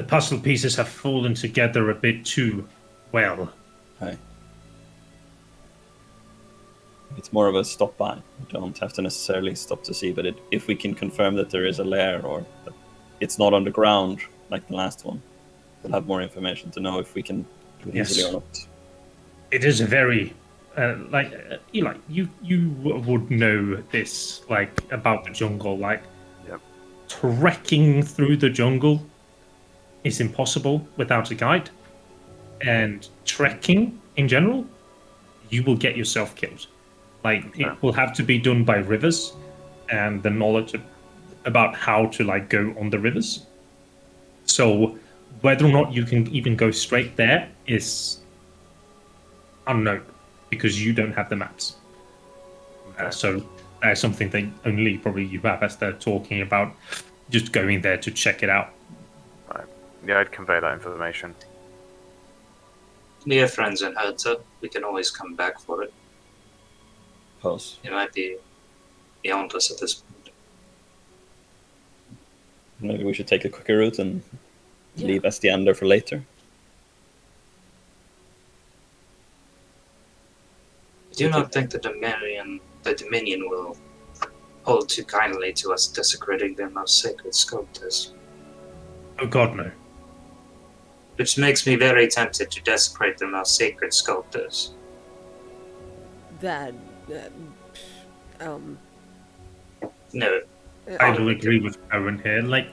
puzzle pieces have fallen together a bit too well. Hi. It's more of a stop by. We don't have to necessarily stop to see, but if we can confirm that there is a lair or that it's not underground like the last one, we'll have more information to know if we can do it easily or not. It is a very Eli, you would know this about the jungle. Yep. Trekking through the jungle is impossible without a guide, and trekking in general, you will get yourself killed. It will have to be done by rivers, and the knowledge about how to go on the rivers. So whether or not you can even go straight there is unknown because you don't have the maps. So that's something that only probably you have as they're talking about just going there to check it out. Right. Yeah, I'd convey that information. Near friends in Hurta, we can always come back for it. Suppose. It might be beyond us at this point. Maybe we should take a quicker route and Yeah. leave Estiander for later. I do not think the Dominion will hold too kindly to us desecrating their most sacred sculptors. Oh God, no. Which makes me very tempted to desecrate their most sacred sculptors. That, No, I will agree with Owen here.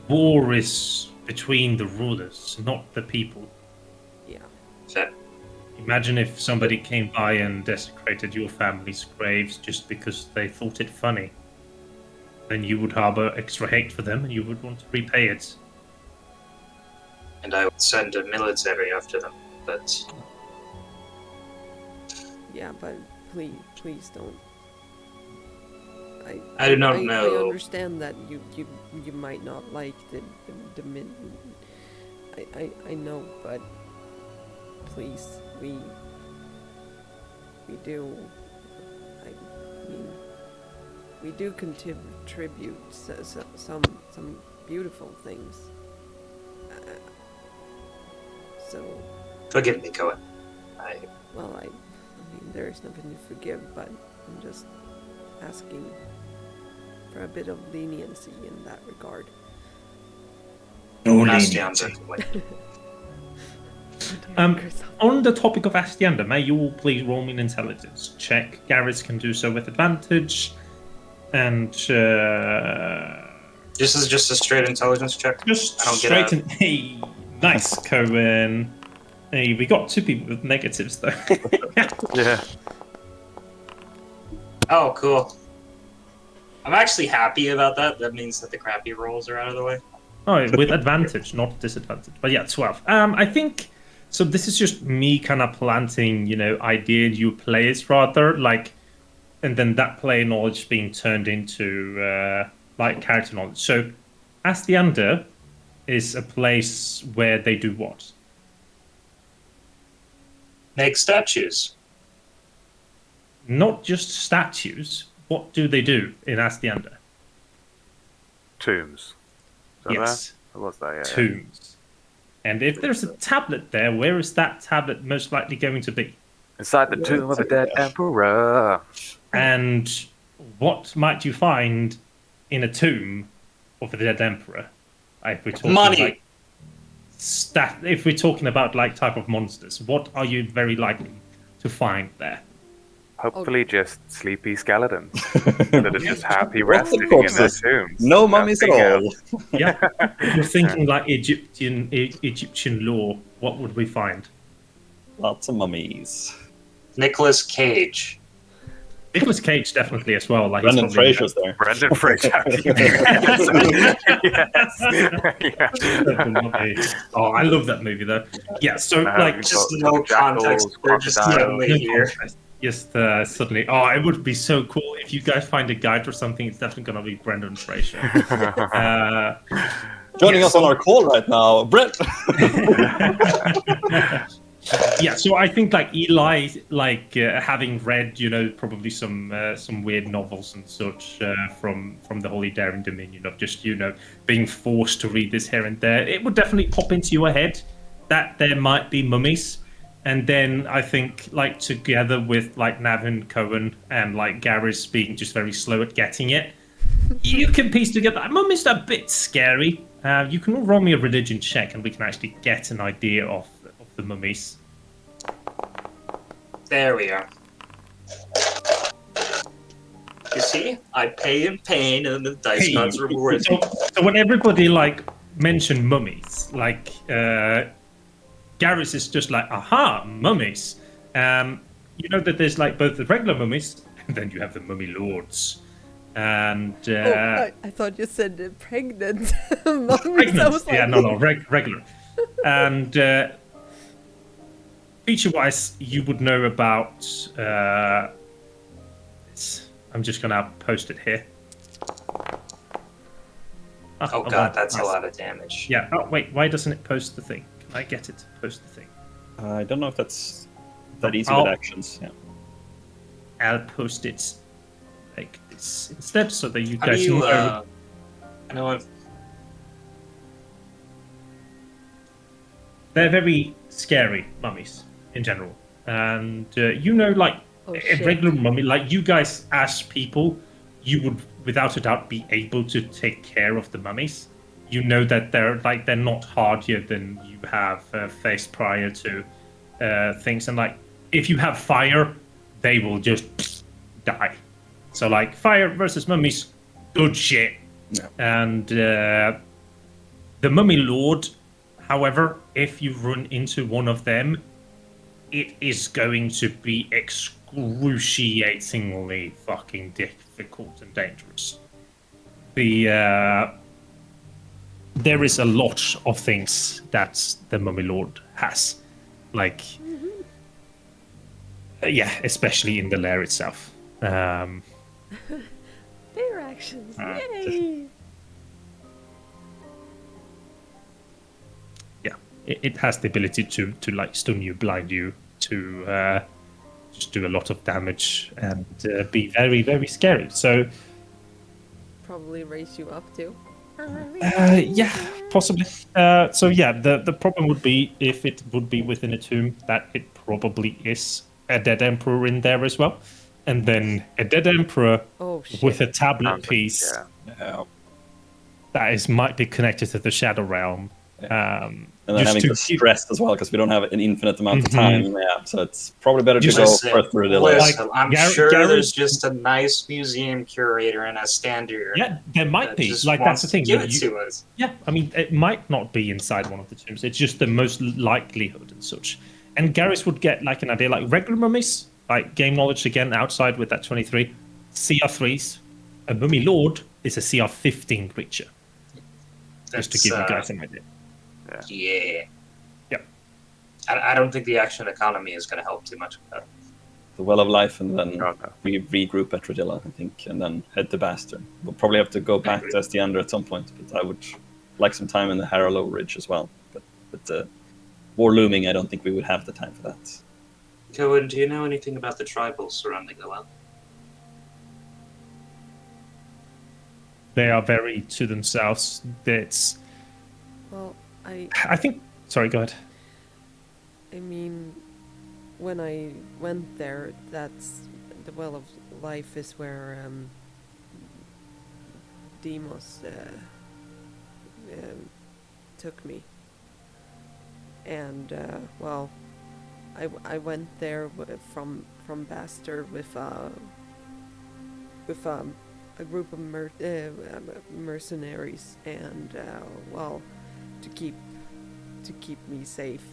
War is between the rulers, not the people. yeah. fair. Imagine if somebody came by and desecrated your family's graves just because they thought it funny. Then you would harbor extra hate for them and you would want to repay it. And I would send a military after them, but Yeah, but please don't. I do not I know. understand that you might not like the mid. I know, but please, we do. I mean, we do contribute some beautiful things. So, Forgive me, Cohen. well, I mean, there is nothing to forgive, but I'm just asking for a bit of leniency in that regard. No Astiander. On the topic of Astiander, may you all please roll me an intelligence check. Garris can do so with advantage, and This is just a straight intelligence check. just I don't straight get in. Hey, nice, Cohen. Hey, we got 2 people with negatives though. Yeah. Oh, cool. I'm actually happy about that. That means that the crappy rolls are out of the way. Oh, with advantage, not disadvantage. But yeah, 12. I think so. This is just me kind of planting, idea new players rather, like, and then that player knowledge being turned into character knowledge. So, Astiander is a place where they do what? Make statues. Not just statues. What do they do in Astiander? Tombs. Is that Yes, there? What was that? Yeah. tombs. And if there's a tablet there, where is that tablet most likely going to be? Inside the tomb of the dead emperor. And what might you find in a tomb of the dead emperor? If we're talking Money. if we're talking about type of monsters, what are you very likely to find there? Hopefully just sleepy skeletons that are just happy Lots of resting in their corpses. tombs. No mummies at Nothing all. else. Yeah, if you're thinking Egyptian lore, what would we find? Lots of mummies. Nicolas Cage. Nicolas Cage definitely as well. Like Brendan he's probably- Fraser's there. Brendan Fraser. Yes. Yeah. Oh, I love that movie though. Yeah, so We've Just got no context. jackals, We're just crocodiles. suddenly here. Just suddenly, it would be so cool if you guys find a guide or something. It's definitely gonna be Brendan Fraser. Joining us on our call right now, Brent. Yeah, so I think Eli, having read, probably some weird novels and such from the Holy Darian Dominion of just being forced to read this here and there, it would definitely pop into your head that there might be mummies. And then I think together with Navin Cohen and Garris being just very slow at getting it, you can piece together mummies are a bit scary. You can all roll me a religion check and we can actually get an idea of the mummies. There we are. You see, I pay in pain, and the dice Hey, gods reward me. So when everybody mentioned mummies, Garris is just aha, mummies. You know that there's both the regular mummies and then you have the mummy lords. And I thought you said pregnant mummies. pregnant. I was Regular. And feature-wise, you would know about this. I'm just gonna post it here. Oh god, that's a lot of damage. Yeah. Oh wait, why doesn't it post the thing? Can I get it to post the thing? I don't know if that's that easy I'll- with actions. Yeah. I'll post it like this instead, so that you How do guys you, know. I know I've... They're very scary mummies in general, and Oh, a shit. regular mummy, you guys as people, you would without a doubt be able to take care of the mummies. You know that they're not hardier than you have faced prior to things, and if you have fire, they will just die. So fire versus mummies, good shit. Yeah. And the mummy lord, however, if you run into one of them, it is going to be excruciatingly fucking difficult and dangerous. There is a lot of things that the mummy lord has, Mm-hmm. especially in the lair itself. They actions. Mm. Yay! Yeah, it has the ability to like stun you, blind you, to just do a lot of damage and be very, very scary. So Probably raise you up too. yeah, possibly. So yeah, the problem would be if it would be within a tomb that it probably is a dead emperor in there as well, and then a dead emperor Oh shit. with a tablet Sounds like- piece yeah. that is might be connected to the shadow realm. And then just having to to keep- stress as well because we don't have an infinite amount of Mhm. time. Yeah, so it's probably better to Just go Listen, further the layer. listen, I'm Gar- sure Garris- there's just a nice museum curator and a stander Yeah, there might that be. just Like wants that's the thing. to give you- it you- to us. Yeah, I mean, it might not be inside one of the tombs. It's just the most likelihood and such. And Garris would get like an idea, like regular mummies, like game knowledge again outside with that 23, CR3s. A mummy lord is a CR15 creature. Just to give you guys an idea. Yeah. Yep. I don't think the action economy is going to help too much with that. The Well of Life, and then Oh, no. we regroup at Radilla, I think, and then head to Bastard. We'll probably have to go back to Estiander at some point, but I would like some time in the Haralow Ridge as well. But with the war looming, I don't think we would have the time for that. Cohen, do you know anything about the tribals surrounding the well? They are very to themselves. It's, Well, I think. Sorry, go ahead. I mean, when I went there, that's the Well of Life is where Demos took me, and well, I went there from Bastard with a group of mercenaries, and well, to keep me safe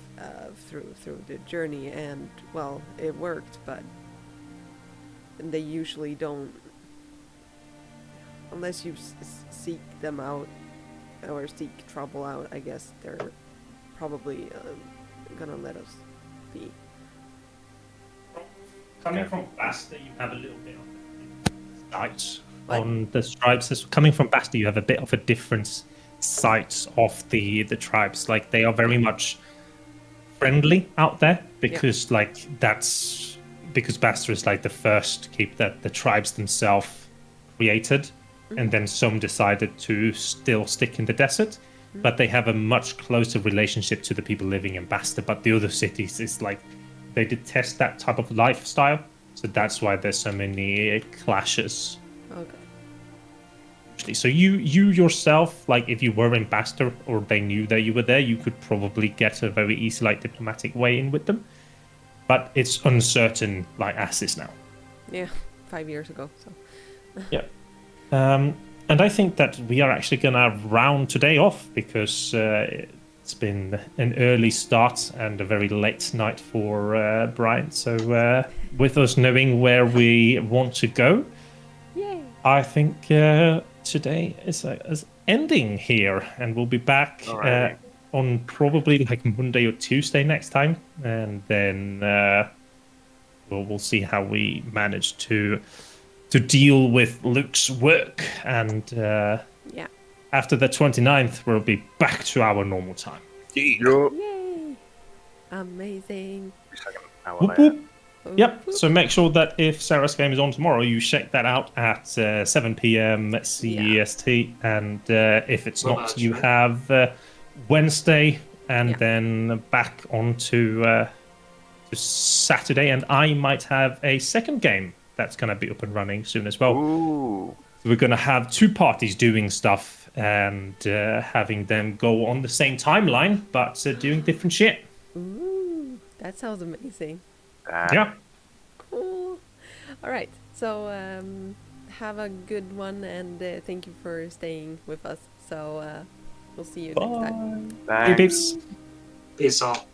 through the journey, and well, it worked, but they usually don't, unless you seek them out or seek trouble out. I guess they're probably gonna let us be. Coming from Basta, you have a little bit of sight What? on the tribes. Coming from Basta, you have a bit of a different sight of the tribes. Like they are very much friendly out there because because Basta is like the first to keep that the tribes themselves created, and then some decided to still stick in the desert. But they have a much closer relationship to the people living in Basta. But the other cities is like they detest that type of lifestyle, so that's why there's so many clashes. Okay. So you yourself, like if you were in Basta or they knew that you were there, you could probably get a very easy, like diplomatic way in with them. But it's uncertain, like as is now. Yeah, 5 years ago. So. Yeah. And I think that we are actually gonna round today off because it's been an early start and a very late night for Brian. So with us knowing where we want to go, Yay! I think today is ending here, and we'll be back Alrighty. on probably like Monday or Tuesday next time, and then we'll see how we manage to deal with Luke's work, and Yeah. after the 29th, we'll be back to our normal time. Yay! Amazing. Second hour Whoop, later. whoop. Yep. So make sure that if Sarah's game is on tomorrow, you check that out at 7 p.m. CEST, and if it's What not, about you you? have Wednesday, and Yeah. then back on to Saturday, and I might have a second game that's going to be up and running soon as well. Ooh. We're going to have two parties doing stuff and having them go on the same timeline, but doing different shit. Ooh, that sounds amazing. Yeah. Cool. All right. So have a good one, and thank you for staying with us. So we'll see you next time. Hey, Thanks. peeps. Peace all.